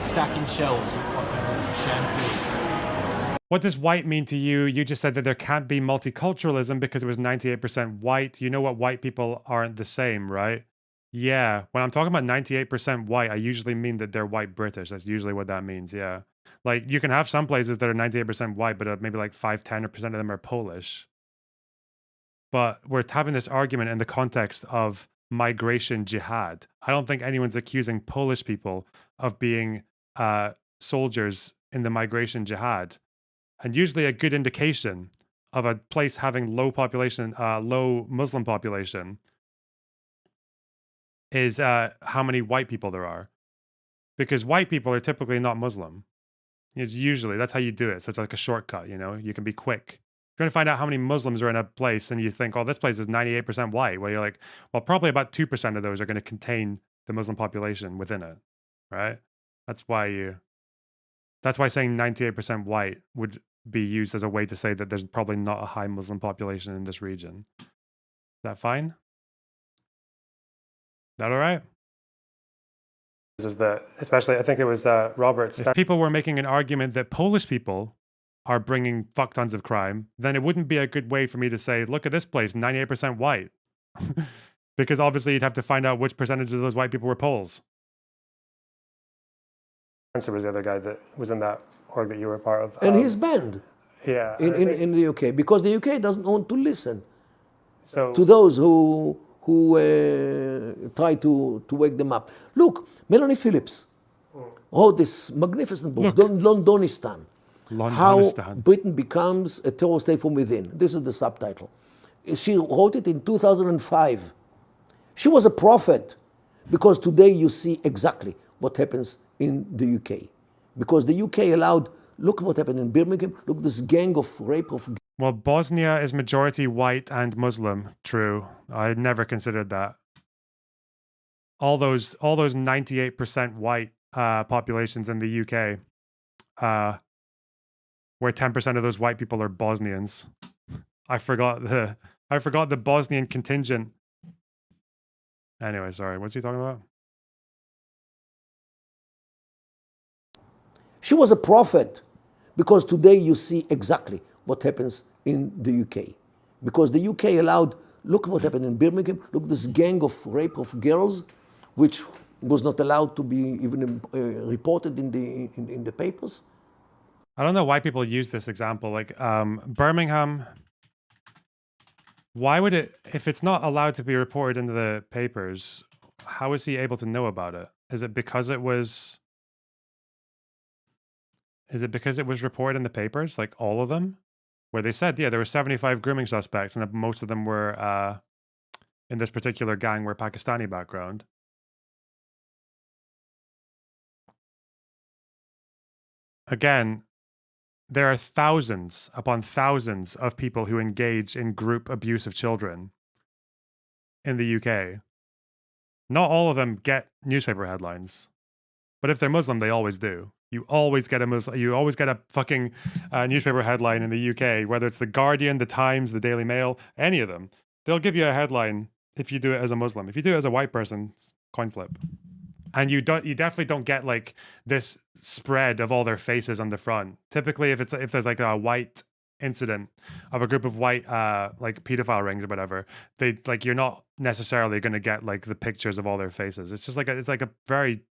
Stacking shelves of fucking shampoo. What does white mean to you? You just said that there can't be multiculturalism because it was 98% white. You know what white people aren't the same, right? Yeah. When I'm talking about 98% white, I usually mean that they're white British. That's usually what that means, yeah. Like, you can have some places that are 98% white, but maybe like 5-10% of them are Polish. But we're having this argument in the context of migration jihad. I don't think anyone's accusing Polish people of being soldiers in the migration jihad. And usually a good indication of a place having low Muslim population is how many white people there are. Because white people are typically not Muslim. It's usually, that's how you do it. So it's like a shortcut, you know? You can be quick. If you're going to find out how many Muslims are in a place and you think, oh, this place is 98% white, well, you're like, well, probably about 2% of those are going to contain the Muslim population within it, right? That's why saying 98% white would be used as a way to say that there's probably not a high Muslim population in this region. Is that fine? Is that all right? Is that, especially, I think it was Robert's. If people were making an argument that Polish people are bringing fuck tons of crime, then it wouldn't be a good way for me to say, look at this place, 98% white. Because obviously you'd have to find out which percentage of those white people were Poles. Spencer was the other guy that was in that org that you were part of. And he's banned Yeah. in the UK because the UK doesn't want to listen So to those who try to wake them up. Look, Melanie Phillips wrote this magnificent book, Londonistan. How Londonistan. Britain becomes a terror state from within. This is the subtitle. She wrote it in 2005. She was a prophet because today you see exactly what happens in the UK. Because the UK allowed, look what happened in Birmingham, look this gang of rape of... Well, Bosnia is majority white and Muslim. True. I never considered that. All those 98% white populations in the UK, where 10% of those white people are Bosnians. I forgot the Bosnian contingent. Anyway, sorry. What's he talking about? She was a prophet because today you see exactly what happens in the UK. Because the UK allowed, look what happened in Birmingham, look this gang of rape of girls, which was not allowed to be even reported in the papers. I don't know why people use this example. Like Birmingham, why would it, if it's not allowed to be reported into the papers, how is he able to know about it? Is it because it was Is it because it was reported in the papers, like all of them, where they said, yeah, there were 75 grooming suspects, and most of them were in this particular gang were Pakistani background. Again, there are thousands upon thousands of people who engage in group abuse of children in the UK. Not all of them get newspaper headlines, but if they're Muslim, they always do. You always get a fucking newspaper headline in the UK, whether it's the Guardian, the Times, the Daily Mail, any of them. They'll give you a headline if you do it as a Muslim. If you do it as a white person, coin flip. And you definitely don't get like this spread of all their faces on the front. Typically, if there's like a white incident of a group of white like pedophile rings or whatever, they like you're not necessarily going to get like the pictures of all their faces. It's just like it's like a very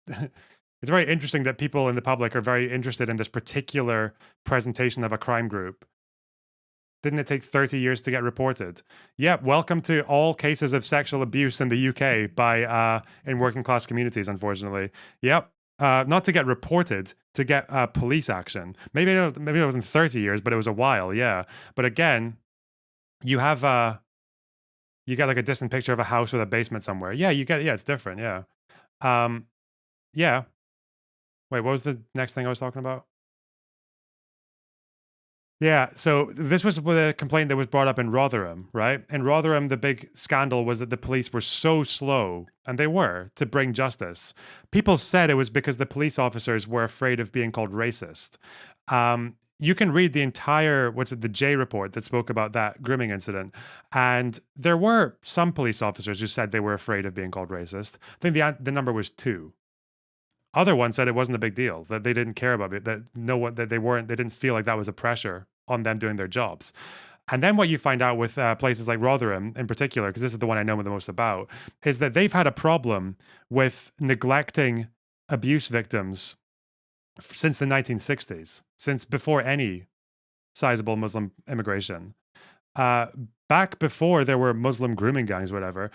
it's very interesting that people in the public are very interested in this particular presentation of a crime group. Didn't it take 30 years to get reported? Yep, welcome to all cases of sexual abuse in the UK by in working class communities, unfortunately. Yep. Not to get reported, to get police action. Maybe it wasn't 30 years, but it was a while, yeah. But again, you have you get like a distant picture of a house with a basement somewhere. Yeah, it's different, yeah. Yeah. Wait, what was the next thing I was talking about? Yeah, so this was a complaint that was brought up in Rotherham, right? In Rotherham, the big scandal was that the police were so slow, and they were, to bring justice. People said it was because the police officers were afraid of being called racist. You can read the entire, the J report that spoke about that grooming incident. And there were some police officers who said they were afraid of being called racist. I think the number was 2. Other ones said it wasn't a big deal, that they didn't care about it, that they didn't feel like that was a pressure on them doing their jobs. And then what you find out with places like Rotherham in particular, because this is the one I know the most about, is that they've had a problem with neglecting abuse victims since the 1960s, since before any sizable Muslim immigration. Back before there were Muslim grooming gangs, whatever,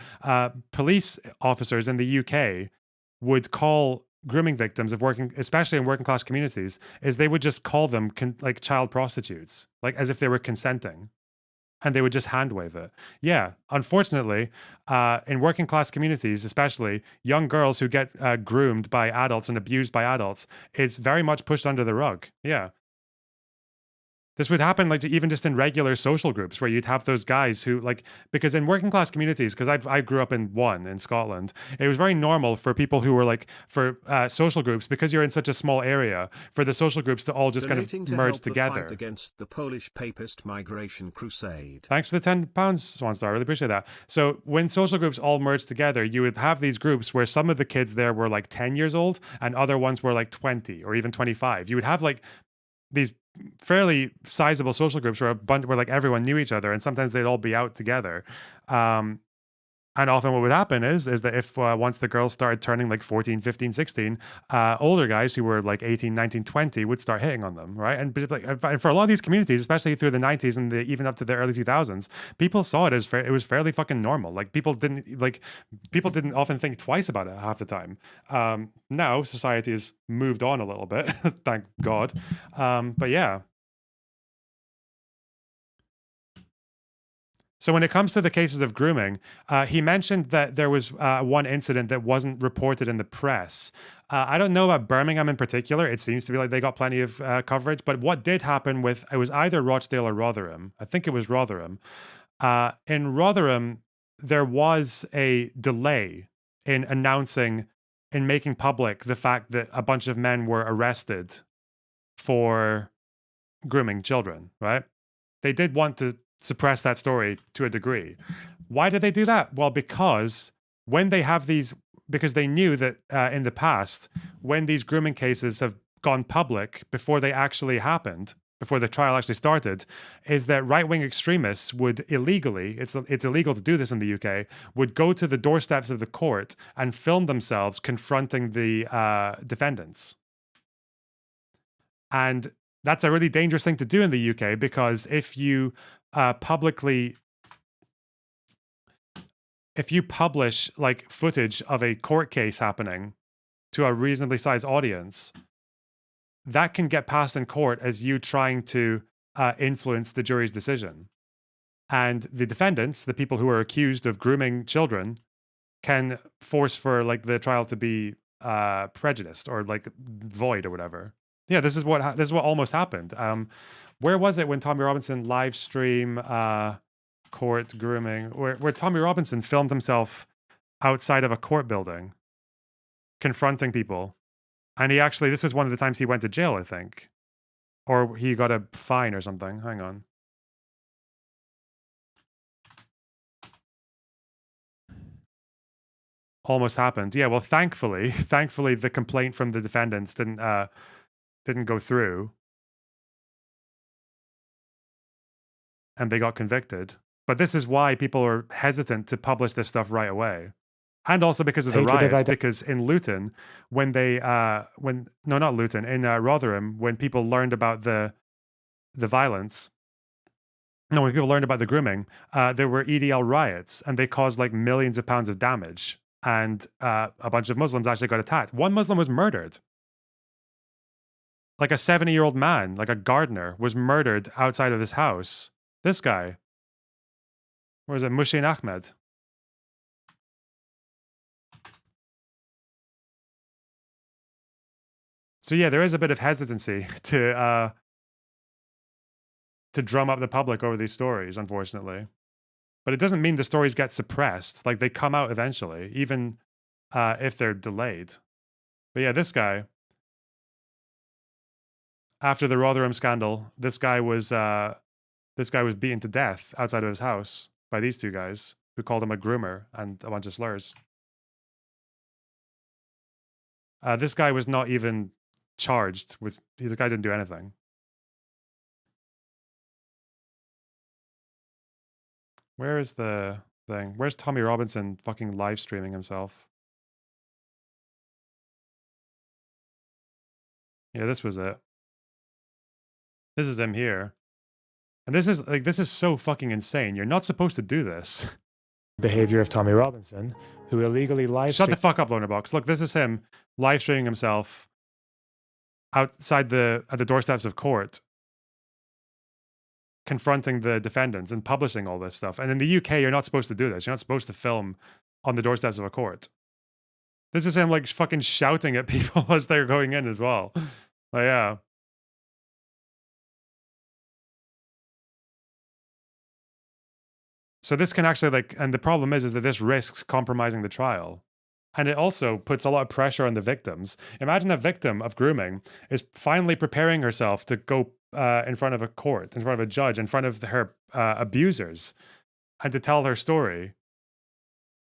police officers in the UK would call grooming victims especially in working class communities, is they would just call them like child prostitutes, like as if they were consenting, and they would just hand wave it. Yeah, unfortunately, in working class communities, especially, young girls who get groomed by adults and abused by adults is very much pushed under the rug. Yeah. This would happen like even just in regular social groups where you'd have those guys who like, because in working class communities, because I grew up in one in Scotland, it was very normal for people who were like, for social groups, because you're in such a small area, for the social groups to all just kind of merge together. Against the Polish papist migration crusade. Thanks for the £10, Swanstar. I really appreciate that. So when social groups all merged together, you would have these groups where some of the kids there were like 10 years old and other ones were like 20 or even 25. You would have like these fairly sizable social groups where like everyone knew each other, and sometimes they'd all be out together. And often what would happen is that if once the girls started turning like 14, 15, 16, older guys who were like 18, 19, 20 would start hitting on them, right? And for a lot of these communities, especially through the 90s and even up to the early 2000s, people saw it as it was fairly fucking normal. Like people didn't often think twice about it half the time. Now society has moved on a little bit, thank God. But yeah. So when it comes to the cases of grooming, he mentioned that there was one incident that wasn't reported in the press. I don't know about Birmingham in particular. It seems to be like they got plenty of coverage. But what did happen it was either Rochdale or Rotherham. I think it was Rotherham. In Rotherham, there was a delay in making public the fact that a bunch of men were arrested for grooming children, right? They did want to suppress that story to a degree. Why did they do that? Well, because when they have because they knew that in the past, when these grooming cases have gone public before they actually happened, before the trial actually started, is that right-wing extremists would illegally, it's illegal to do this in the UK, would go to the doorsteps of the court and film themselves confronting the defendants. And that's a really dangerous thing to do in the UK, because if you publish like footage of a court case happening to a reasonably sized audience, that can get passed in court as you trying to influence the jury's decision. And the defendants, the people who are accused of grooming children, can force for like the trial to be prejudiced or like void or whatever. Yeah, this is what almost happened. Where was it when Tommy Robinson live stream court grooming, where Tommy Robinson filmed himself outside of a court building, confronting people, and this was one of the times he went to jail, I think, or he got a fine or something. Hang on. Almost happened. Yeah, well, thankfully, the complaint from the defendants didn't go through, and they got convicted. But this is why people are hesitant to publish this stuff right away, and also because of the riots. Because in Luton, in Rotherham, when people learned about the violence. No, when people learned about the grooming, there were EDL riots, and they caused like millions of pounds of damage. And a bunch of Muslims actually got attacked. One Muslim was murdered. Like a 70-year-old man, like a gardener, was murdered outside of his house. This guy. Where is it? Mushin Ahmed. So yeah, there is a bit of hesitancy to drum up the public over these stories, unfortunately. But it doesn't mean the stories get suppressed. Like, they come out eventually, even if they're delayed. But yeah, this guy, after the Rotherham scandal, this guy was beaten to death outside of his house by these two guys who called him a groomer and a bunch of slurs. This guy was not even charged with. The guy didn't do anything. Where is the thing? Where's Tommy Robinson fucking live streaming himself? Yeah, this was it. This is him here. And this is so fucking insane. You're not supposed to do this. Behavior of Tommy Robinson, who illegally live Shut the fuck up, Lonerbox. Look, this is him live streaming himself outside at the doorsteps of court, confronting the defendants and publishing all this stuff. And in the UK, you're not supposed to do this. You're not supposed to film on the doorsteps of a court. This is him like fucking shouting at people as they're going in as well. Like, yeah. So this can actually and the problem is that this risks compromising the trial. And it also puts a lot of pressure on the victims. Imagine a victim of grooming is finally preparing herself to go in front of a court, in front of a judge, in front of her abusers, and to tell her story.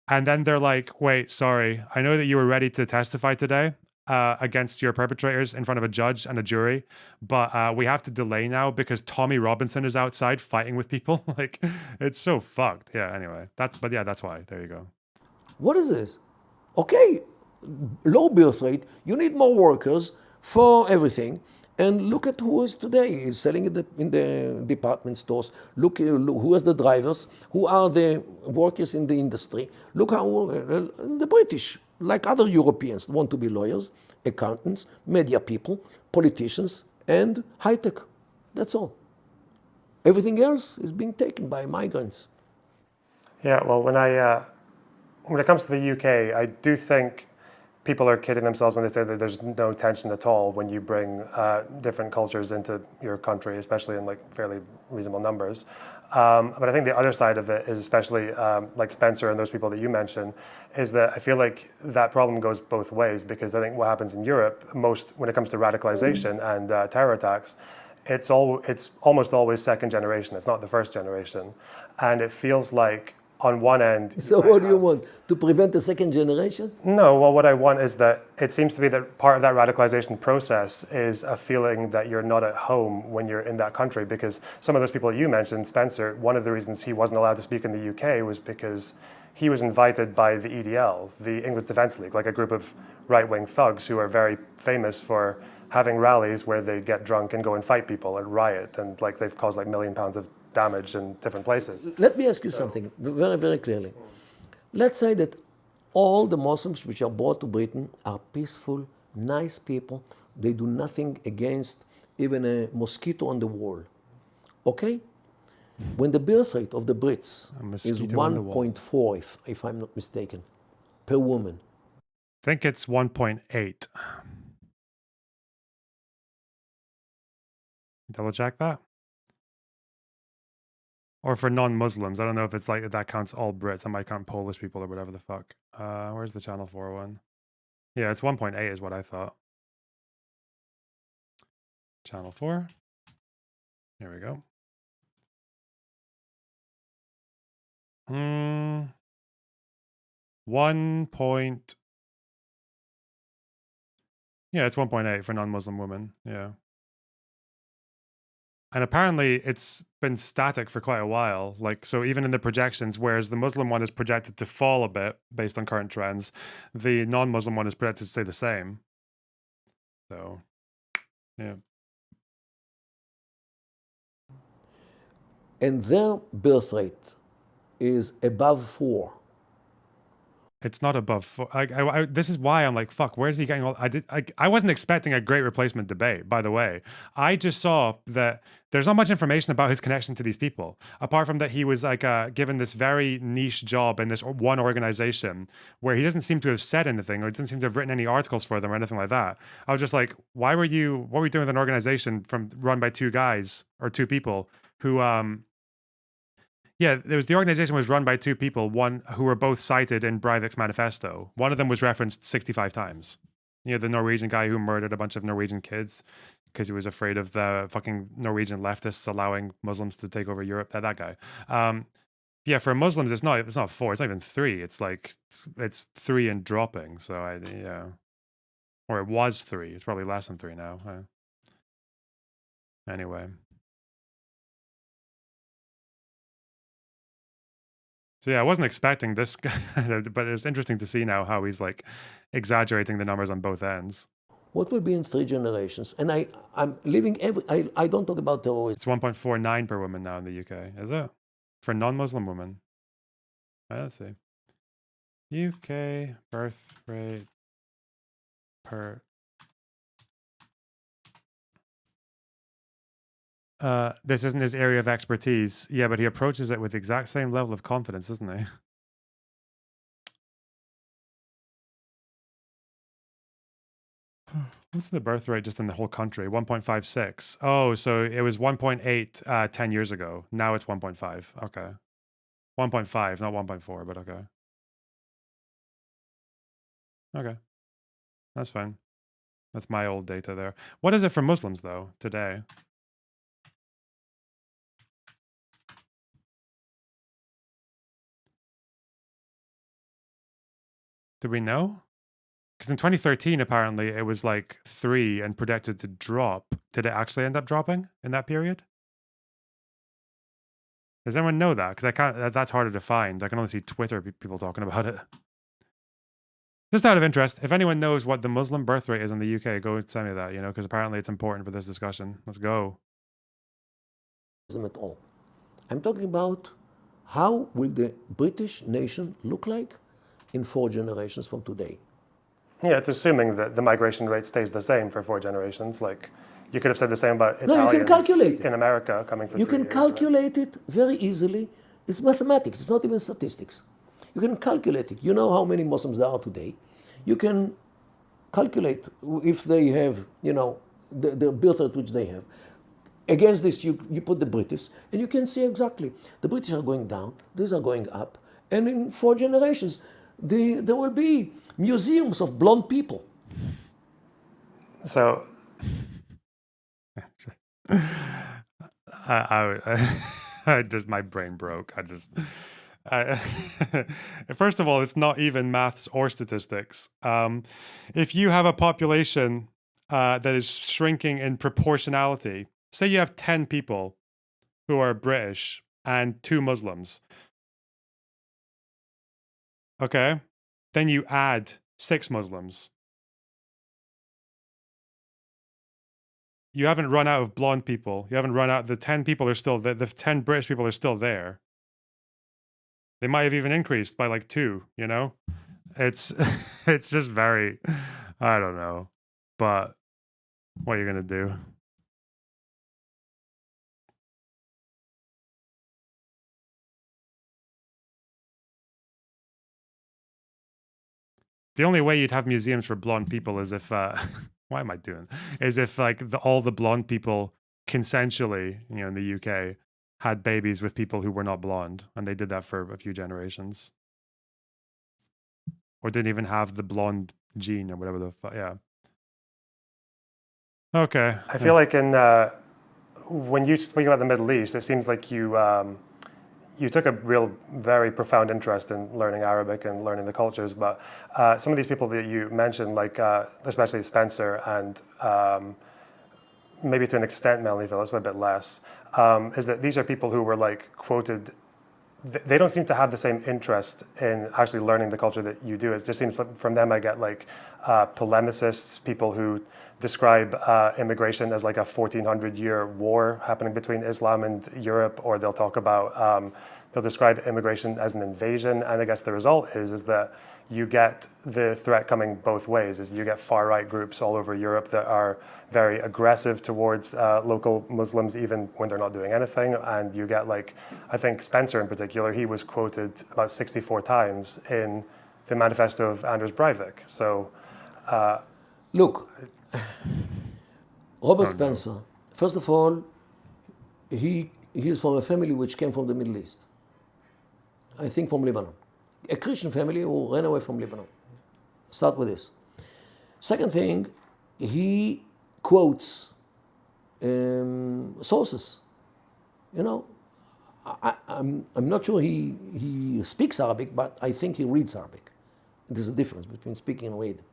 And then they're like, wait, sorry, I know that you were ready to testify today against your perpetrators in front of a judge and a jury, but we have to delay now because Tommy Robinson is outside fighting with people. Like, it's so fucked. Yeah, anyway. That's why. There you go. What is this? Okay, low birth rate, you need more workers for everything. And look at who is today is selling in the department stores. Look who is the drivers, who are the workers in the industry. Look how the British, like other Europeans, want to be lawyers, accountants, media people, politicians, and high tech. That's all. Everything else is being taken by migrants. Yeah, well, when it comes to the UK, I do think people are kidding themselves when they say that there's no tension at all when you bring different cultures into your country, especially in like fairly reasonable numbers. But I think the other side of it is, especially like Spencer and those people that you mentioned, is that I feel like that problem goes both ways, because I think what happens in Europe, when it comes to radicalization and terror attacks, it's almost always second generation. It's not the first generation. And it feels like on one end... So what do you want? To prevent the second generation? No, well, what I want is that it seems to be that part of that radicalization process is a feeling that you're not at home when you're in that country, because some of those people you mentioned, Spencer, one of the reasons he wasn't allowed to speak in the UK was because he was invited by the EDL, the English Defence League, like a group of right-wing thugs who are very famous for having rallies where they get drunk and go and fight people and riot, and like they've caused like £1 million of damage in different places. Let me ask you something very, very clearly. Let's say that all the Muslims which are brought to Britain are peaceful, nice people, They do nothing against even a mosquito on the wall. Okay? When the birth rate of the Brits is mosquito on the wall. 1.4, if I'm not mistaken, per woman. I think it's 1.8. Double check that. Or for non-Muslims. I don't know if it's like that counts all Brits. I might count Polish people or whatever the fuck. Where's the Channel 4 one? Yeah, it's 1.8 is what I thought. Channel 4. Here we go. 1 point. Yeah, it's 1.8 for non-Muslim women. Yeah. And apparently it's been static for quite a while. Like, so even in the projections, whereas the Muslim one is projected to fall a bit based on current trends, the non-Muslim one is projected to stay the same. So, yeah. And their birth rate is above 4. It's not above 4. This is why I'm like, fuck, where's he getting all... I wasn't expecting a great replacement debate, by the way. I just saw that there's not much information about his connection to these people, apart from that he was like given this very niche job in this one organization where he doesn't seem to have said anything, or doesn't seem to have written any articles for them or anything like that. I was just like, what were you doing with an organization run by 2 guys or 2 people who... Yeah, the organization was run by 2 people, one who were both cited in Breivik's manifesto. One of them was referenced 65 times. You know, the Norwegian guy who murdered a bunch of Norwegian kids because he was afraid of the fucking Norwegian leftists allowing Muslims to take over Europe. That guy. Yeah, for Muslims, it's not 4. It's not even 3. It's like it's 3 and dropping. So yeah, or it was 3. It's probably less than 3 now. Anyway. So yeah, I wasn't expecting this guy, but it's interesting to see now how he's like exaggerating the numbers on both ends. What will be in 3 generations? And I'm living I don't talk about terrorism. It's 1.49 per woman now in the UK, is it? For non-Muslim women. Let's see. UK birth rate per... this isn't his area of expertise. Yeah, but he approaches it with the exact same level of confidence, isn't he? What's the birth rate just in the whole country? 1.56. Oh, so it was 1.8 10 years ago. Now it's 1.5. Okay. 1.5, not 1.4, but okay. Okay. That's fine. That's my old data there. What is it for Muslims, though, today? Do we know? Because in 2013, apparently, it was like 3 and projected to drop. Did it actually end up dropping in that period? Does anyone know that? Because I can't. That's harder to find. I can only see Twitter people talking about it. Just out of interest, if anyone knows what the Muslim birth rate is in the UK, go send me that, because apparently it's important for this discussion. Let's go. At all. I'm talking about how will the British nation look like in 4 generations from today. Yeah, it's assuming that the migration rate stays the same for 4 generations. Like, you could have said the same about Italians No, you can calculate it. in America coming for 3 You can years, calculate it very easily. It's mathematics. It's not even statistics. You can calculate it. You know how many Muslims there are today. You can calculate if they have, the birth rate which they have. Against this, you put the British, and you can see exactly. The British are going down, these are going up, and in 4 generations, there will be museums of blonde people. So, I just, my brain broke. First of all, it's not even maths or statistics. If you have a population that is shrinking in proportionality, say you have 10 people who are British and 2 Muslims, okay? Then you add 6 Muslims. You haven't run out of blonde people. You haven't run out. The 10 people are still there. The 10 British people are still there. They might have even increased by like 2, It's it's just very, I don't know. But what you're gonna do. The only way you'd have museums for blonde people is if why am I doing? Is if like all the blonde people consensually, in the UK, had babies with people who were not blonde, and they did that for a few generations, or didn't even have the blonde gene or whatever the fuck. Yeah. Okay. I feel like when you speak about the Middle East, it seems like you took a very profound interest in learning Arabic and learning the cultures. But some of these people that you mentioned, like especially Spencer and maybe to an extent Melanie Phillips, but a bit less, is that these are people who were like quoted. They don't seem to have the same interest in actually learning the culture that you do. It just seems like from them I get like polemicists, people who describe immigration as like a 1400-year war happening between Islam and Europe, or they'll talk about, they'll describe immigration as an invasion. And I guess the result is that you get the threat coming both ways, is you get far-right groups all over Europe that are very aggressive towards local Muslims even when they're not doing anything. And you get like, I think Spencer in particular, he was quoted about 64 times in the manifesto of Anders Breivik. So Look, Robert Spencer, first of all, he is from a family which came from the Middle East. I think from Lebanon. A Christian family who ran away from Lebanon. Start with this. Second thing, he quotes sources. I'm not sure he speaks Arabic, but I think he reads Arabic. There's a difference between speaking and reading.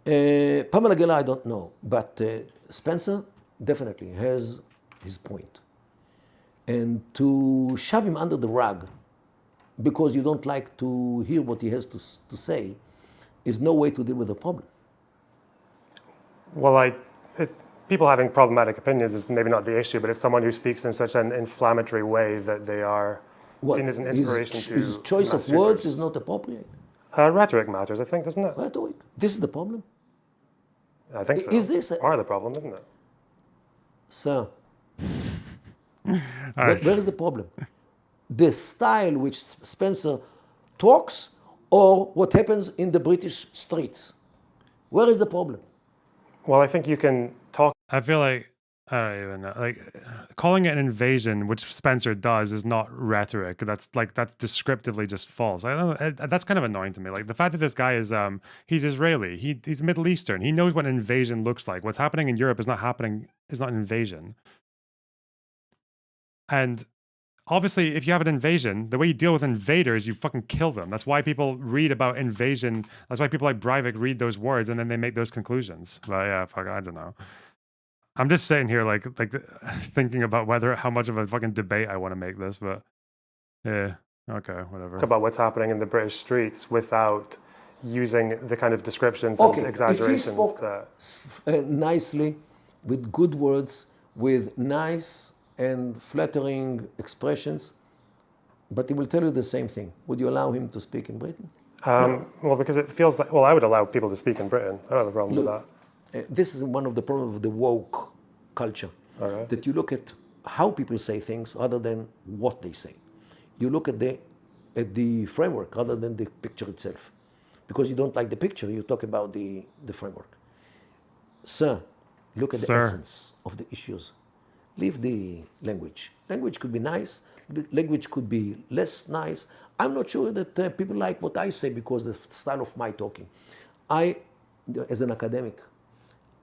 Pamela Geller, I don't know, but Spencer definitely has his point. And to shove him under the rug because you don't like to hear what he has to say is no way to deal with the problem. Well, people having problematic opinions is maybe not the issue, but it's someone who speaks in such an inflammatory way that they are seen as an inspiration to his choice of words is not appropriate. Rhetoric matters, I think, doesn't it? Rhetoric. This is the problem. I think so. Is this part of the problem, isn't it? Sir, where is the problem? The style which Spencer talks, or what happens in the British streets? Where is the problem? Well, I think you can talk. I feel like I don't even know. Like calling it an invasion, which Spencer does, is not rhetoric. That's descriptively just false. I don't know. That's kind of annoying to me. Like the fact that this guy is he's Israeli. He's Middle Eastern. He knows what an invasion looks like. What's happening in Europe is not an invasion. And obviously, if you have an invasion, the way you deal with invaders, you fucking kill them. That's why people read about invasion. That's why people like Breivik read those words and then they make those conclusions. But yeah, fuck, I don't know. I'm just sitting here like thinking about how much of a fucking debate I want to make this, but yeah, okay, whatever. About what's happening in the British streets without using the kind of descriptions and exaggerations. If he spoke nicely, with good words, with nice and flattering expressions, but he will tell you the same thing. Would you allow him to speak in Britain? Well, because it feels like, I would allow people to speak in Britain. I don't have a problem with that. This is one of the problems of the woke culture. Right. That you look at how people say things rather than what they say. You look at the framework rather than the picture itself. Because you don't like the picture, you talk about the framework. Sir, look at the essence of the issues. Leave the language. Language could be nice, language could be less nice. I'm not sure that people like what I say because the style of my talking. As an academic,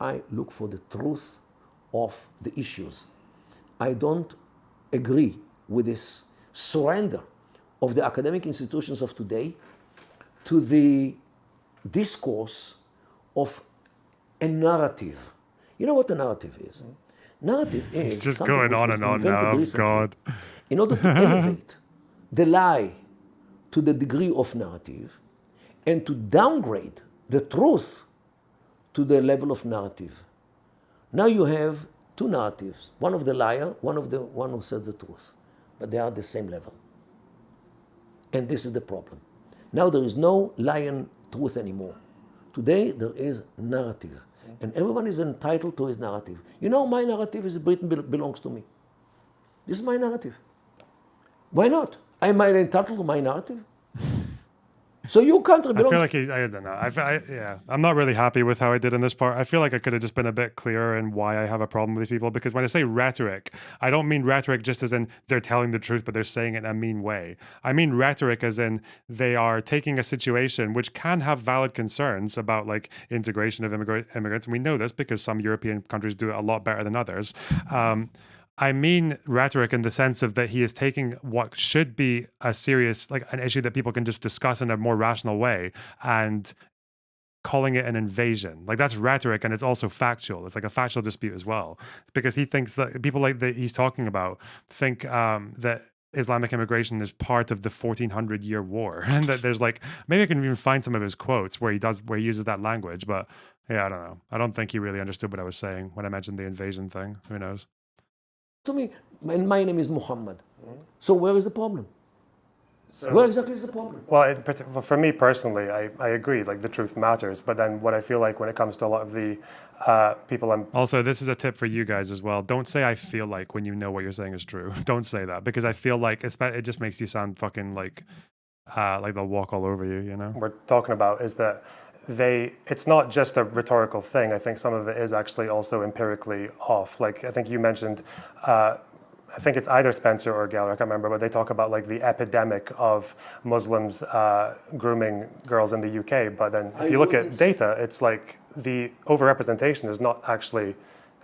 I look for the truth of the issues. I don't agree with this surrender of the academic institutions of today to the discourse of a narrative. You know what a narrative is? Narrative is it's just going on and on now. Oh, God. In order to elevate the lie to the degree of narrative and to downgrade the truth to the level of narrative. Now you have two narratives, one of the liar, one who says the truth, but they are the same level. And this is the problem. Now there is no lie and truth anymore. Today there is narrative. And everyone is entitled to his narrative. You know, my narrative is Britain belongs to me. This is my narrative. Why not? Am I entitled to my narrative? So your country I belongs. feel like I don't know. Yeah, I'm not really happy with how I did in this part. I feel like I could have just been a bit clearer in why I have a problem with these people. Because when I say rhetoric, I don't mean rhetoric just as in they're telling the truth, but they're saying it in a mean way. I mean rhetoric as in they are taking a situation which can have valid concerns about like integration of immigrants, and we know this because some European countries do it a lot better than others. I mean rhetoric in the sense of that he is taking what should be a serious, like an issue that people can just discuss in a more rational way and calling it an invasion. Like that's rhetoric and it's also factual. It's like a factual dispute as well. Because he thinks that people like that he's talking about think that Islamic immigration is part of the 1400-year war. And that there's like, maybe I can even find some of his quotes where he uses that language. But yeah, I don't know. I don't think he really understood what I was saying when I mentioned the invasion thing. Who knows? To me, and my name is Muhammad. So where is the problem? Where exactly is the problem? Well, for me personally, I agree, like the truth matters. But then what I feel like when it comes to a lot of the people I'm... Also, this is a tip for you guys as well. Don't say I feel like when you know what you're saying is true. Don't say that because I feel like it just makes you sound fucking like they'll walk all over you, you know? We're talking about is that it's not just a rhetorical thing. I think some of it is actually also empirically off. Like I think you mentioned, I think it's either Spencer or Geller, I can't remember, but they talk about like the epidemic of Muslims grooming girls in the UK. But then if you look at data, it's like the overrepresentation is not actually,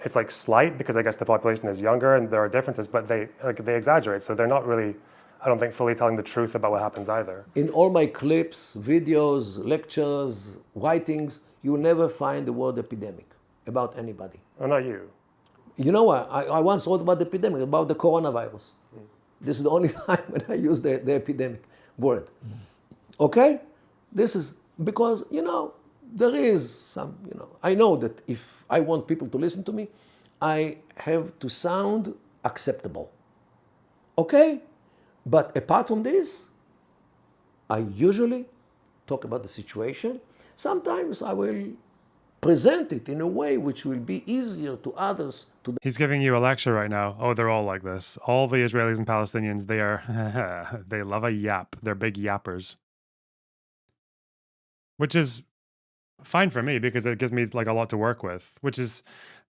it's like slight because I guess the population is younger and there are differences, but they exaggerate. So they're not really, I don't think, fully telling the truth about what happens either. In all my clips, videos, lectures, writings, you will never find the word epidemic about anybody. Oh, not you. You know what? I once wrote about the epidemic, about the coronavirus. This is the only time when I use the epidemic word. Okay? This is because, you know, there is some, you know, I know that if I want people to listen to me, I have to sound acceptable. Okay? But apart from this, I usually talk about the situation. Sometimes I will present it in a way which will be easier to others. He's giving you a lecture right now. Oh, they're all like this. All the Israelis and Palestinians, they love a yap. They're big yappers. Which is fine for me because it gives me like a lot to work with,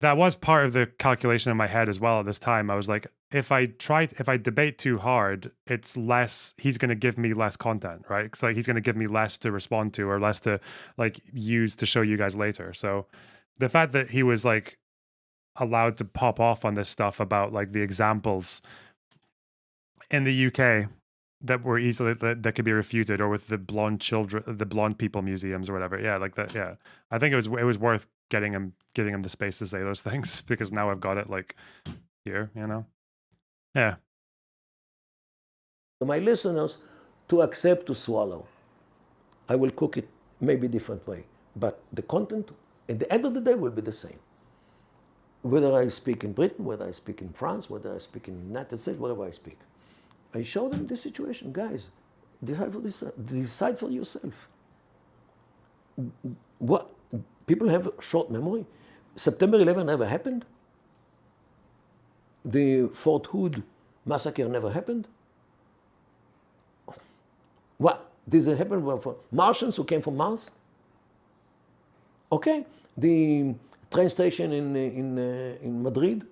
that was part of the calculation in my head as well at this time. I was like, if I debate too hard, he's going to give me less content, right? Because like he's going to give me less to respond to or less to like use to show you guys later. So the fact that he was like allowed to pop off on this stuff about like the examples in the UK that were easily that could be refuted, or with the blonde people museums or whatever. Yeah, like that. Yeah, I think it was worth giving him the space to say those things because now I've got it like here, you know. Yeah. My listeners to accept, to swallow. I will cook it maybe different way, but the content at the end of the day will be the same. Whether I speak in Britain, whether I speak in France, whether I speak in the United States, whatever I speak. I show them this situation. Guys, decide for yourself. What people have short memory. September 11 never happened. The Fort Hood massacre never happened. What? This happened for Martians who came from Mars? Okay. The train station in Madrid,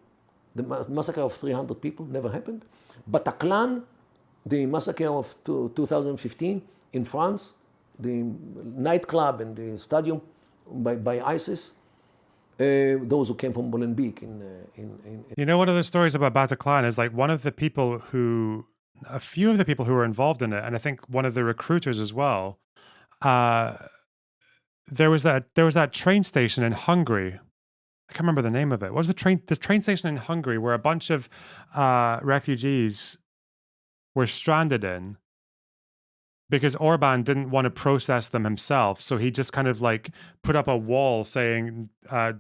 the massacre of 300 people never happened. Bataclan, the massacre of 2015 in France, the nightclub and the stadium by ISIS, those who came from Molenbeek You know, one of the stories about Bataclan is like a few of the people who were involved in it, and I think one of the recruiters as well, there was that train station in Hungary. I can't remember the name of it. What was the train station in Hungary where a bunch of refugees were stranded in because Orban didn't want to process them himself. So he just kind of like put up a wall saying,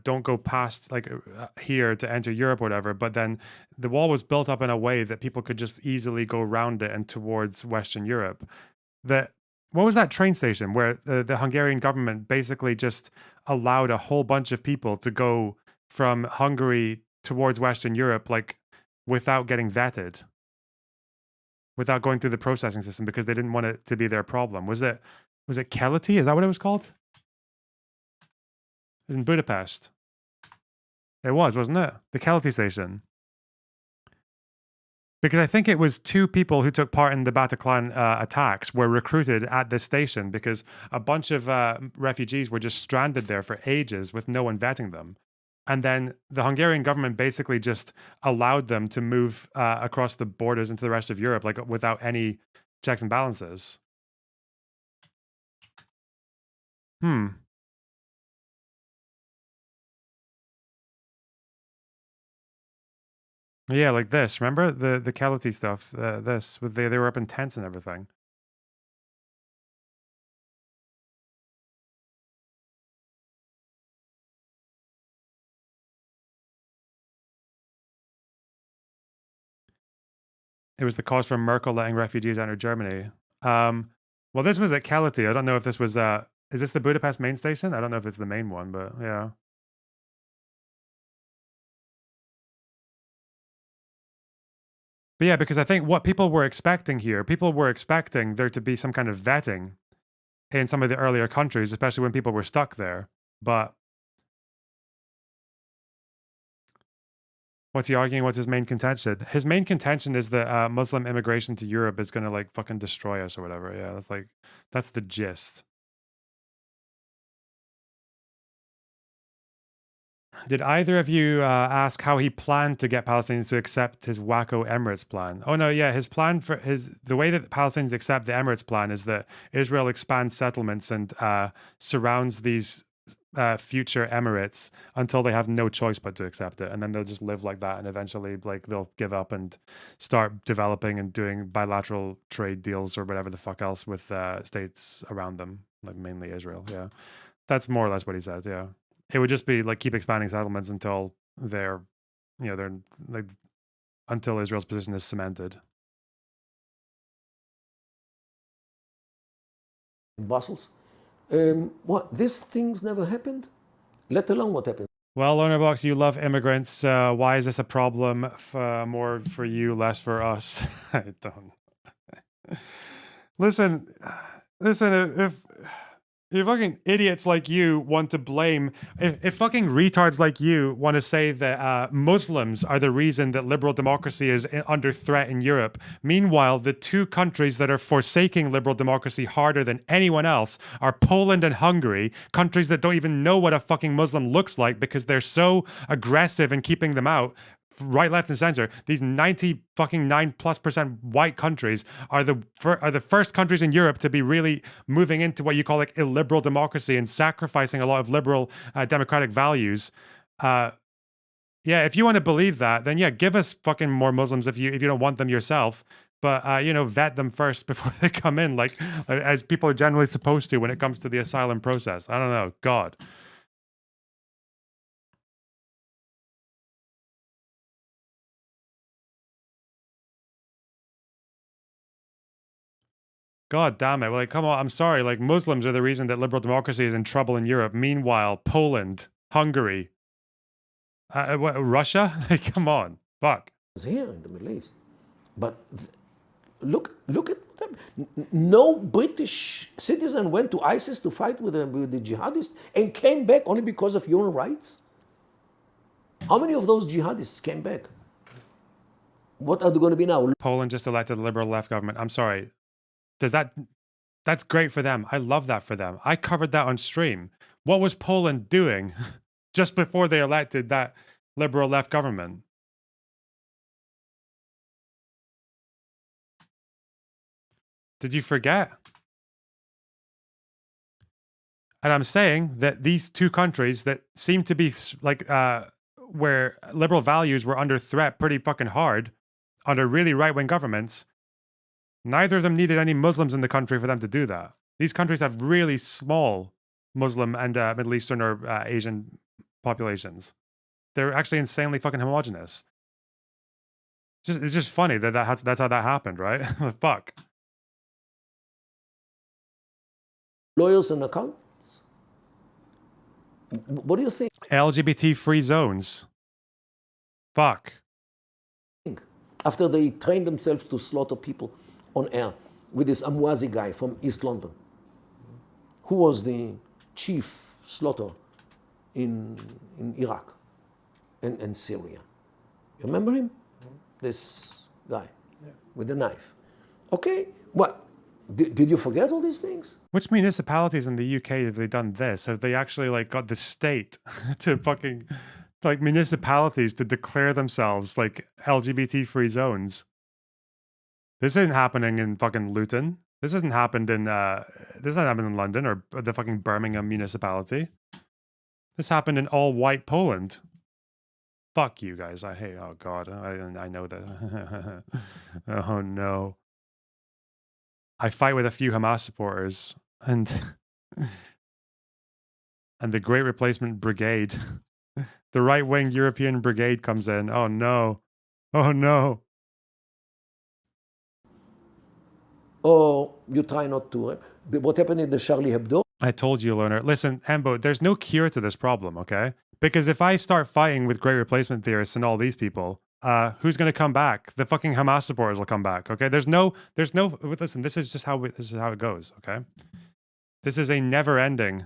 don't go past like here to enter Europe or whatever. But then the wall was built up in a way that people could just easily go around it and towards Western Europe. That what was that train station where the Hungarian government basically just allowed a whole bunch of people to go from Hungary towards Western Europe, like without getting vetted, without going through the processing system because they didn't want it to be their problem? Was it Keleti? Is that what it was called? In Budapest. It was, wasn't it? The Keleti station. Because I think it was 2 people who took part in the Bataclan attacks were recruited at this station because a bunch of refugees were just stranded there for ages with no one vetting them. And then the Hungarian government basically just allowed them to move across the borders into the rest of Europe, like without any checks and balances. Yeah, like this. Remember the Keleti stuff? This with they were up in tents and everything. It was the cause for Merkel letting refugees enter Germany. Well, this was at Keleti. I don't know if this was. Is this the Budapest main station? I don't know if it's the main one, but yeah. But yeah, because I think what people were expecting here, people were expecting there to be some kind of vetting in some of the earlier countries, especially when people were stuck there. But what's he arguing? What's his main contention? His main contention is that Muslim immigration to Europe is going to like fucking destroy us or whatever. Yeah, that's the gist. Did either of you ask how he planned to get Palestinians to accept his wacko Emirates plan? Oh no, yeah, his plan for the way that Palestinians accept the Emirates plan is that Israel expands settlements and surrounds these future Emirates until they have no choice but to accept it, and then they'll just live like that, and eventually, like, they'll give up and start developing and doing bilateral trade deals or whatever the fuck else with states around them, like mainly Israel. Yeah, that's more or less what he says. Yeah. It would just be like keep expanding settlements until they're like until Israel's position is cemented. Brussels. What? These things never happened, let alone what happened. Well, Lonerbox, you love immigrants. Why is this a problem? More for you, less for us. I don't. Listen. If fucking idiots like you want to blame, if fucking retards like you want to say that Muslims are the reason that liberal democracy is under threat in Europe, meanwhile, the 2 countries that are forsaking liberal democracy harder than anyone else are Poland and Hungary, countries that don't even know what a fucking Muslim looks like because they're so aggressive in keeping them out. Right, left, and center. These 90% white countries are the first countries in Europe to be really moving into what you call like illiberal democracy and sacrificing a lot of liberal democratic values. Yeah, if you want to believe that, then yeah, give us fucking more Muslims if you don't want them yourself. But vet them first before they come in, like as people are generally supposed to when it comes to the asylum process. I don't know, God. God damn it. Like, come on, I'm sorry. Like, Muslims are the reason that liberal democracy is in trouble in Europe. Meanwhile, Poland, Hungary, Russia? Like, come on. Fuck. Here in the Middle East. But look at them. No British citizen went to ISIS to fight with the jihadists and came back only because of human rights. How many of those jihadists came back? What are they going to be now? Poland just elected a liberal left government. I'm sorry. That's great for them. I love that for them. I covered that on stream. What was Poland doing just before they elected that liberal left government? Did you forget? And I'm saying that these 2 countries that seem to be like where liberal values were under threat pretty fucking hard under really right-wing governments, neither of them needed any Muslims in the country for them to do that. These countries have really small Muslim and Middle Eastern or Asian populations. They're actually insanely fucking homogenous. It's just funny that that's how that happened, right? Fuck. lawyers and accountants. What do you think? LGBT free zones. Fuck. After they trained themselves to slaughter people on air with this Amwazi guy from East London, who was the chief slaughterer in Iraq and Syria. You remember him? This guy with the knife. Okay, what? Did you forget all these things? Which municipalities in the UK have they done this? Have they actually like got the state to fucking like municipalities to declare themselves like LGBT free zones? This isn't happening in fucking Luton. This hasn't happened in London or the fucking Birmingham municipality. This happened in all white Poland. Fuck you guys. I hate. Oh god. I know that. Oh no. I fight with a few Hamas supporters and the Great Replacement Brigade. The right-wing European brigade comes in. Oh no. Oh no. Or you try not to. What happened in the Charlie Hebdo? I told you, Leonard. Listen, Embo, there's no cure to this problem, okay? Because if I start fighting with Great Replacement theorists and all these people, who's going to come back? The fucking Hamas supporters will come back, okay? There's no. Listen, this is how it goes, okay? This is a never-ending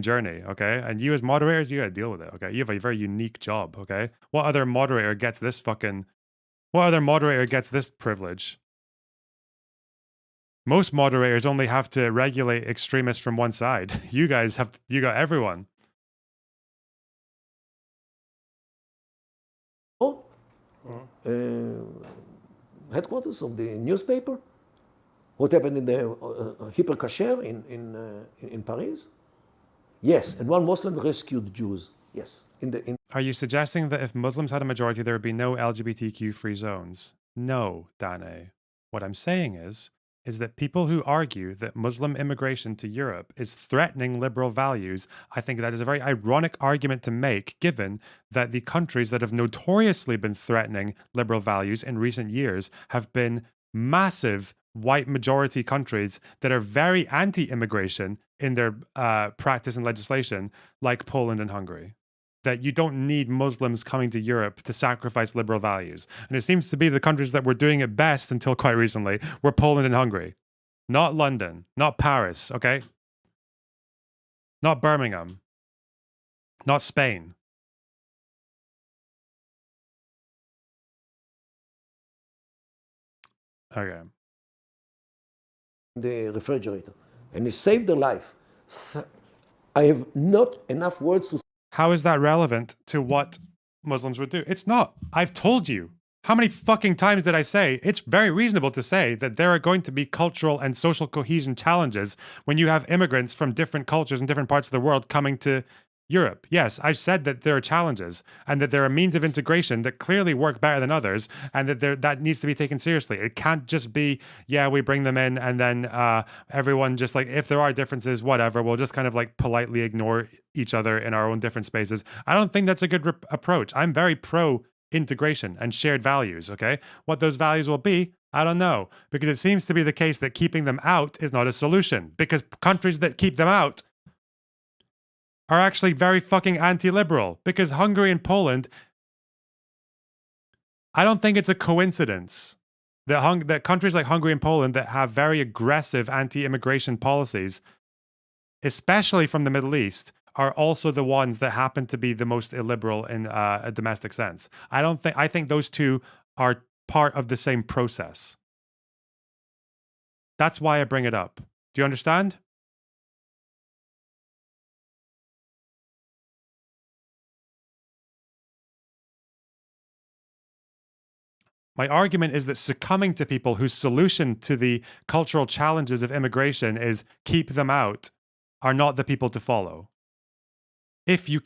journey, okay? And you as moderators, you got to deal with it, okay? You have a very unique job, okay? What other moderator gets this privilege? Most moderators only have to regulate extremists from one side. You guys you got everyone. Headquarters of the newspaper. What happened in the Hyper Cacher in Paris? Yes, and one Muslim rescued Jews. Yes, Are you suggesting that if Muslims had a majority, there would be no LGBTQ free zones? No, Dane. What I'm saying is that people who argue that Muslim immigration to Europe is threatening liberal values, I think that is a very ironic argument to make, given that the countries that have notoriously been threatening liberal values in recent years have been massive white majority countries that are very anti-immigration in their practice and legislation, like Poland and Hungary. That you don't need Muslims coming to Europe to sacrifice liberal values. And it seems to be the countries that were doing it best until quite recently were Poland and Hungary. Not London, not Paris, okay? Not Birmingham, not Spain. Okay. the refrigerator, and it saved their life. I have not enough words to. How is that relevant to what Muslims would do? It's not. I've told you. How many fucking times did I say it's very reasonable to say that there are going to be cultural and social cohesion challenges when you have immigrants from different cultures and different parts of the world coming to Europe? Yes, I've said that there are challenges and that there are means of integration that clearly work better than others, and that that needs to be taken seriously. It can't just be, yeah, we bring them in and then everyone just like, if there are differences, whatever, we'll just kind of like politely ignore each other in our own different spaces. I don't think that's a good approach. I'm very pro integration and shared values, okay? What those values will be, I don't know, because it seems to be the case that keeping them out is not a solution, because countries that keep them out are actually very fucking anti-liberal, because Hungary and Poland, I don't think it's a coincidence that countries like Hungary and Poland that have very aggressive anti-immigration policies, especially from the Middle East, are also the ones that happen to be the most illiberal in a domestic sense. I think those two are part of the same process. That's why I bring it up. Do you understand? My argument is that succumbing to people whose solution to the cultural challenges of immigration is keep them out are not the people to follow. If you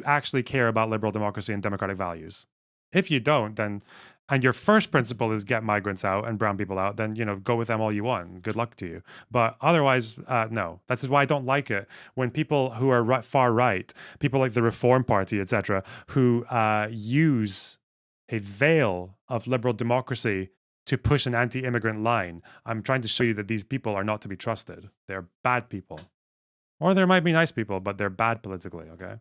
actually care about liberal democracy and democratic values. If you don't, then, and your first principle is get migrants out and brown people out, then, go with them all you want. Good luck to you. But otherwise, no. That's why I don't like it when people who are far right, people like the Reform Party, etc., who use a veil of liberal democracy to push an anti-immigrant line. I'm trying to show you that these people are not to be trusted. They're bad people. Or there might be nice people, but they're bad politically, okay?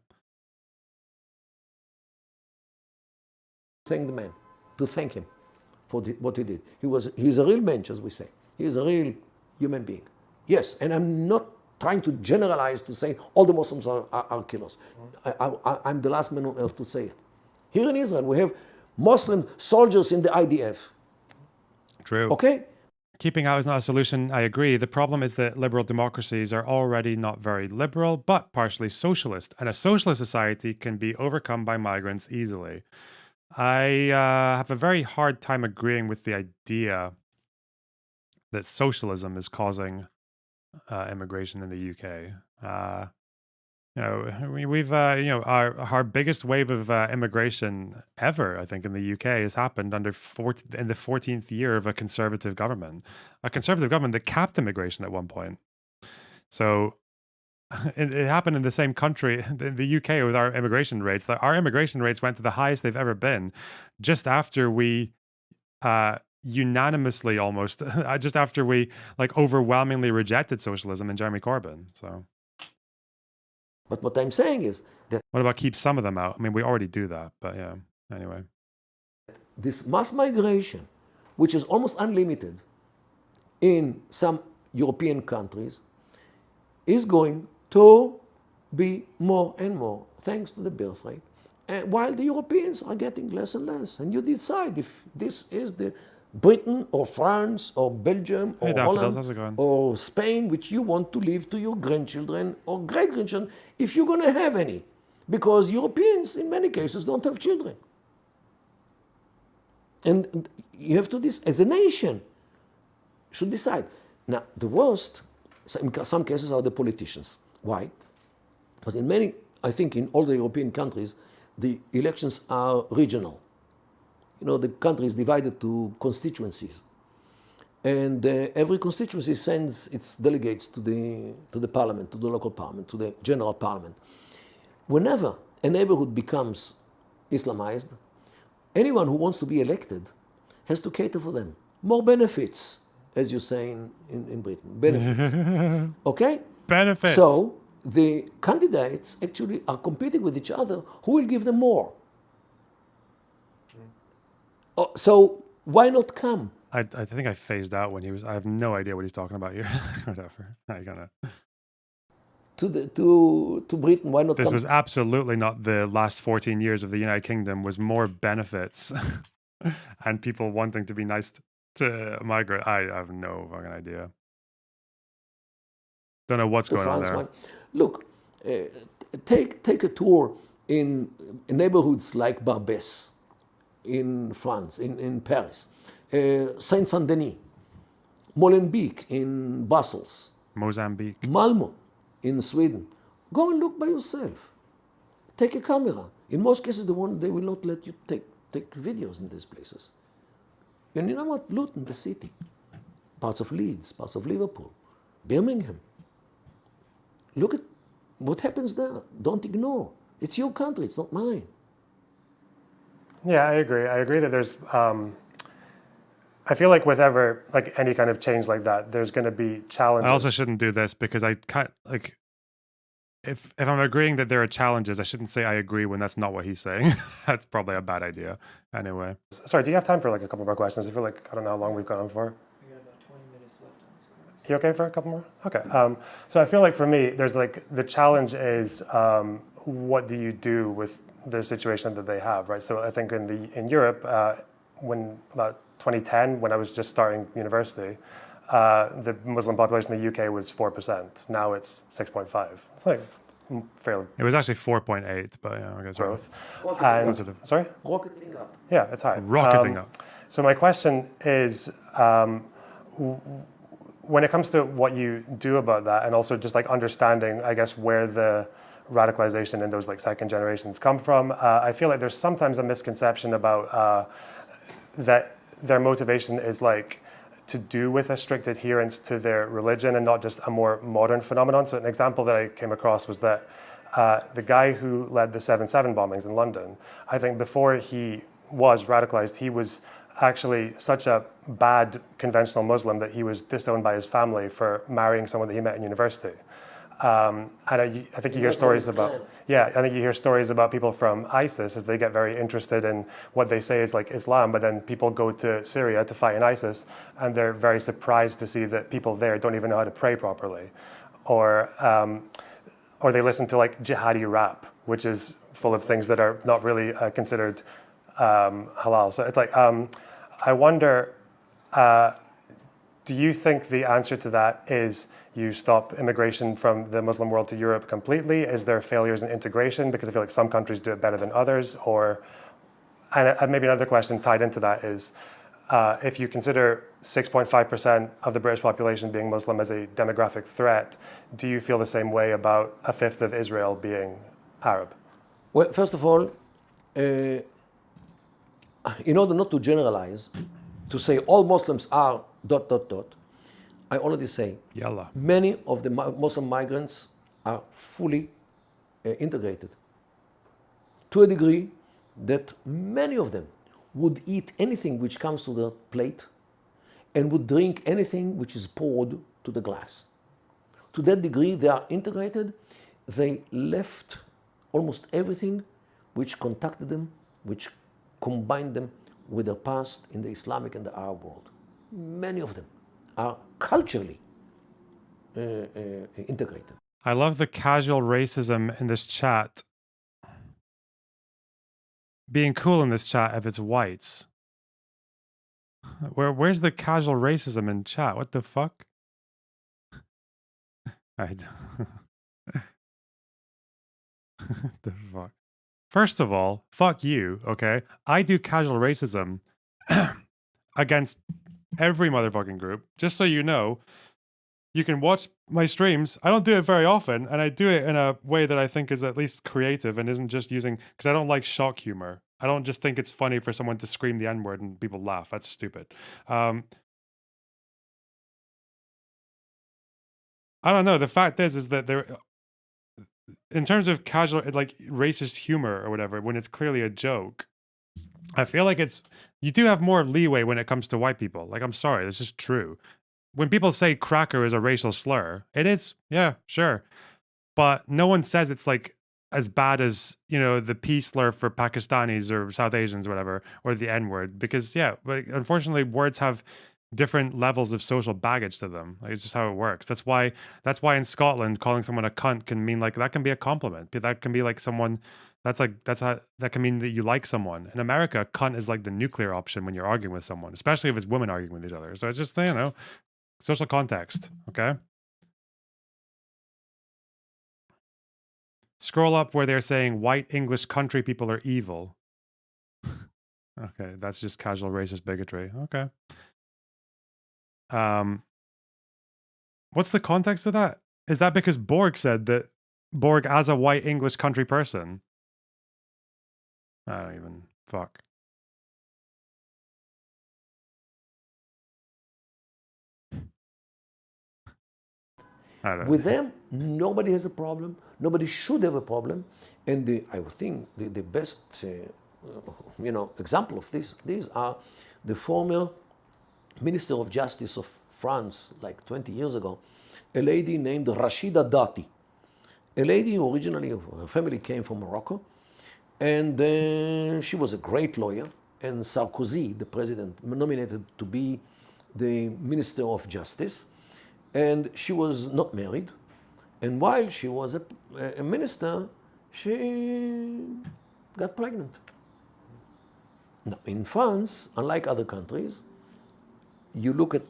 Thank the man, to thank him for what he did. He's a real man, as we say. He's a real human being. Yes, and I'm not trying to generalize to say all the Muslims are killers. I'm the last man on earth to say it. Here in Israel, we have Muslim soldiers in the IDF. True. Okay? Keeping out is not a solution, I agree. The problem is that liberal democracies are already not very liberal, but partially socialist. And a socialist society can be overcome by migrants easily. I have a very hard time agreeing with the idea that socialism is causing immigration in the UK. We've our biggest wave of immigration ever, I think, in the UK has happened in the 14th year of a conservative government that capped immigration at one point. So it happened in the same country, the UK, with our immigration rates. Our immigration rates went to the highest they've ever been, just after we unanimously, almost, just after we overwhelmingly rejected socialism and Jeremy Corbyn. So. But what I'm saying is that... What about keep some of them out? I mean, we already do that, but yeah, anyway. This mass migration, which is almost unlimited in some European countries, is going to be more and more thanks to the birth rate. And while the Europeans are getting less and less. And you decide if this is the Britain or France or Belgium or Holland or Spain, which you want to leave to your grandchildren or great-grandchildren, if you're going to have any. Because Europeans, in many cases, don't have children. And you have to, as a nation, should decide. Now, the worst, in some cases, are the politicians. Why? Because in many, I think in all the European countries, the elections are regional. You know, the country is divided to constituencies. And every constituency sends its delegates to the parliament, to the local parliament, to the general parliament. Whenever a neighborhood becomes Islamized, anyone who wants to be elected has to cater for them. More benefits, as you say in Britain. Benefits. Okay? Benefits. So the candidates actually are competing with each other. Who will give them more? So why not come? I think I phased out when he was. I have no idea what he's talking about here. Whatever. I gotta. To Britain, why not This come? was absolutely not the last 14 years of the United Kingdom. Was more benefits and people wanting to be nice to migrate. I have no fucking idea. Don't know what's going on there. Look, take a tour in neighborhoods like Barbès in France, in Paris, Saint-Saint-Denis, Molenbeek in Brussels, Mozambique, Malmö in Sweden. Go and look by yourself. Take a camera. In most cases, they will not let you take videos in these places. And you know what? Luton, the city, parts of Leeds, parts of Liverpool, Birmingham. Look at what happens there. Don't ignore. It's your country, it's not mine. Yeah, I agree. I agree that there's, I feel like with any kind of change like that, there's going to be challenges. I also shouldn't do this because I can't, if I'm agreeing that there are challenges, I shouldn't say I agree when that's not what he's saying. That's probably a bad idea. Anyway. Sorry, do you have time for a couple more questions? I feel like, I don't know how long we've gone on for. We got about 20 minutes left on this course. You okay for a couple more? Okay. So I feel like for me, there's the challenge is what do you do with the situation that they have, right? So I think in Europe, when about 2010, when I was just starting university, the Muslim population in the UK was 4%. Now it's 6.5. It's fairly. It was actually 4.8, but yeah, I guess growth. And, sorry? Rocketing up. Yeah, it's high. Rocketing up. So my question is, when it comes to what you do about that, and also just understanding, I guess, where the radicalization in those second generations come from, I feel like there's sometimes a misconception about that their motivation is to do with a strict adherence to their religion and not just a more modern phenomenon. So an example that I came across was that the guy who led the 7/7 bombings in London, I think before he was radicalized, he was actually such a bad conventional Muslim that he was disowned by his family for marrying someone that he met in university. And I think you hear stories about, I think you hear stories about people from ISIS as they get very interested in what they say is like Islam, but then people go to Syria to fight in ISIS, and they're very surprised to see that people there don't even know how to pray properly, or they listen to like jihadi rap, which is full of things that are not really considered halal. So it's like, I wonder, do you think the answer to that is you stop immigration from the Muslim world to Europe completely? Is there failures in integration? Because I feel like some countries do it better than others. Or, and maybe another question tied into that is, if you consider 6.5% of the British population being Muslim as a demographic threat, do you feel the same way about a fifth of Israel being Arab? Well, first of all, in order not to generalize, to say all Muslims are ... I already say Yalla. many of the Muslim migrants are fully integrated to a degree that many of them would eat anything which comes to the plate and would drink anything which is poured to the glass. To that degree, they are integrated. They left almost everything which contacted them, which combined them with their past in the Islamic and the Arab world. Many of them are culturally integrated. I love the casual racism in this chat. Being cool in this chat if it's whites. Where's the casual racism in chat? What the fuck? The fuck? First of all, fuck you, okay? I do casual racism against every motherfucking group. Just so you know, you can watch my streams. I don't do it very often, and I do it in a way that I think is at least creative and isn't just using, because I don't like shock humor. I don't just think it's funny for someone to scream the N-word and people laugh. That's stupid. I don't know. The fact is that there, in terms of casual, like racist humor or whatever, when it's clearly a joke, I feel like you do have more leeway when it comes to white people. Like, I'm sorry, this is true. When people say cracker is a racial slur, it is, yeah, sure. But no one says it's like as bad as, you know, the P slur for Pakistanis or South Asians or whatever, or the N-word, because yeah, but unfortunately words have different levels of social baggage to them. Like, it's just how it works. That's why in Scotland calling someone a cunt can mean like, that can be a compliment. That can be like someone that can mean that you like someone. In America, cunt is like the nuclear option when you're arguing with someone, especially if it's women arguing with each other. So it's just, you know, social context, okay? Scroll up where they're saying white English country people are evil. Okay, that's just casual racist bigotry. Okay. What's the context of that? Is that because Borg said that Borg as a white English country person? I don't even, fuck. I don't know. With them, nobody has a problem. Nobody should have a problem. And I would think the best, example of these are the former Minister of Justice of France, like 20 years ago, a lady named Rashida Dati. A lady who originally, her family came from Morocco, and she was a great lawyer, and Sarkozy, the president, nominated to be the Minister of Justice, and she was not married. And while she was a minister, she got pregnant. Now, in France, unlike other countries, you look at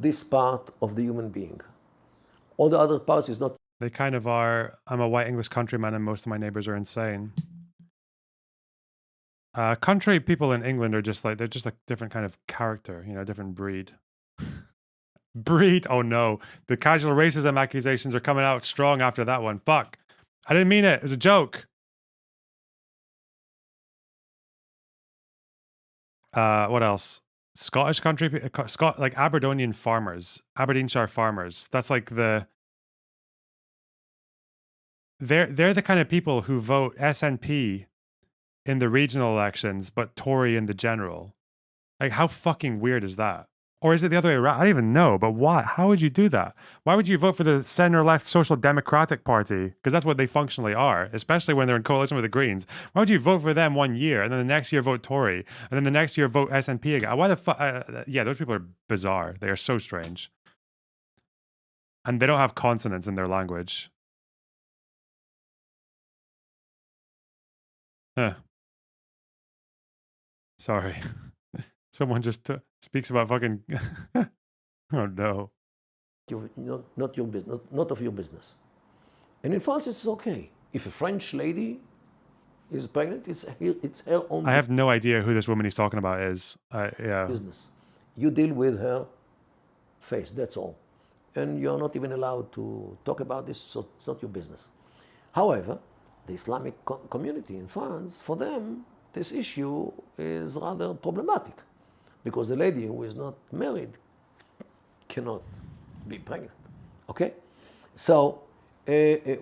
this part of the human being. All the other parts is not. They kind of are. I'm a white English countryman and most of my neighbors are insane. Country people in England are just like, they're just a different kind of character, you know, different breed. Breed? Oh no. The casual racism accusations are coming out strong after that one. Fuck. I didn't mean it. It was a joke. What else? Scottish country, like Aberdonian farmers, Aberdeenshire farmers. That's like they're the kind of people who vote SNP in the regional elections, but Tory in the general. Like, how fucking weird is that? Or is it the other way around? I don't even know, but why? How would you do that? Why would you vote for the center-left Social Democratic Party? Because that's what they functionally are, especially when they're in coalition with the Greens. Why would you vote for them 1 year, and then the next year vote Tory, and then the next year vote SNP again? Why the fuck? Yeah, those people are bizarre. They are so strange. And they don't have consonants in their language. Huh. Sorry. Someone just speaks about fucking... Oh, no. Not your business, not of your business. And in France, it's okay. If a French lady is pregnant, it's her own I have no idea who this woman he's talking about is. Yeah. business. You deal with her face, that's all. And you're not even allowed to talk about this, so it's not your business. However, the Islamic community in France, for them, this issue is rather problematic because a lady who is not married cannot be pregnant. Okay? So,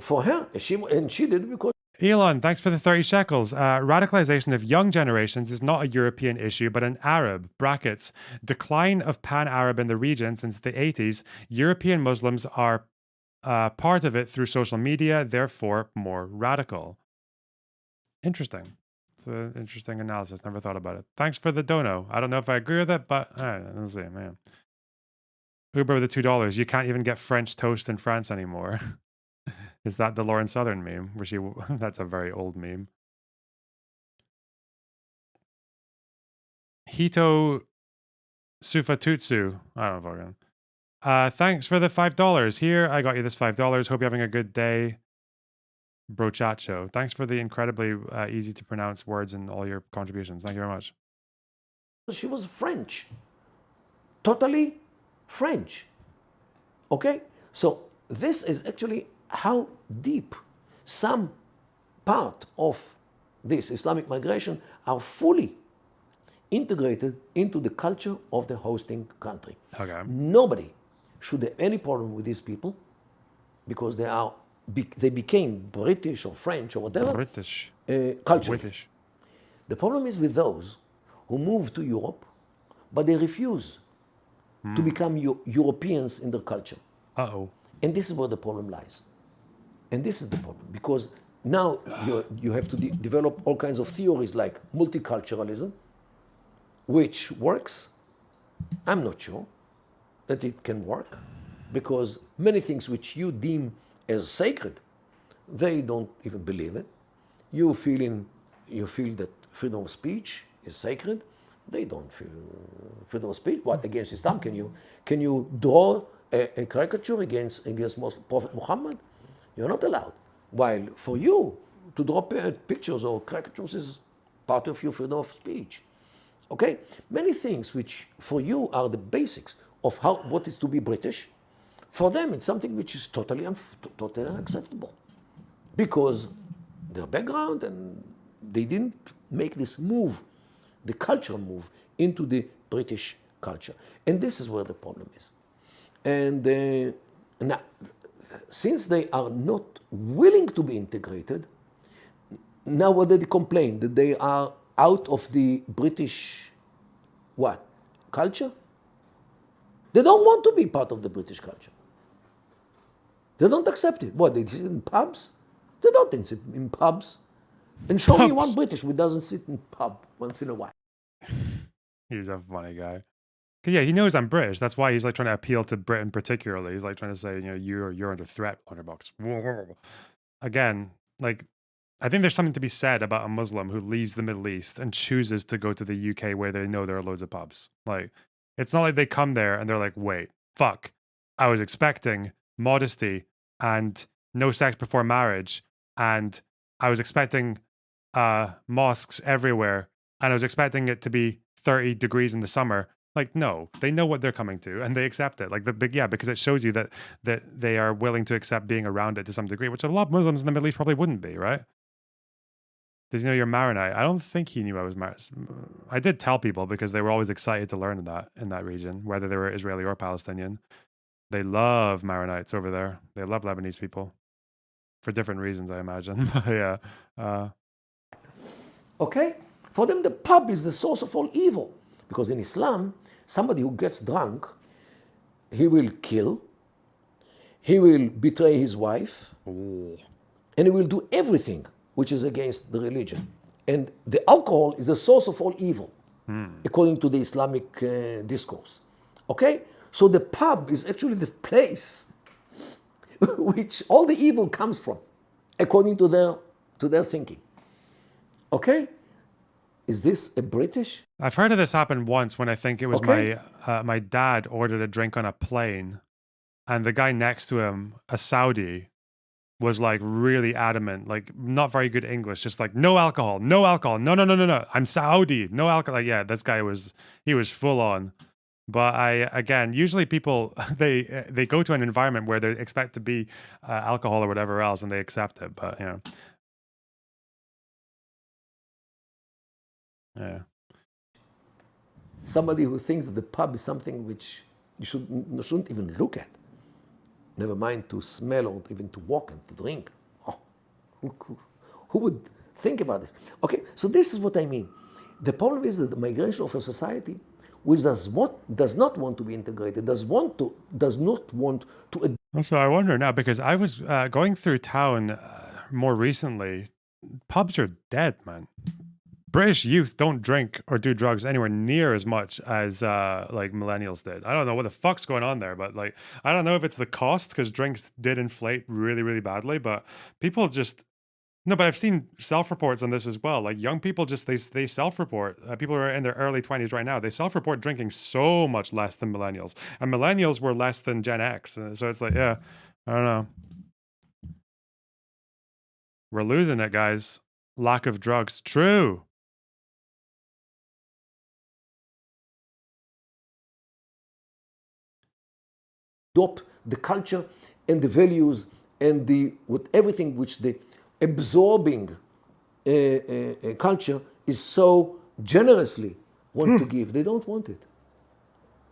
for her, she did it because Elon, thanks for the 30 shekels. Radicalization of young generations is not a European issue, but an Arab, brackets, decline of pan-Arab in the region since the 80s. European Muslims are part of it through social media, therefore more radical. Interesting. It's an interesting analysis. Never thought about it. Thanks for the dono. I don't know if I agree with it, but let's see, man. Uber with the $2. You can't even get French toast in France anymore. Is that the Lauren Southern meme? Where she, that's a very old meme. Hito Sufatutsu. I don't know fucking. Thanks for the $5. Here, I got you this $5. Hope you're having a good day. Brochacho. Thanks for the incredibly easy to pronounce words and all your contributions. Thank you very much. she was French. Totally French. Okay? So this is actually how deep some part of this Islamic migration are fully integrated into the culture of the hosting country. Okay. Nobody should have any problem with these people because they became British or French or whatever British. culture. British. The problem is with those who move to Europe, but they refuse to become Europeans in their culture. Uh-oh. And this is where the problem lies. And this is the problem, because now you have to develop all kinds of theories like multiculturalism, which works. I'm not sure that it can work, because many things which you deem as sacred, they don't even believe it. You feel that freedom of speech is sacred. They don't feel freedom of speech. What against Islam? Can you draw a caricature against Prophet Muhammad? You're not allowed. While for you to draw pictures or caricatures is part of your freedom of speech. Okay, many things which for you are the basics of what is to be British, for them it's something which is totally unacceptable, because their background, and they didn't make this move, the cultural move into the British culture. And this is where the problem is. And now, since they are not willing to be integrated, now what they complain? That they are out of the British, what, culture? They don't want to be part of the British culture. They don't accept it. What, they sit in pubs? They don't sit in pubs. And show me one British who doesn't sit in pub once in a while. He's a funny guy. Yeah, he knows I'm British. That's why he's like trying to appeal to Britain particularly. He's like trying to say, you know, you're under threat, $100. Again, like, I think there's something to be said about a Muslim who leaves the Middle East and chooses to go to the UK where they know there are loads of pubs. Like, it's not like they come there and they're like, wait, fuck, I was expecting modesty and no sex before marriage, and I was expecting mosques everywhere, and I was expecting it to be 30 degrees in the summer. Like, no, they know what they're coming to and they accept it. Like, because it shows you that they are willing to accept being around it to some degree, which a lot of Muslims in the Middle East probably wouldn't be, right? Does he know you're Maronite? I don't think he knew I was Maronite. I did tell people because they were always excited to learn in that region, whether they were Israeli or Palestinian. They love Maronites over there. They love Lebanese people for different reasons, I imagine. But yeah. Okay? For them, the pub is the source of all evil. Because in Islam, somebody who gets drunk, he will kill, he will betray his wife, and he will do everything which is against the religion. And the alcohol is the source of all evil, according to the Islamic discourse. Okay? So the pub is actually the place which all the evil comes from, according to their thinking. Okay? Is this a British? I've heard of this happen once when I think it was Okay. my dad ordered a drink on a plane, and the guy next to him, a Saudi, was like really adamant, like not very good English, just like no alcohol, no alcohol, no, no, no, no, no. I'm Saudi, no alcohol. Like, yeah, this guy was full on. But again, usually people they go to an environment where they expect to be alcohol or whatever else, and they accept it. But yeah. Somebody who thinks that the pub is something which you shouldn't even look at. Never mind to smell or even to walk and to drink. Oh, who would think about this? Okay, so this is what I mean. The problem is that the migration of a society which does not want to be integrated, does not want to. Also, I wonder now because I was going through town more recently. Pubs are dead, man. British youth don't drink or do drugs anywhere near as much as like millennials did. I don't know what the fuck's going on there, but like I don't know if it's the cost because drinks did inflate really, really badly. But people just no. But I've seen self-reports on this as well. Like young people just they self-report. People who are in their early 20s right now, they self-report drinking so much less than millennials, and millennials were less than Gen X. So it's like yeah, I don't know. We're losing it, guys. Lack of drugs. True. Adopt the culture and the values and with everything which the absorbing culture is so generously want to give. They don't want it.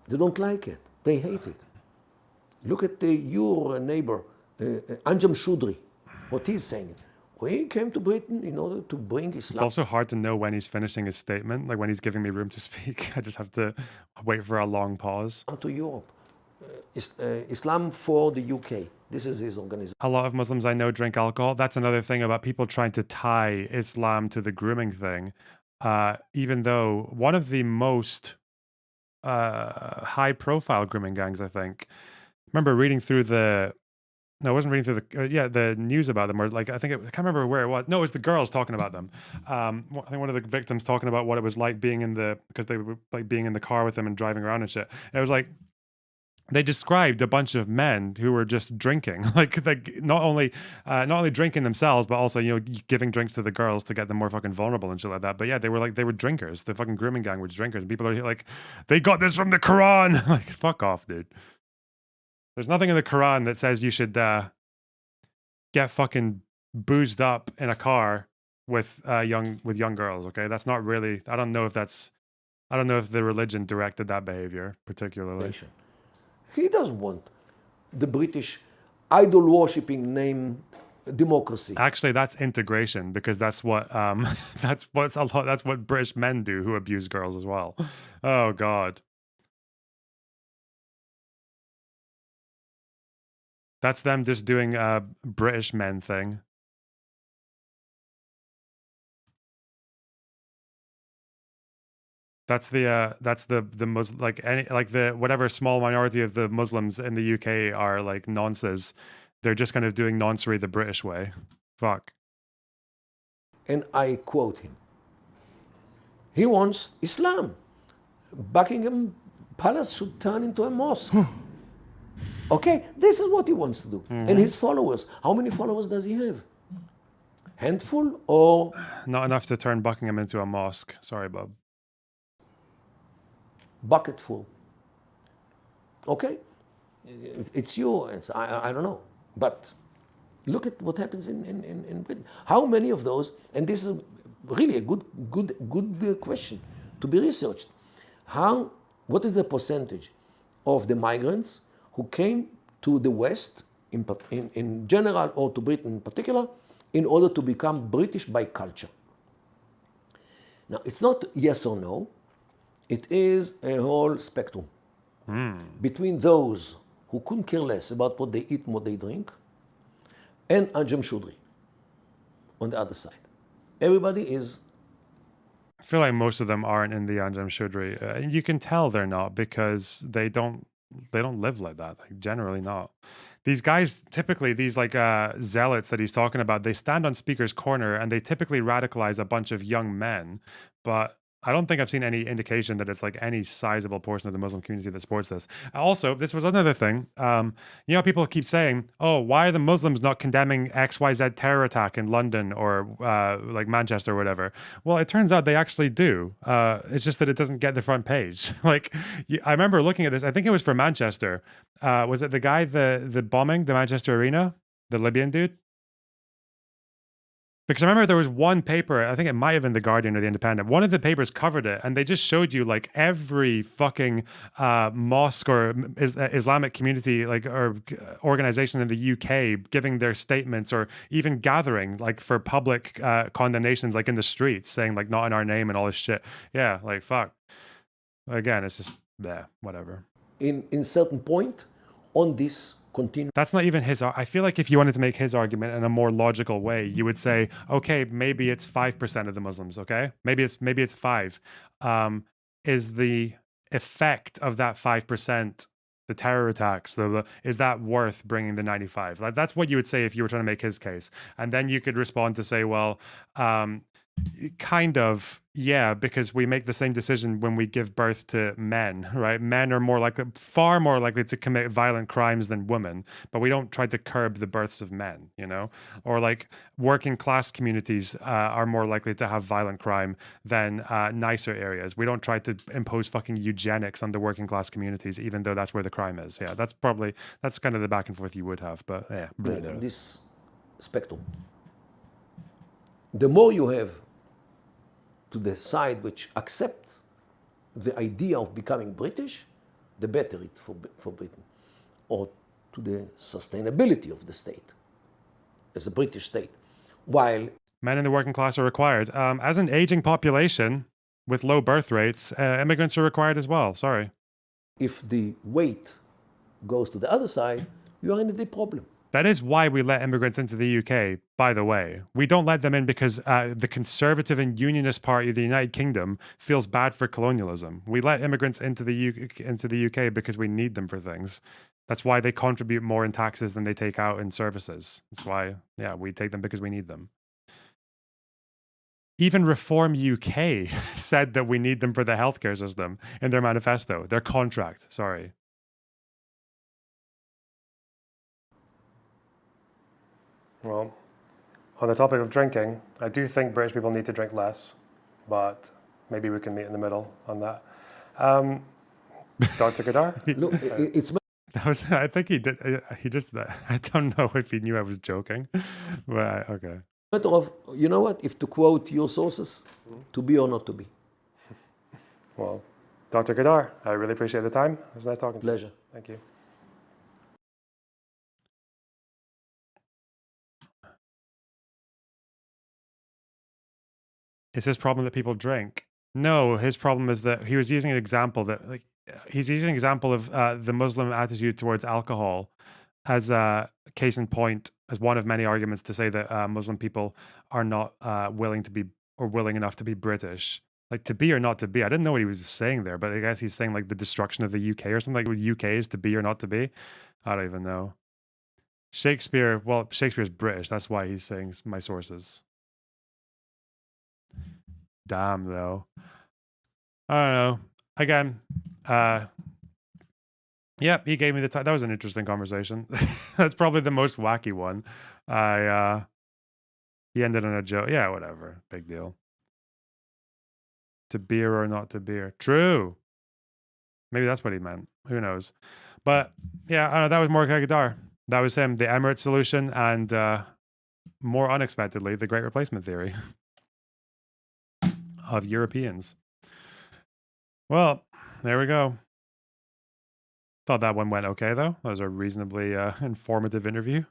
They don't like it. They hate it. Look at your neighbor, Anjem Choudry, what he's saying. We came to Britain in order to bring Islam. It's also hard to know when he's finishing his statement, like when he's giving me room to speak. I just have to wait for a long pause. To Europe. Islam for the UK. This is his organization. A lot of Muslims I know drink alcohol. That's another thing about people trying to tie Islam to the grooming thing. Even though one of the most high-profile grooming gangs, I think. I remember reading through the. No, I wasn't reading through the news about them, or like I can't remember where it was. No, it was the girls talking about them. I think one of the victims talking about what it was like being because they were like being in the car with them and driving around and shit. And it was like. They described a bunch of men who were just drinking, like not only drinking themselves, but also giving drinks to the girls to get them more fucking vulnerable and shit like that. But yeah, they were drinkers. The fucking grooming gang was drinkers, and people are like, they got this from the Quran. Like, fuck off, dude. There's nothing in the Quran that says you should get fucking boozed up in a car with young girls. Okay, that's not really. I don't know if the religion directed that behavior particularly. He doesn't want the British idol-worshipping name democracy. Actually, that's integration because that's what that's what British men do who abuse girls as well. Oh God, that's them just doing a British men thing. That's the Muslim like the whatever small minority of the Muslims in the UK are like nonces. They're just kind of doing noncery the British way. Fuck. And I quote him. He wants Islam. Buckingham Palace should turn into a mosque. Okay, this is what he wants to do. Mm-hmm. And his followers, how many followers does he have? Handful or? Not enough to turn Buckingham into a mosque. Sorry, Bob. Bucketful. Okay? It's yours. I don't know. But look at what happens in Britain. How many of those, and this is really a good question to be researched. What is the percentage of the migrants who came to the West in general or to Britain in particular in order to become British by culture? Now, it's not yes or no. It is a whole spectrum between those who couldn't care less about what they eat and what they drink, and Ajam Shudri on the other side. Everybody is. I feel like most of them aren't in the Anjam Shudri. And you can tell they're not because they don't live like that. Like generally not. These guys, typically these like zealots that he's talking about, they stand on speaker's corner and they typically radicalize a bunch of young men. But I don't think I've seen any indication that it's like any sizable portion of the Muslim community that supports this. Also, this was another thing. You know, people keep saying, "Oh, why are the Muslims not condemning XYZ terror attack in London or like Manchester or whatever?" Well, it turns out they actually do. It's just that it doesn't get the front page. Like, I remember looking at this. I think it was for Manchester. Was it the guy the bombing the Manchester Arena, the Libyan dude? Because I remember there was one paper, I think it might have been The Guardian or The Independent, one of the papers covered it, and they just showed you like every fucking mosque or Islamic community like or organization in the UK giving their statements or even gathering like for public condemnations like in the streets saying like not in our name and all this shit. Yeah, like fuck. Again, it's just, yeah, whatever. In certain point on this continuum. That's not even his. I feel like if you wanted to make his argument in a more logical way, you would say, okay, maybe it's 5% of the Muslims. Okay, maybe it's 5. Is the effect of that 5%, the terror attacks, is that worth bringing the 95? Like that's what you would say if you were trying to make his case, and then you could respond to say, well, kind of, yeah, because we make the same decision when we give birth to men, right? Men are far more likely to commit violent crimes than women, but we don't try to curb the births of men, you know? Or like working class communities are more likely to have violent crime than nicer areas. We don't try to impose fucking eugenics on the working class communities, even though that's where the crime is. Yeah, that's kind of the back and forth you would have, but yeah. This spectrum. The more you have to the side which accepts the idea of becoming British, the better it for Britain. Or to the sustainability of the state as a British state. While men in the working class are required. As an aging population with low birth rates, immigrants are required as well. Sorry. If the weight goes to the other side, you are in a deep problem. That is why we let immigrants into the UK, by the way. We don't let them in because the Conservative and Unionist Party of the United Kingdom feels bad for colonialism. We let immigrants into the UK because we need them for things. That's why they contribute more in taxes than they take out in services. That's why, yeah, we take them because we need them. Even Reform UK said that we need them for the healthcare system in their manifesto, their contract, sorry. Well, on the topic of drinking, I do think British people need to drink less, but maybe we can meet in the middle on that. Dr. Gadar? Look, it's I think he did. He just. I don't know if he knew I was joking, but okay. matter of, you know what, if to quote your sources, to be or not to be. Well, Dr. Gadar, I really appreciate the time. It was nice talking to you. Pleasure. Thank you. Is his problem that people drink? No, his problem is that he was using an example that, like, he's using an example of the Muslim attitude towards alcohol as a case in point, as one of many arguments to say that Muslim people are not willing to be or willing enough to be British. Like, to be or not to be. I didn't know what he was saying there, but I guess he's saying like the destruction of the UK or something. Like, UK is to be or not to be. I don't even know. Shakespeare, well, Shakespeare's British. That's why he's saying my sources. Damn, though. I don't know. Again, yep, he gave me the time. That was an interesting conversation. That's probably the most wacky one. He ended on a joke. Yeah, whatever. Big deal. To beer or not to beer. True. Maybe that's what he meant. Who knows? But yeah, I don't know. That was Mordecai Gadar. That was him. The Emirates solution and more unexpectedly, the Great Replacement Theory of Europeans. Well, there we go. Thought that one went okay, though. That was a reasonably informative interview.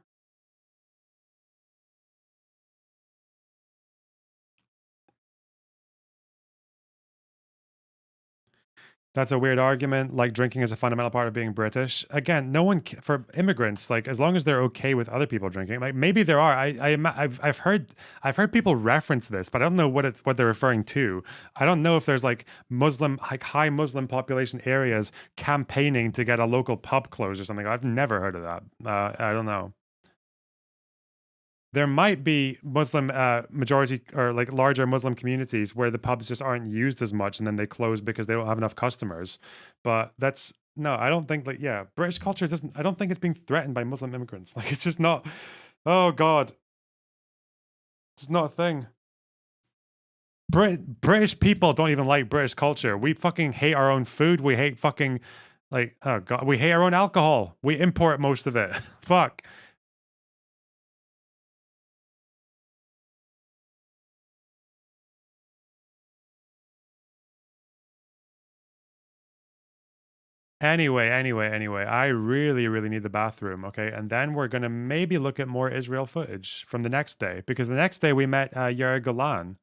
That's a weird argument. Like drinking is a fundamental part of being British. Again, no one for immigrants. Like as long as they're okay with other people drinking, like maybe there are. I've heard people reference this, but I don't know what they're referring to. I don't know if there's like Muslim, like high Muslim population areas campaigning to get a local pub closed or something. I've never heard of that. I don't know. There might be Muslim majority or like larger Muslim communities where the pubs just aren't used as much and then they close because they don't have enough customers. But that's no, I don't think British culture doesn't, I don't think it's being threatened by Muslim immigrants. Like it's just not, oh God. It's not a thing. British people don't even like British culture. We fucking hate our own food. We hate fucking like, oh God, we hate our own alcohol. We import most of it. Fuck. Anyway, I really need the bathroom, okay? And then we're gonna maybe look at more Israel footage from the next day, because the next day we met Yair Golan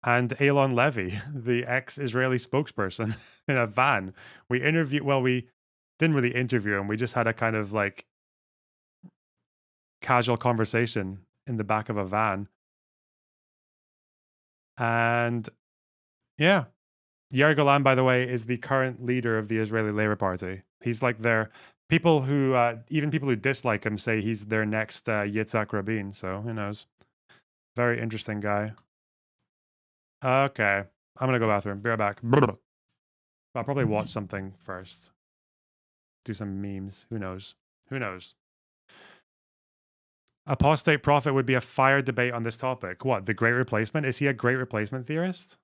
and Elon Levy, the ex-Israeli spokesperson, in a van. We didn't really interview him. We just had a kind of like casual conversation in the back of a van. And yeah, Yair Golan, by the way, is the current leader of the Israeli Labor Party. He's like their people who, even people who dislike him, say he's their next Yitzhak Rabin. So who knows? Very interesting guy. Okay, I'm gonna go bathroom. Be right back. I'll probably watch something first. Do some memes. Who knows? Who knows? Apostate prophet would be a fire debate on this topic. What, the Great Replacement? Is he a Great Replacement theorist?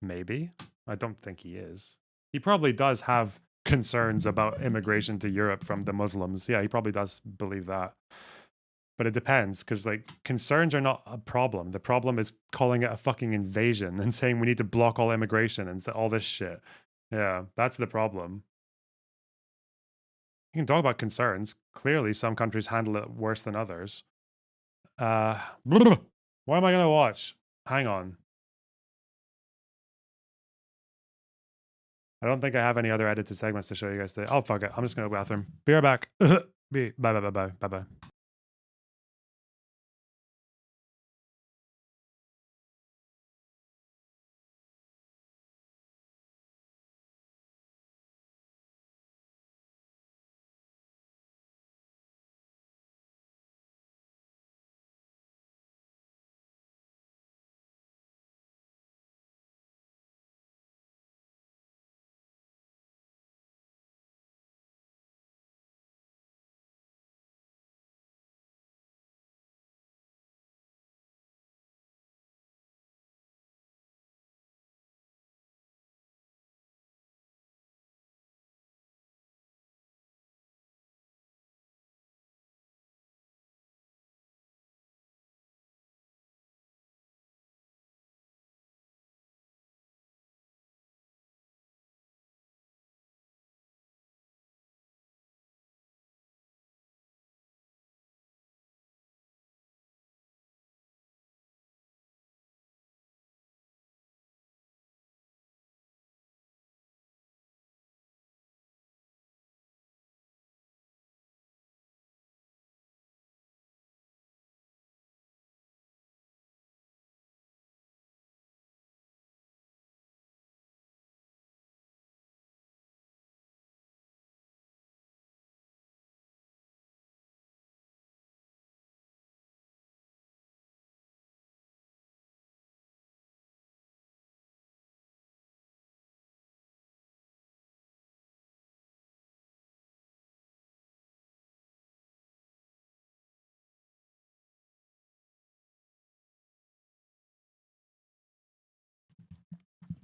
Maybe. I don't think he is. He probably does have concerns about immigration to Europe from the Muslims. Yeah, he probably does believe that. But it depends, because like concerns are not a problem. The problem is calling it a fucking invasion and saying we need to block all immigration and all this shit. Yeah, that's the problem. You can talk about concerns. Clearly, some countries handle it worse than others. What am I gonna watch? Hang on. I don't think I have any other edited segments to show you guys today. Oh, fuck it. I'm just going to go to the bathroom. Be right back. Bye.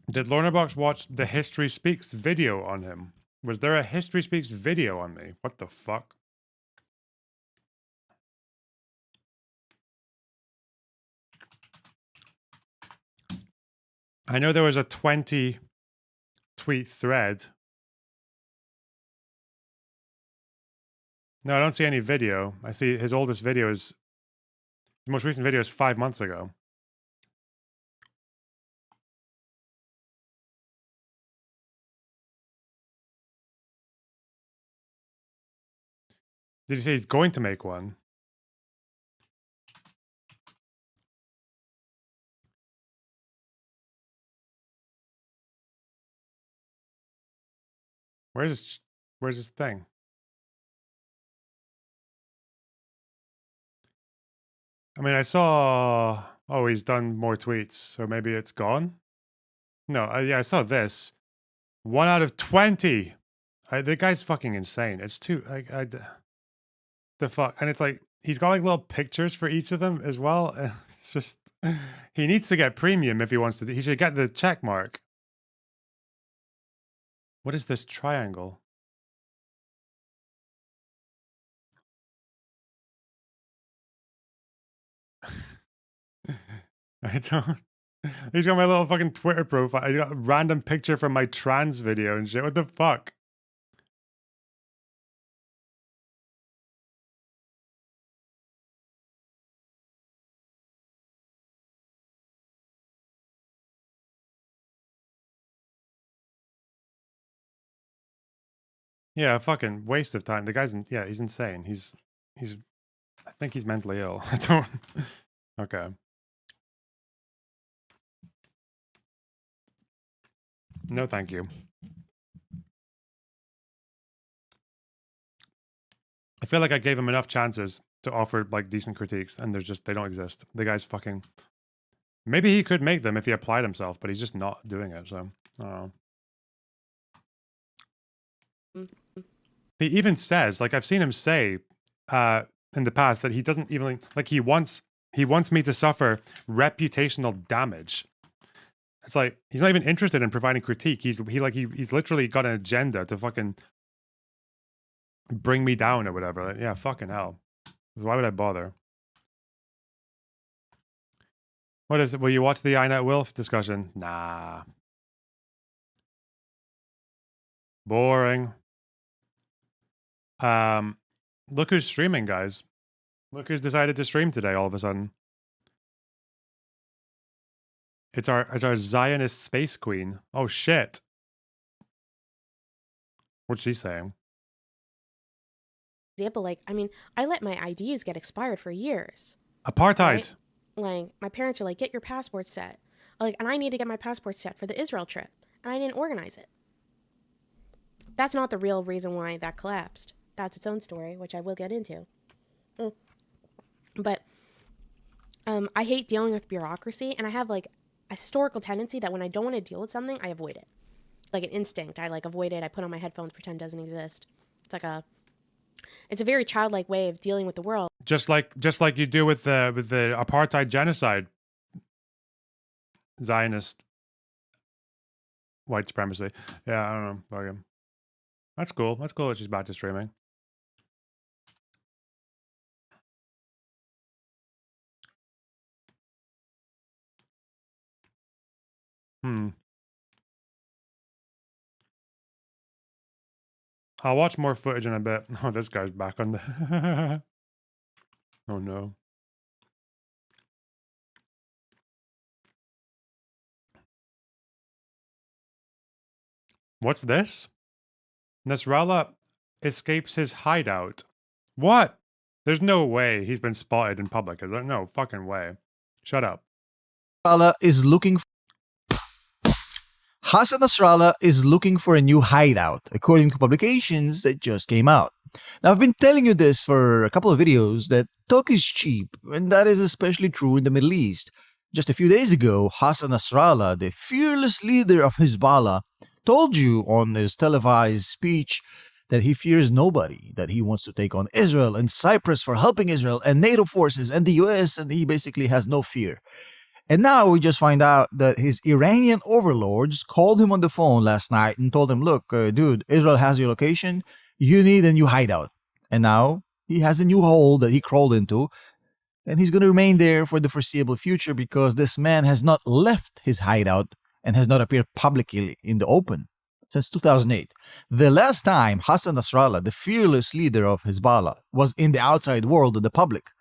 Did Lorna Box watch the History Speaks video on him? Was there a History Speaks video on me? What the fuck? I know there was a 20 tweet thread. No, I don't see any video. I see his oldest video is, the most recent video is 5 months ago. Did he say he's going to make one? Where's this thing? I mean, I saw. Oh, he's done more tweets, so maybe it's gone. No, yeah, I saw this. 1 out of 20. The guy's fucking insane. It's too the fuck, and it's like he's got like little pictures for each of them as well. It's just he needs to get premium if he wants to. He should get the check mark. What is this triangle? I don't. He's got my little fucking Twitter profile. He's got a random picture from my trans video and shit. What the fuck? Yeah, fucking waste of time. The guy's yeah, he's insane. He's I think he's mentally ill. I don't. Okay. No, thank you. I feel like I gave him enough chances to offer like decent critiques, and they don't exist. The guy's fucking. Maybe he could make them if he applied himself, but he's just not doing it. So I don't know. He even says, like I've seen him say, in the past that he doesn't even like he wants me to suffer reputational damage. It's like he's not even interested in providing critique. He's literally got an agenda to fucking bring me down or whatever. Like, yeah, fucking hell. Why would I bother? What is it? Will you watch the I Net Wilf discussion? Nah. Boring. Look who's streaming, guys. Look who's decided to stream today all of a sudden. It's our Zionist space queen. Oh shit. What's she saying? Example, like, I mean, I let my IDs get expired for years. Apartheid. Right? Like, my parents were like, get your passport set. Like, and I need to get my passport set for the Israel trip. And I didn't organize it. That's not the real reason why that collapsed. That's its own story, which I will get into. But I hate dealing with bureaucracy, and I have like a historical tendency that when I don't want to deal with something, I avoid it. Like an instinct. I like avoid it. I put on my headphones, pretend it doesn't exist. It's a very childlike way of dealing with the world. Just like you do with the apartheid genocide. Zionist white supremacy. Yeah, I don't know. Okay. That's cool. That's cool that she's back to streaming. I'll watch more footage in a bit. Oh, this guy's back on the... Oh no. What's this? Nasrallah escapes his hideout. What? There's no way he's been spotted in public. Is there? No fucking way. Shut up. Hassan Nasrallah is looking for a new hideout, according to publications that just came out. Now, I've been telling you this for a couple of videos that talk is cheap, and that is especially true in the Middle East. Just a few days ago, Hassan Nasrallah, the fearless leader of Hezbollah, told you on his televised speech that he fears nobody, that he wants to take on Israel and Cyprus for helping Israel and NATO forces and the US, and he basically has no fear. And now we just find out that his Iranian overlords called him on the phone last night and told him, look, dude, Israel has your location. You need a new hideout. And now he has a new hole that he crawled into. And he's going to remain there for the foreseeable future because this man has not left his hideout and has not appeared publicly in the open since 2008. The last time Hassan Nasrallah, the fearless leader of Hezbollah, was in the outside world of the public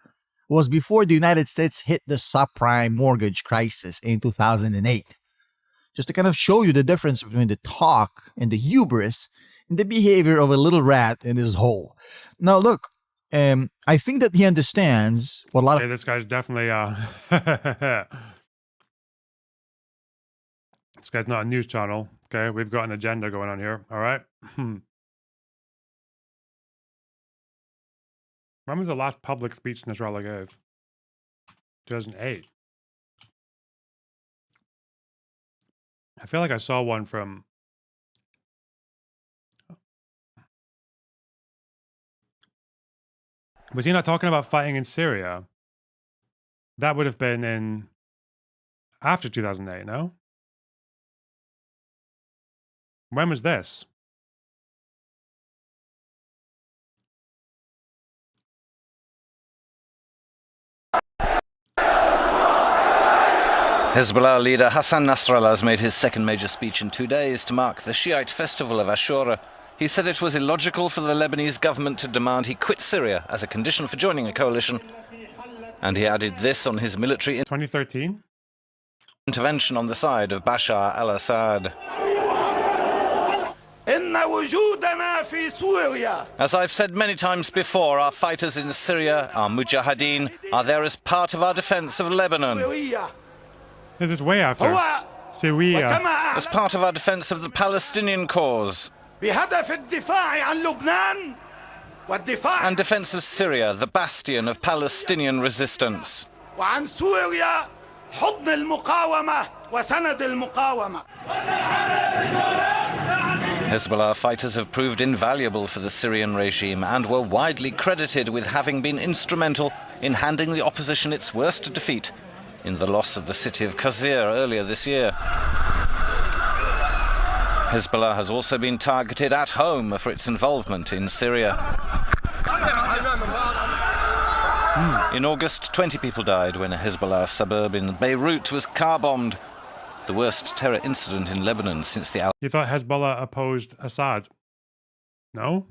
was before the United States hit the subprime mortgage crisis in 2008. Just to kind of show you the difference between the talk and the hubris and the behavior of a little rat in his hole. Now look, I think that he understands what a lot Hey, of this guy's definitely this guy's not a news channel. Okay, we've got an agenda going on here. All right. When was the last public speech Nasrallah gave? 2008. I feel like I saw one from. Was he not talking about fighting in Syria? That would have been in after 2008, no? When was this? Hezbollah leader Hassan Nasrallah has made his second major speech in 2 days to mark the Shiite festival of Ashura. He said it was illogical for the Lebanese government to demand he quit Syria as a condition for joining a coalition. And he added this on his military 2013 intervention on the side of Bashar al-Assad. As I've said many times before, our fighters in Syria, our mujahideen, are there as part of our defense of Lebanon. This is way after. Syria. As part of our defense of the Palestinian cause. And defense of Syria, the bastion of Palestinian resistance. Hezbollah fighters have proved invaluable for the Syrian regime and were widely credited with having been instrumental in handing the opposition its worst defeat in the loss of the city of Qasir earlier this year. Hezbollah has also been targeted at home for its involvement in Syria. In August, 20 people died when a Hezbollah suburb in Beirut was car-bombed, the worst terror incident in Lebanon since the... You thought Hezbollah opposed Assad? No?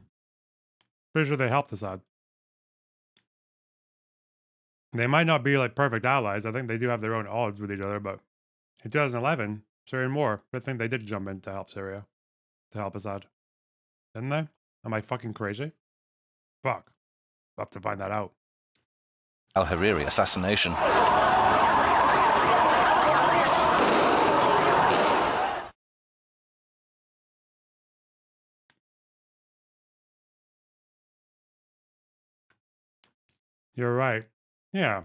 Pretty sure they helped Assad. They might not be like perfect allies. I think they do have their own odds with each other, but in 2011, Syrian war, I think they did jump in to help Syria, to help Assad. Didn't they? Am I fucking crazy? Fuck. I'll have to find that out. Al-Hariri assassination. You're right. Yeah.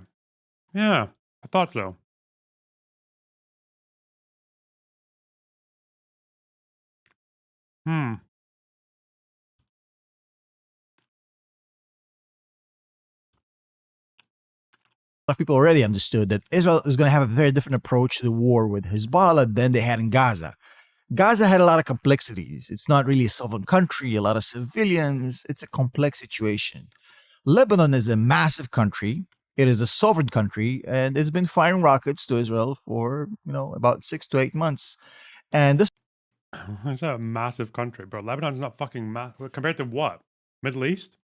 Yeah. I thought so. of people already understood that Israel is going to have a very different approach to the war with Hezbollah than they had in Gaza. Gaza had a lot of complexities. It's not really a sovereign country, a lot of civilians. It's a complex situation. Lebanon is a massive country. It is a sovereign country, and it's been firing rockets to Israel for, about 6 to 8 months. And this It's a massive country, bro. Lebanon's not fucking compared to what? Middle East?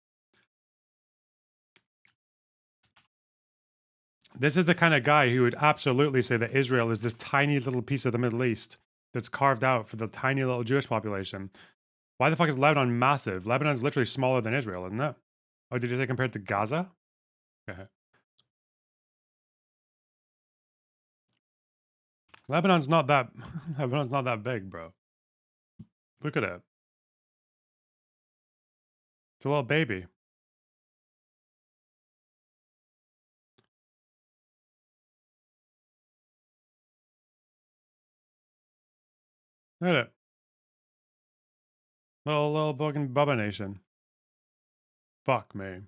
This is the kind of guy who would absolutely say that Israel is this tiny little piece of the Middle East that's carved out for the tiny little Jewish population. Why the fuck is Lebanon massive? Lebanon's literally smaller than Israel, isn't it? Oh, did you say compared to Gaza? Okay. Lebanon's not that Lebanon's not that big, bro. Look at it. It's a little baby. Look at it. Little fucking Bubba Nation. Fuck me.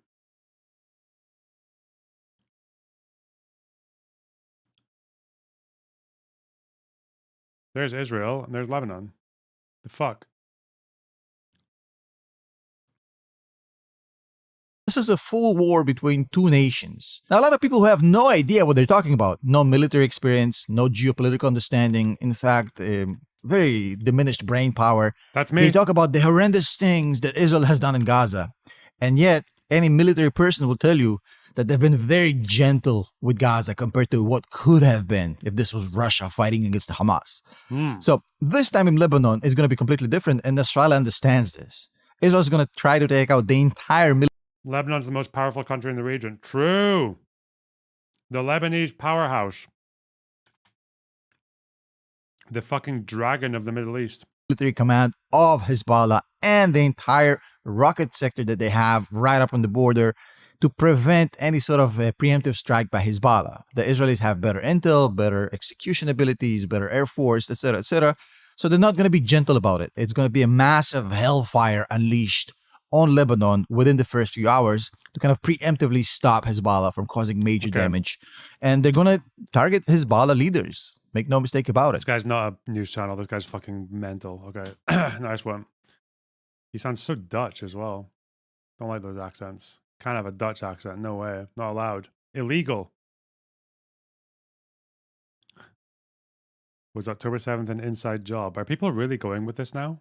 There's Israel and there's Lebanon. The fuck? This is a full war between two nations. Now, a lot of people who have no idea what they're talking about, no military experience, no geopolitical understanding, in fact, very diminished brain power. That's me. They talk about the horrendous things that Israel has done in Gaza. And yet, any military person will tell you that they've been very gentle with Gaza compared to what could have been if this was Russia fighting against Hamas. So this time in Lebanon is going to be completely different, and Nasrallah understands this. Israel's going to try to take out the entire military. Lebanon's the most powerful country in the region. True. The Lebanese powerhouse. The fucking dragon of the Middle East. Military command of Hezbollah and the entire rocket sector that they have right up on the border to prevent any sort of preemptive strike by Hezbollah. The Israelis have better intel, better execution abilities, better air force, etc., etc. So they're not going to be gentle about it. It's going to be a massive hellfire unleashed on Lebanon within the first few hours to kind of preemptively stop Hezbollah from causing major damage. And they're going to target Hezbollah leaders. Make no mistake about it. This guy's not a news channel. This guy's fucking mental. Okay. Nice one. He sounds so Dutch as well. Don't like those accents. Can't have a Dutch accent. No way. Not allowed. Illegal. Was October 7th an inside job? Are people really going with this now?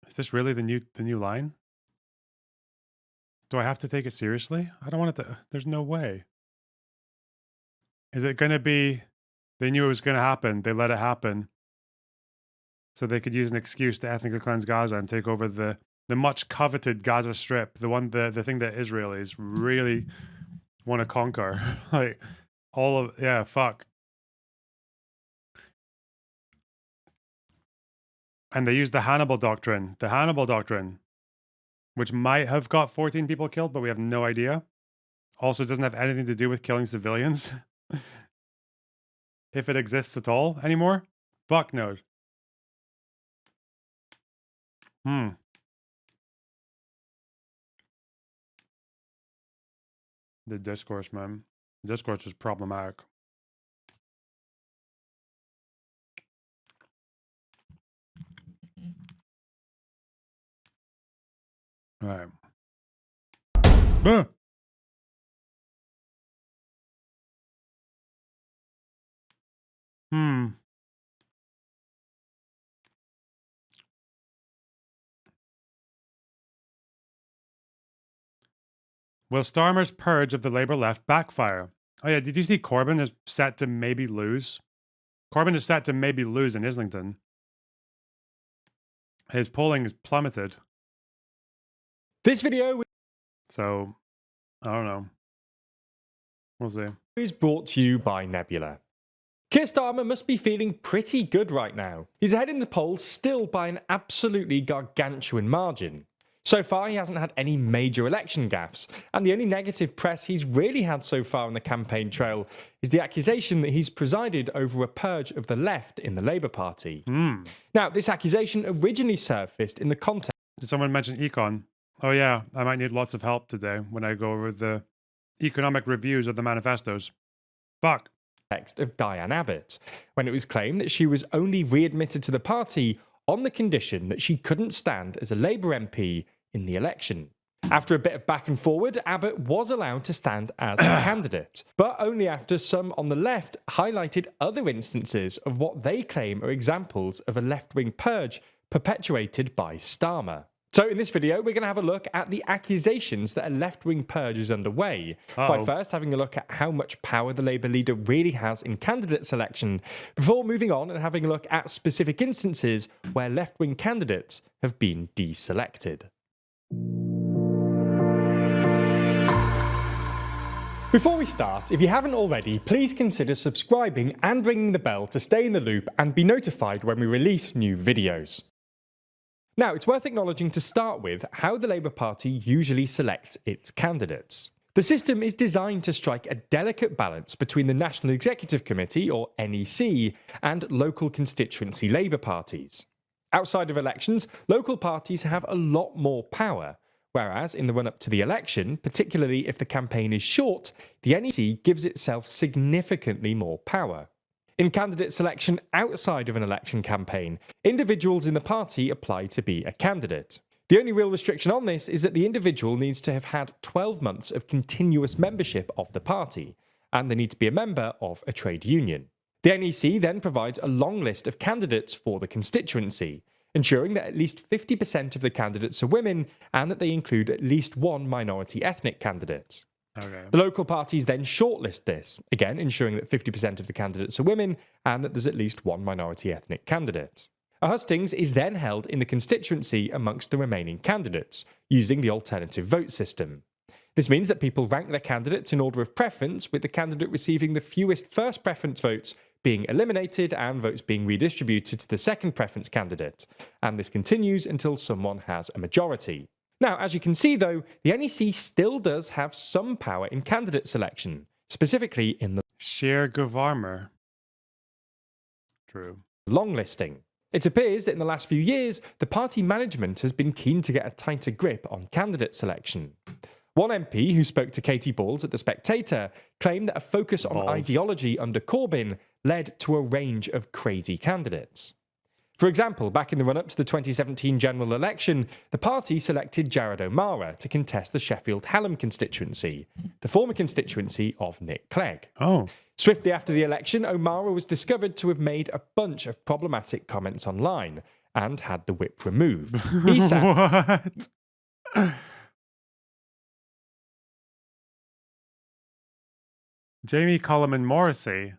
Is this really the new line? Do I have to take it seriously? I don't want it to. There's no way. Is it going to be, they knew it was going to happen, they let it happen, so they could use an excuse to ethnically cleanse Gaza and take over the much coveted Gaza Strip, the thing that Israelis really want to conquer. Like, fuck. And they used the Hannibal Doctrine, which might have got 14 people killed, but we have no idea. Also, it doesn't have anything to do with killing civilians. If it exists at all anymore. Fuck knows. The discourse, man. Discourse is problematic. All right. Will Starmer's purge of the Labour left backfire? Oh yeah, did you see Corbyn is set to maybe lose? Corbyn is set to maybe lose in Islington. His polling is plummeted. This video So, I don't know. We'll see. is brought to you by Nebula. Keir Starmer must be feeling pretty good right now. He's ahead in the polls still by an absolutely gargantuan margin. So far, he hasn't had any major election gaffes, and the only negative press he's really had so far on the campaign trail is the accusation that he's presided over a purge of the left in the Labour Party. Now, this accusation originally surfaced in the context... Did someone mention econ? Oh yeah, I might need lots of help today when I go over the economic reviews of the manifestos. Fuck. ...of Diane Abbott, when it was claimed that she was only readmitted to the party on the condition that she couldn't stand as a Labour MP in the election. After a bit of back and forward, Abbott was allowed to stand as a candidate, but only after some on the left highlighted other instances of what they claim are examples of a left-wing purge perpetuated by Starmer. So in this video, we're going to have a look at the accusations that a left-wing purge is underway, by first having a look at how much power the Labour leader really has in candidate selection, before moving on and having a look at specific instances where left-wing candidates have been deselected. Before we start, if you haven't already, please consider subscribing and ringing the bell to stay in the loop and be notified when we release new videos. Now, it's worth acknowledging to start with how the Labour Party usually selects its candidates. The system is designed to strike a delicate balance between the National Executive Committee, or NEC, and local constituency Labour parties. Outside of elections, local parties have a lot more power, whereas in the run-up to the election, particularly if the campaign is short, the NEC gives itself significantly more power. In candidate selection outside of an election campaign, individuals in the party apply to be a candidate. The only real restriction on this is that the individual needs to have had 12 months of continuous membership of the party, and they need to be a member of a trade union. The NEC then provides a long list of candidates for the constituency, ensuring that at least 50% of the candidates are women and that they include at least one minority ethnic candidate. Okay. The local parties then shortlist this, again ensuring that 50% of the candidates are women and that there's at least one minority ethnic candidate. A hustings is then held in the constituency amongst the remaining candidates, using the alternative vote system. This means that people rank their candidates in order of preference, with the candidate receiving the fewest first preference votes being eliminated and votes being redistributed to the second preference candidate, and this continues until someone has a majority. Now, as you can see though, the NEC still does have some power in candidate selection, specifically in the Sheer Govarmer. True. long listing. It appears that in the last few years, the party management has been keen to get a tighter grip on candidate selection. One MP who spoke to Katie Balls at The Spectator claimed that a focus on ideology under Corbyn led to a range of crazy candidates. For example, back in the run-up to the 2017 general election, the party selected Jared O'Mara to contest the Sheffield Hallam constituency, the former constituency of Nick Clegg. Oh. Swiftly after the election, O'Mara was discovered to have made a bunch of problematic comments online and had the whip removed. He sat... What? Jamie Coleman Morrissey,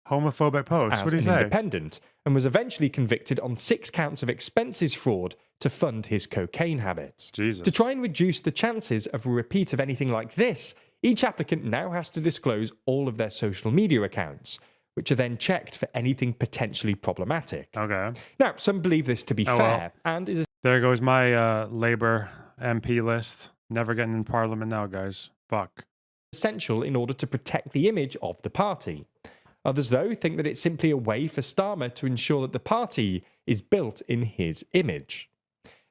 homophobic post. as What do you an say? independent, and was eventually convicted on 6 counts of expenses fraud to fund his cocaine habits. Jesus. To try and reduce the chances of a repeat of anything like this, each applicant now has to disclose all of their social media accounts, which are then checked for anything potentially problematic. Okay. Now, some believe this to be Oh, fair, well. and is There goes my Labour MP list. Never getting in Parliament now, guys. Fuck. essential in order to protect the image of the party. Others, though, think that it's simply a way for Starmer to ensure that the party is built in his image.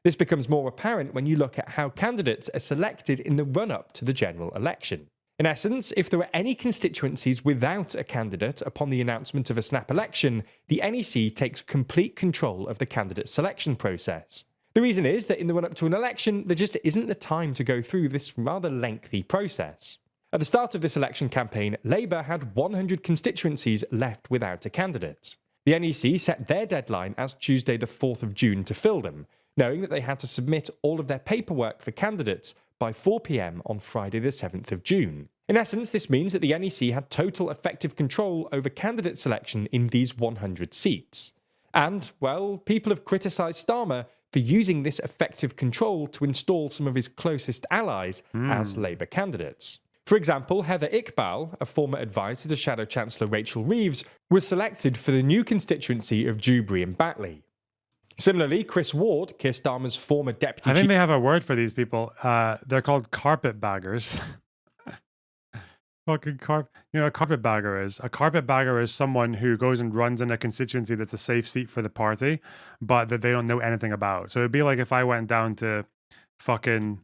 This becomes more apparent when you look at how candidates are selected in the run-up to the general election. In essence, if there were any constituencies without a candidate upon the announcement of a snap election, the NEC takes complete control of the candidate selection process. The reason is that in the run-up to an election, there just isn't the time to go through this rather lengthy process. At the start of this election campaign, Labour had 100 constituencies left without a candidate. The NEC set their deadline as Tuesday the 4th of June to fill them, knowing that they had to submit all of their paperwork for candidates by 4 p.m. on Friday the 7th of June. In essence, this means that the NEC had total effective control over candidate selection in these 100 seats. And, well, people have criticised Starmer for using this effective control to install some of his closest allies as Labour candidates. For example, Heather Iqbal, a former advisor to Shadow Chancellor Rachel Reeves, was selected for the new constituency of Dewberry and Batley. Similarly, Chris Ward, Keir Starmer's former deputy I think chief... they have a word for these people. They're called carpetbaggers. Fucking you know what a carpetbagger is? A carpetbagger is someone who goes and runs in a constituency that's a safe seat for the party, but that they don't know anything about. So it'd be like if I went down to fucking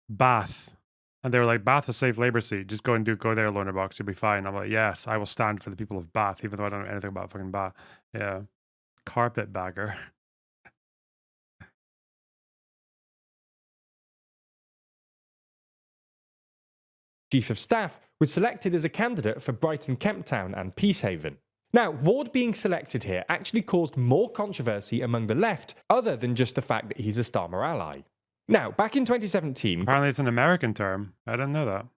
Bath and they were like, Bath's a safe Labour seat. Just go there, Lorna Box. You'll be fine. I'm like, yes, I will stand for the people of Bath, even though I don't know anything about fucking Bath. Yeah. Carpetbagger. Chief of Staff, was selected as a candidate for Brighton Kemp Town and Peacehaven. Now, Ward being selected here actually caused more controversy among the left, other than just the fact that he's a Starmer ally. Now, back in 2017... Apparently it's an American term. I didn't know that.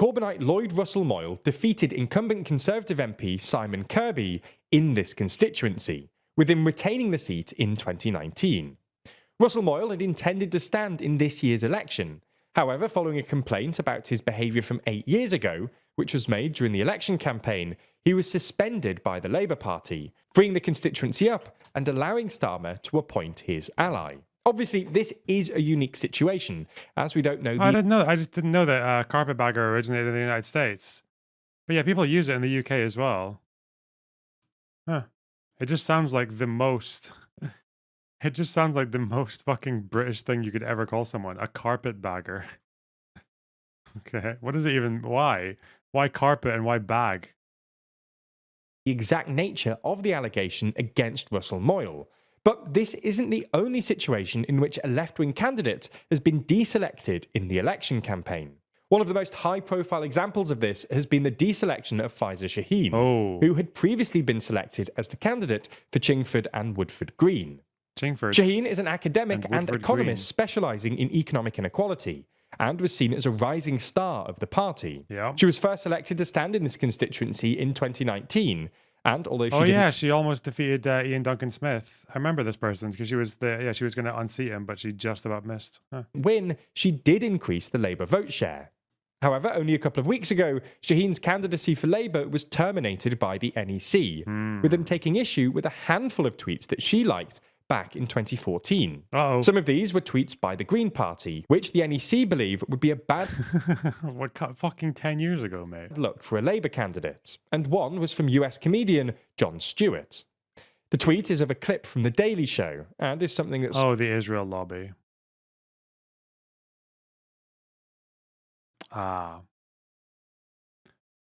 Corbynite Lloyd Russell Moyle defeated incumbent Conservative MP Simon Kirby in this constituency, with him retaining the seat in 2019. Russell Moyle had intended to stand in this year's election. However, following a complaint about his behaviour from 8 years ago, which was made during the election campaign, he was suspended by the Labour Party, freeing the constituency up and allowing Starmer to appoint his ally. Obviously, this is a unique situation, as we don't know the... I just didn't know that carpetbagger originated in the United States. But yeah, people use it in the UK as well. Huh. It just sounds like the most... It just sounds like the most fucking British thing you could ever call someone. A carpetbagger. Okay. What is it even? Why? Why carpet and why bag? The exact nature of the allegation against Russell Moyle. But this isn't the only situation in which a left-wing candidate has been deselected in the election campaign. One of the most high-profile examples of this has been the deselection of Faiza Shaheen, who had previously been selected as the candidate for Chingford and Woodford Green. Shaheen is an academic and economist specialising in economic inequality, and was seen as a rising star of the party. She was first selected to stand in this constituency in 2019, And although she Oh didn't yeah, she almost defeated Ian Duncan Smith. I remember this person because she was she was going to unseat him, but she just about missed. Huh. win, she did increase the Labour vote share. However, only a couple of weeks ago, Shaheen's candidacy for Labour was terminated by the NEC, with them taking issue with a handful of tweets that she liked back in 2014. Uh-oh. Some of these were tweets by the Green Party, which the NEC believe would be a bad fucking 10 years ago, mate. look for a Labour candidate, and one was from US comedian Jon Stewart. The tweet is of a clip from The Daily Show, and is something that's... Oh, the Israel lobby. Ah.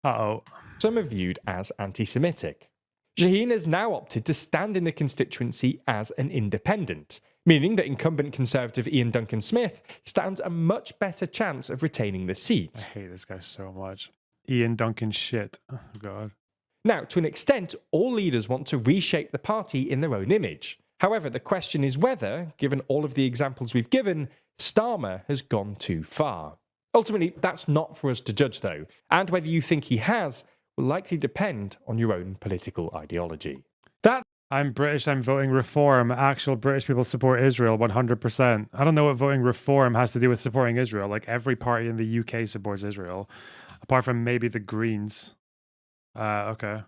Uh-oh. Some are viewed as anti-Semitic. Shaheen has now opted to stand in the constituency as an independent, meaning that incumbent Conservative Ian Duncan Smith stands a much better chance of retaining the I seat. hate this guy so much. Ian Duncan shit. Oh, God. Now, to an extent, all leaders want to reshape the party in their own image. However, the question is whether, given all of the examples we've given, Starmer has gone too far. Ultimately, that's not for us to judge, though, and whether you think he has will likely depend on your own political ideology. I'm British, I'm voting reform. Actual British people support Israel 100%. I don't know what voting reform has to do with supporting Israel. Like, every party in the UK supports Israel, apart from maybe the Greens. Okay.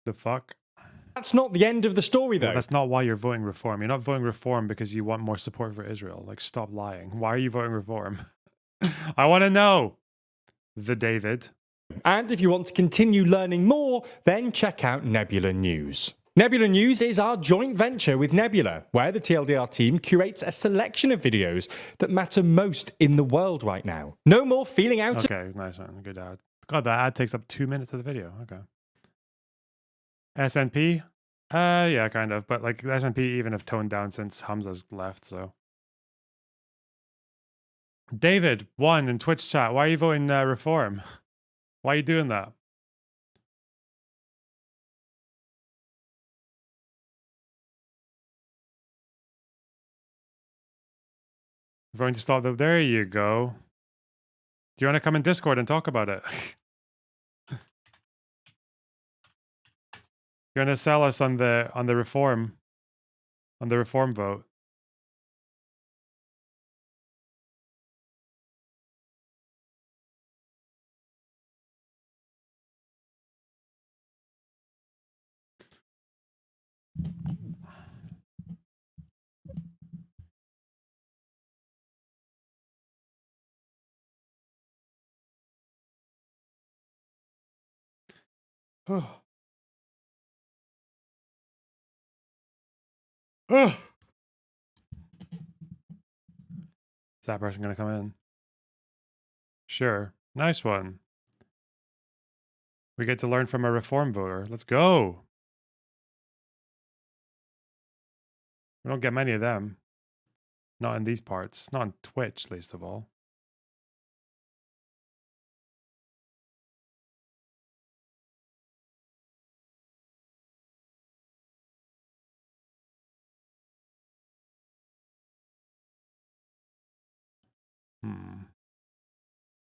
The fuck? That's not the end of the story, though. Well, that's not why you're voting reform. You're not voting reform because you want more support for Israel. Like, stop lying. Why are you voting reform? I want to know. The David. And if you want to continue learning more, then check out Nebula News. Nebula News is our joint venture with Nebula, where the TLDR team curates a selection of videos that matter most in the world right now. No more feeling out. Okay, nice one. Good ad. God, that ad takes up 2 minutes of the video. Okay. SNP? Yeah, kind of. But like SNP even have toned down since Hamza's left, so. David, one in Twitch chat. Why are you voting reform? Why are you doing that? Voting to stop the... There you go. Do you want to come in Discord and talk about it? You're gonna sell us on the reform vote. Is that person gonna come in? Sure. Nice one. We get to learn from a reform voter. Let's go. We don't get many of them. Not in these parts. Not on Twitch, least of all.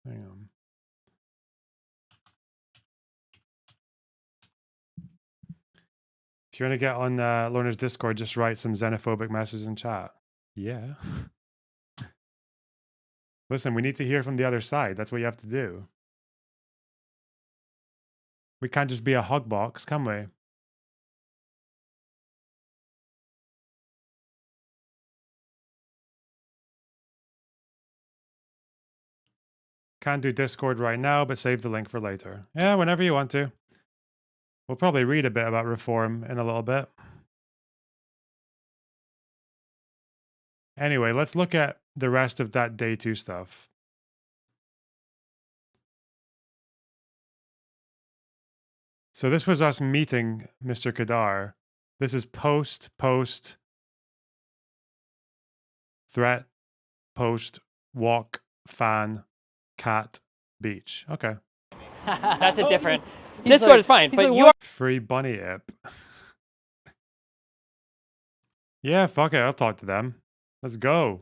Hang on. If you want to get on Lorna's Discord, just write some xenophobic messages in chat. Yeah. Listen, we need to hear from the other side. That's what you have to do. We can't just be a hug box, can we? Can't do Discord right now, but save the link for later. Yeah, whenever you want to. We'll probably read a bit about reform in a little bit. Anyway, let's look at the rest of that day 2 stuff. So this was us meeting Mr. Kadar. This is post, threat, post, walk, fan, cat, beach. Okay. That's a different. Discord is fine, but you are free bunny ip. Yeah, fuck it. I'll talk to them. Let's go.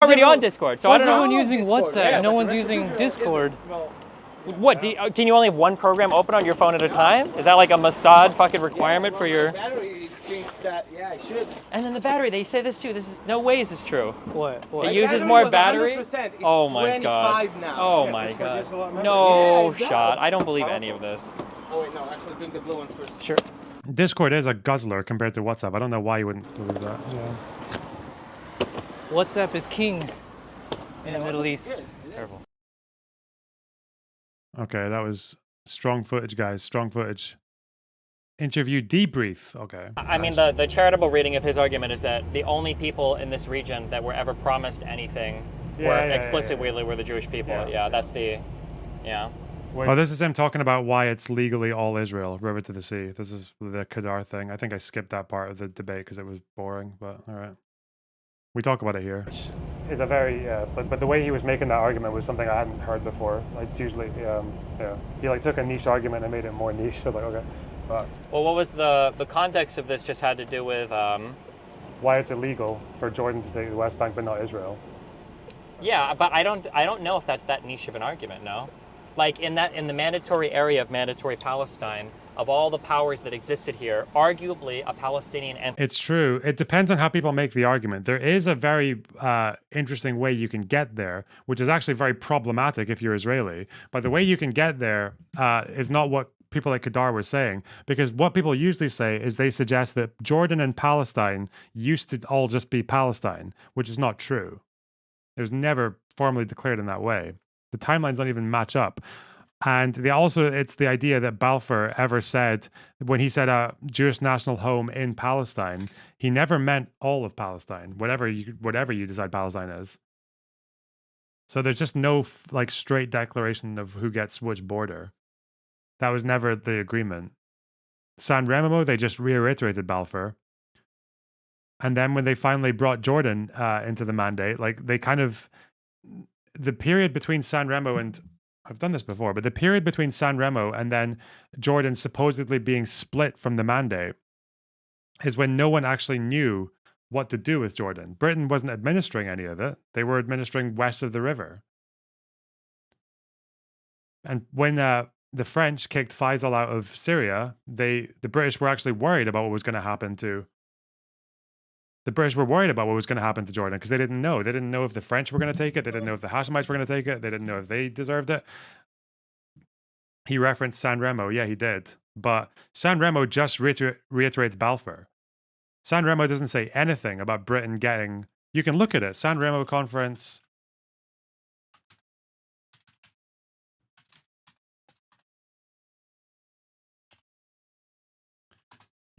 already on Discord, so I don't know. Everyone using WhatsApp. Yeah, no one's using Discord. Well, What, can you only have one program open on your phone at a time? Is that like a Mossad fucking requirement for your... Battery thinks that, yeah, I should. And then the battery, they say this too. This is, no way is this true. What? It uses more was battery? 100%. It's Oh my god. 25 now. Oh my god. No shot. I don't believe any of this. Oh wait, no, actually bring the blue one first. Sure. Discord is a guzzler compared to WhatsApp. I don't know why you wouldn't believe that. Yeah. WhatsApp is king in the Middle East. Careful. Okay, that was strong footage, guys. Strong footage. Interview debrief. Okay. I mean, the charitable reading of his argument is that the only people in this region that were ever promised anything explicitly were the Jewish people. Yeah, that's the, yeah. Oh, this is him talking about why it's legally all Israel, river to the sea. This is the Kedar thing. I think I skipped that part of the debate because it was boring, but all right. We talk about it here. Is a very, but the way he was making that argument was something I hadn't heard before. Like, it's usually, he like took a niche argument and made it more niche. I was like, okay. But well, what was the context of this? Just had to do with why it's illegal for Jordan to take the West Bank but not Israel. Yeah, but I don't know if that's that niche of an argument. No, like in the mandatory area of mandatory Palestine, of all the powers that existed here, arguably a Palestinian entity. It's true. It depends on how people make the argument. There is a very interesting way you can get there, which is actually very problematic if you're Israeli. But the way you can get there is not what people like Kedar were saying, because what people usually say is they suggest that Jordan and Palestine used to all just be Palestine, which is not true. It was never formally declared in that way. The timelines don't even match up. And it's the idea that Balfour ever said, when he said a Jewish national home in Palestine, he never meant all of Palestine, whatever you decide Palestine is. So there's just no like straight declaration of who gets which border. That was never the agreement. San Remo, they just reiterated Balfour. And then when they finally brought Jordan into the mandate, like they kind of, the period between San Remo and, I've done this before, but the period between San Remo and then Jordan supposedly being split from the mandate is when no one actually knew what to do with Jordan. Britain wasn't administering any of it. They were administering west of the river. And when the French kicked Faisal out of Syria, the British were actually worried about what was going to happen to Jordan because they didn't know. They didn't know if the French were going to take it. They didn't know if the Hashemites were going to take it. They didn't know if they deserved it. He referenced San Remo. Yeah, he did. But San Remo just reiterates Balfour. San Remo doesn't say anything about Britain getting... You can look at it. San Remo conference...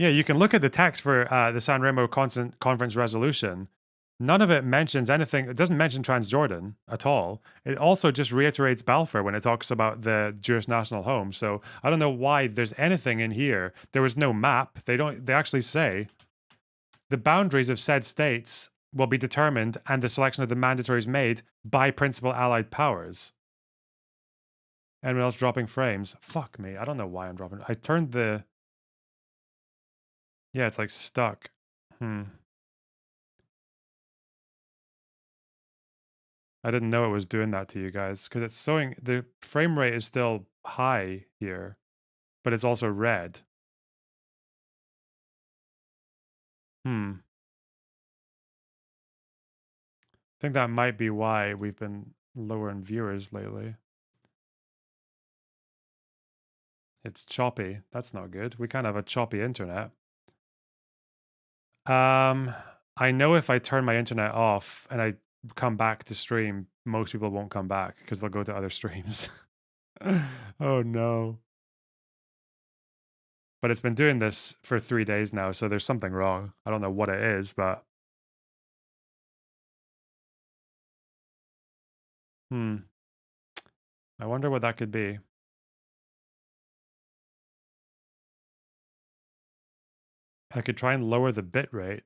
Yeah, you can look at the text for the San Remo conference resolution. None of it mentions anything. It doesn't mention Transjordan at all. It also just reiterates Balfour when it talks about the Jewish national home. So I don't know why there's anything in here. There was no map. They actually say the boundaries of said states will be determined and the selection of the mandatories made by principal allied powers. Anyone else dropping frames? Fuck me. I don't know why I'm dropping. I turned the... Yeah, it's like stuck. I didn't know it was doing that to you guys because it's showing the frame rate is still high here, but it's also red. I think that might be why we've been lower in viewers lately. It's choppy. That's not good. We kind of have a choppy internet. I know if I turn my internet off and I come back to stream, most people won't come back because they'll go to other streams. Oh no. But it's been doing this for 3 days now, so there's something wrong. I don't know what it is, but... I wonder what that could be. I could try and lower the bit rate.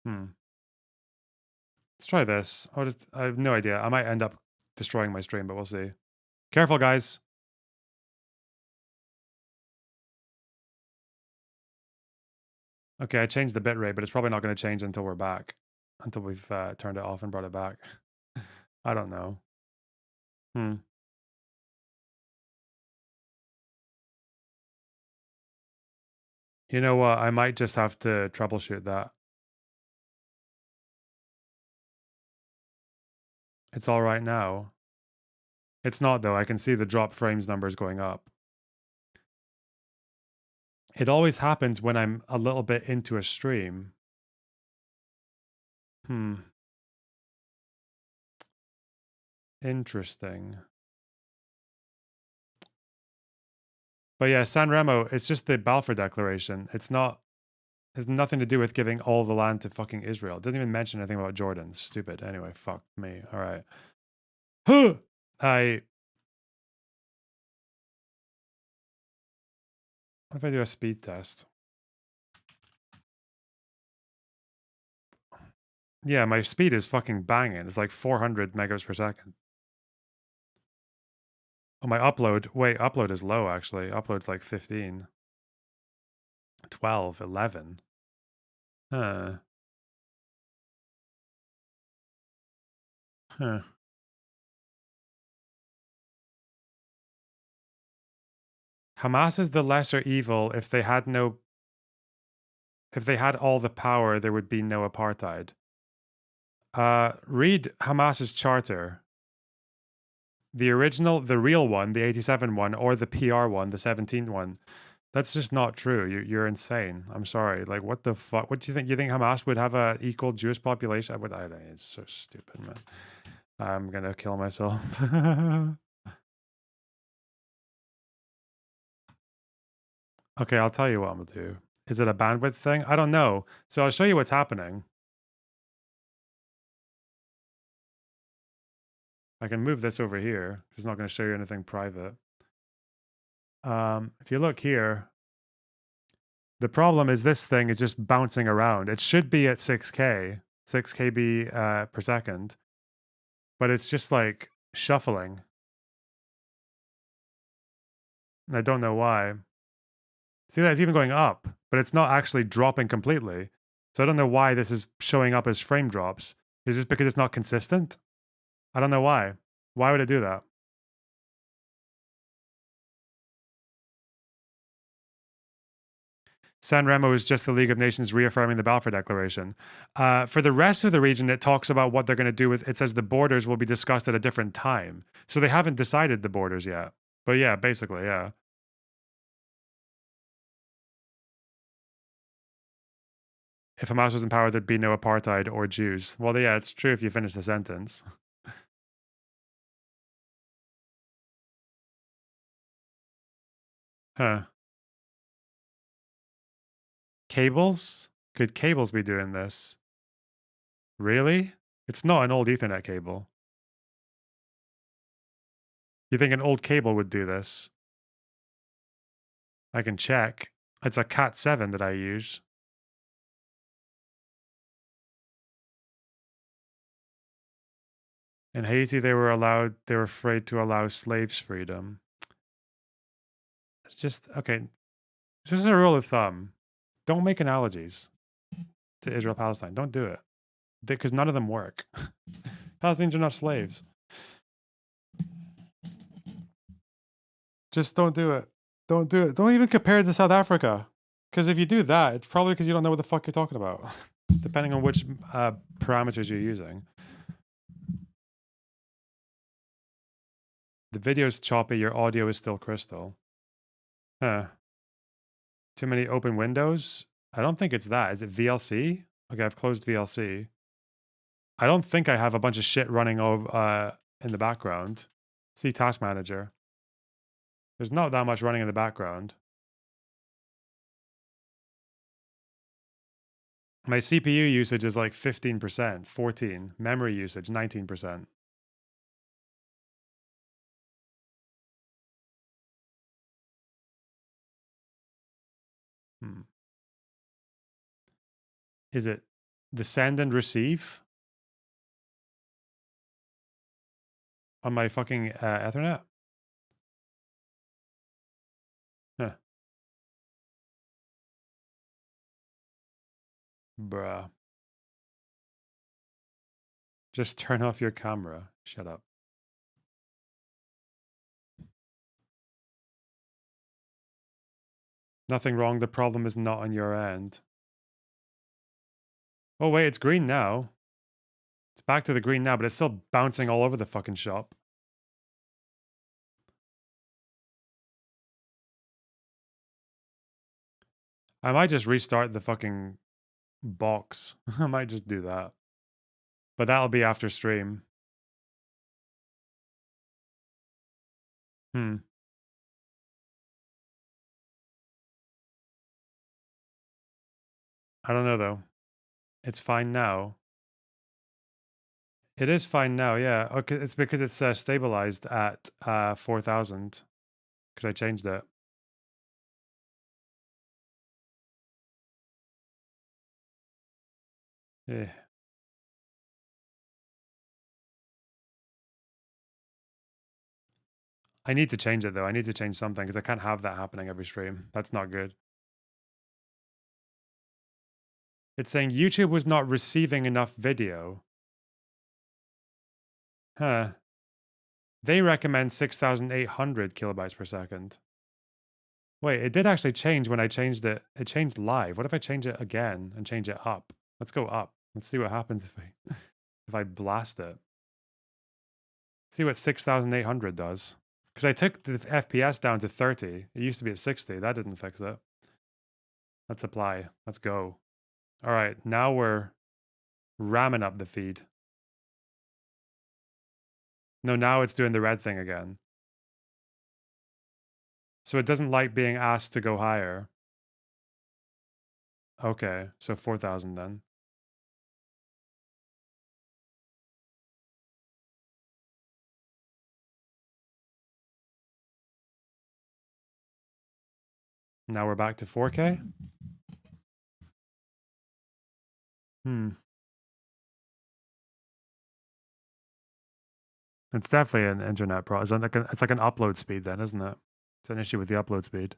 Let's try this. I have no idea. I might end up destroying my stream, but we'll see. Careful, guys. Okay, I changed the bitrate, but it's probably not going to change until we're back. Until we've turned it off and brought it back. I don't know. You know what? I might just have to troubleshoot that. It's all right now. It's not, though. I can see the drop frames numbers going up. It always happens when I'm a little bit into a stream. Interesting. But yeah, San Remo, it's just the Balfour Declaration. It's not, has nothing to do with giving all the land to fucking Israel. It doesn't even mention anything about Jordan. Stupid. Anyway, fuck me. All right. What if I do a speed test? Yeah, my speed is fucking banging. It's like 400 megas per second. Oh, my upload. Wait, upload is low, actually. Upload's like 15. 12, 11. Huh. Huh. Hamas is the lesser evil. If they had all the power, there would be no apartheid. Read Hamas's charter. The original, the real one, the 87 one, or the PR one, the 17 one. That's just not true. You're insane. I'm sorry. Like, what the fuck? What do you think? You think Hamas would have a equal Jewish population? I think it's so stupid, man. I'm gonna kill myself. Okay, I'll tell you what I'm gonna do. Is it a bandwidth thing? I don't know. So I'll show you what's happening. I can move this over here. It's not going to show you anything private. If you look here, the problem is this thing is just bouncing around. It should be at 6K, 6 KB per second, but it's just like shuffling. And I don't know why. See that it's even going up, but it's not actually dropping completely. So I don't know why this is showing up as frame drops. Is this because it's not consistent? I don't know why. Why would it do that? San Remo is just the League of Nations reaffirming the Balfour Declaration. For the rest of the region, it talks about what they're going to do with it. Says the borders will be discussed at a different time. So they haven't decided the borders yet. But yeah, basically, yeah. If Hamas was in power, there'd be no apartheid or Jews. Well, yeah, it's true if you finish the sentence. Huh. Cables? Could cables be doing this? Really? It's not an old Ethernet cable. You think an old cable would do this? I can check. It's a Cat7 that I use. In Haiti, they were afraid to allow slaves freedom. It's just, okay, just a rule of thumb. Don't make analogies to Israel-Palestine. Don't do it. Because none of them work. Palestinians are not slaves. Just don't do it. Don't do it. Don't even compare it to South Africa. Because if you do that, it's probably because you don't know what the fuck you're talking about. Depending on which parameters you're using. The video is choppy, your audio is still crystal. Huh. Too many open windows? I don't think it's that. Is it VLC? Okay, I've closed VLC. I don't think I have a bunch of shit running over in the background. See Task Manager. There's not that much running in the background. My CPU usage is like 15%, 14. Memory usage, 19%. Is it the send and receive? On my fucking Ethernet? Huh. Bruh. Just turn off your camera. Shut up. Nothing wrong. The problem is not on your end. Oh, wait, it's green now. It's back to the green now, but it's still bouncing all over the fucking shop. I might just restart the fucking box. I might just do that. But that'll be after stream. Hmm. I don't know, though. It's fine now. It is fine now, yeah. Okay, it's because it's stabilized at 4,000. Because I changed it. Yeah. I need to change it, though. I need to change something, because I can't have that happening every stream. That's not good. It's saying YouTube was not receiving enough video. Huh. They recommend 6,800 kilobytes per second. Wait, it did actually change when I changed it. It changed live. What if I change it again and change it up? Let's go up. Let's see what happens if I if I blast it. See what 6,800 does. Because I took the FPS down to 30. It used to be at 60. That didn't fix it. Let's apply. Let's go. All right, now we're ramming up the feed. No, now it's doing the red thing again. So it doesn't like being asked to go higher. Okay, so 4,000 then. Now we're back to 4K? Hmm. It's definitely an internet problem. It's like an upload speed then, isn't it? It's an issue with the upload speed.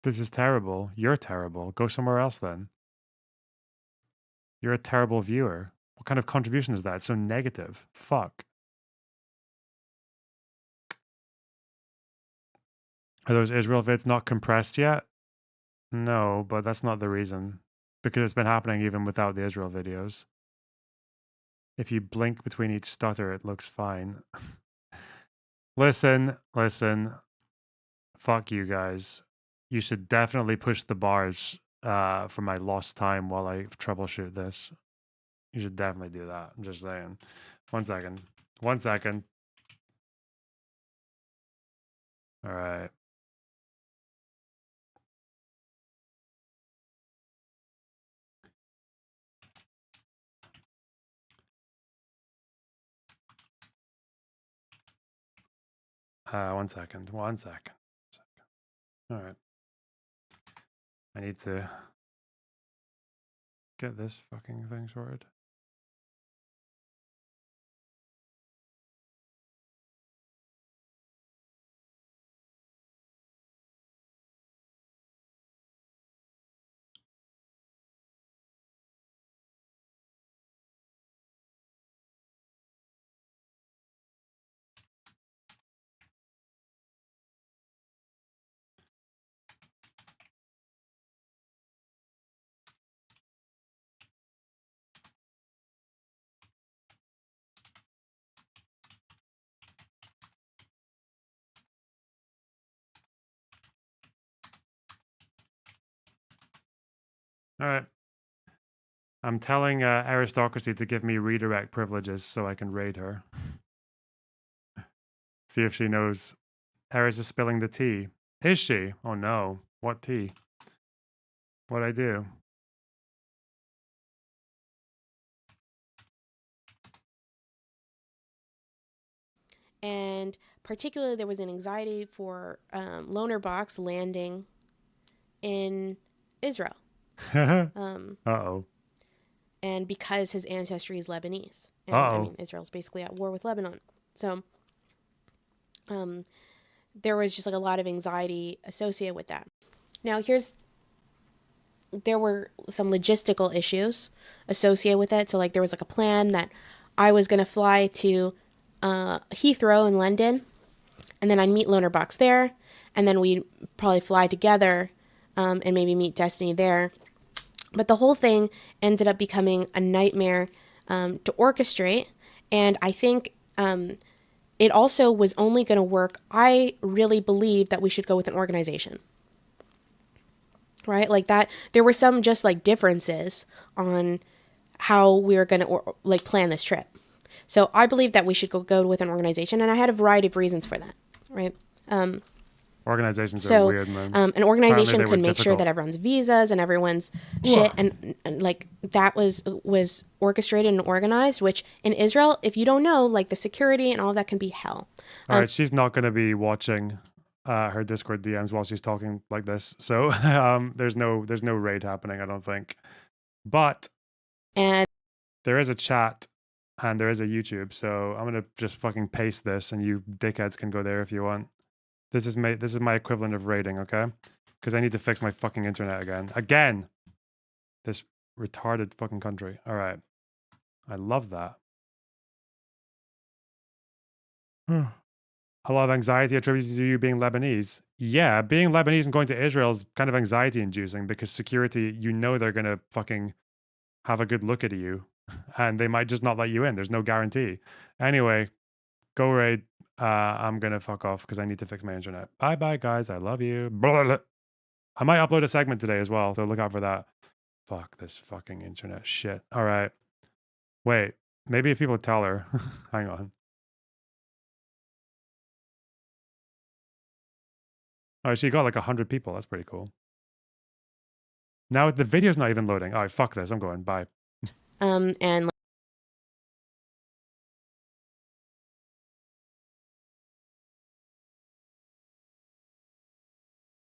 This is terrible. You're terrible. Go somewhere else then. You're a terrible viewer. What kind of contribution is that? It's so negative. Fuck. Are those Israel vids not compressed yet? No, but that's not the reason. Because it's been happening even without the Israel videos. If you blink between each stutter, it looks fine. Listen. Fuck you guys. You should definitely push the bars for my lost time while I troubleshoot this. You should definitely do that. I'm just saying. 1 second. 1 second. All right. One second. All right. I need to get this fucking thing sorted. All right. I'm telling aristocracy to give me redirect privileges so I can raid her. See if she knows. Eris is spilling the tea. Is she? Oh no. What tea? What'd I do? And particularly, there was an anxiety for Loner Box landing in Israel. Uh-oh. and because his ancestry is Lebanese. And I mean, Israel's basically at war with Lebanon. So there was just like a lot of anxiety associated with that. Now, there were some logistical issues associated with it. So like there was like a plan that I was going to fly to Heathrow in London, and then I'd meet Loner Box there, and then we'd probably fly together and maybe meet Destiny there. But the whole thing ended up becoming a nightmare to orchestrate, and I think it also was only going to work. I really believe that we should go with an organization. Right? Like that, there were some just like differences on how we were going to like plan this trip. So I believe that we should go with an organization, and I had a variety of reasons for that, right? Organizations are weird, man. An organization could make sure that everyone's visas and everyone's shit, and like that was orchestrated and organized, which in Israel, if you don't know, like the security and all of that can be hell. All right, she's not going to be watching her Discord DMs while she's talking like this, so there's no raid happening, I don't think. But and there is a chat and there is a YouTube, so I'm gonna just fucking paste this, and you dickheads can go there if you want. This is my equivalent of raiding, okay? Because I need to fix my fucking internet again. This retarded fucking country. All right, I love that. A lot of anxiety attributed to you being Lebanese. Yeah, being Lebanese and going to Israel is kind of anxiety inducing because security, you know they're going to fucking have a good look at you and they might just not let you in. There's no guarantee. Anyway, go raid. I'm going to fuck off because I need to fix my internet. Bye-bye, guys. I love you. Blah, blah, blah. I might upload a segment today as well, so look out for that. Fuck this fucking internet shit. All right. Wait, maybe if people tell her. Hang on. Oh, she got like 100 people. That's pretty cool. Now the video's not even loading. All right, fuck this. I'm going. Bye. And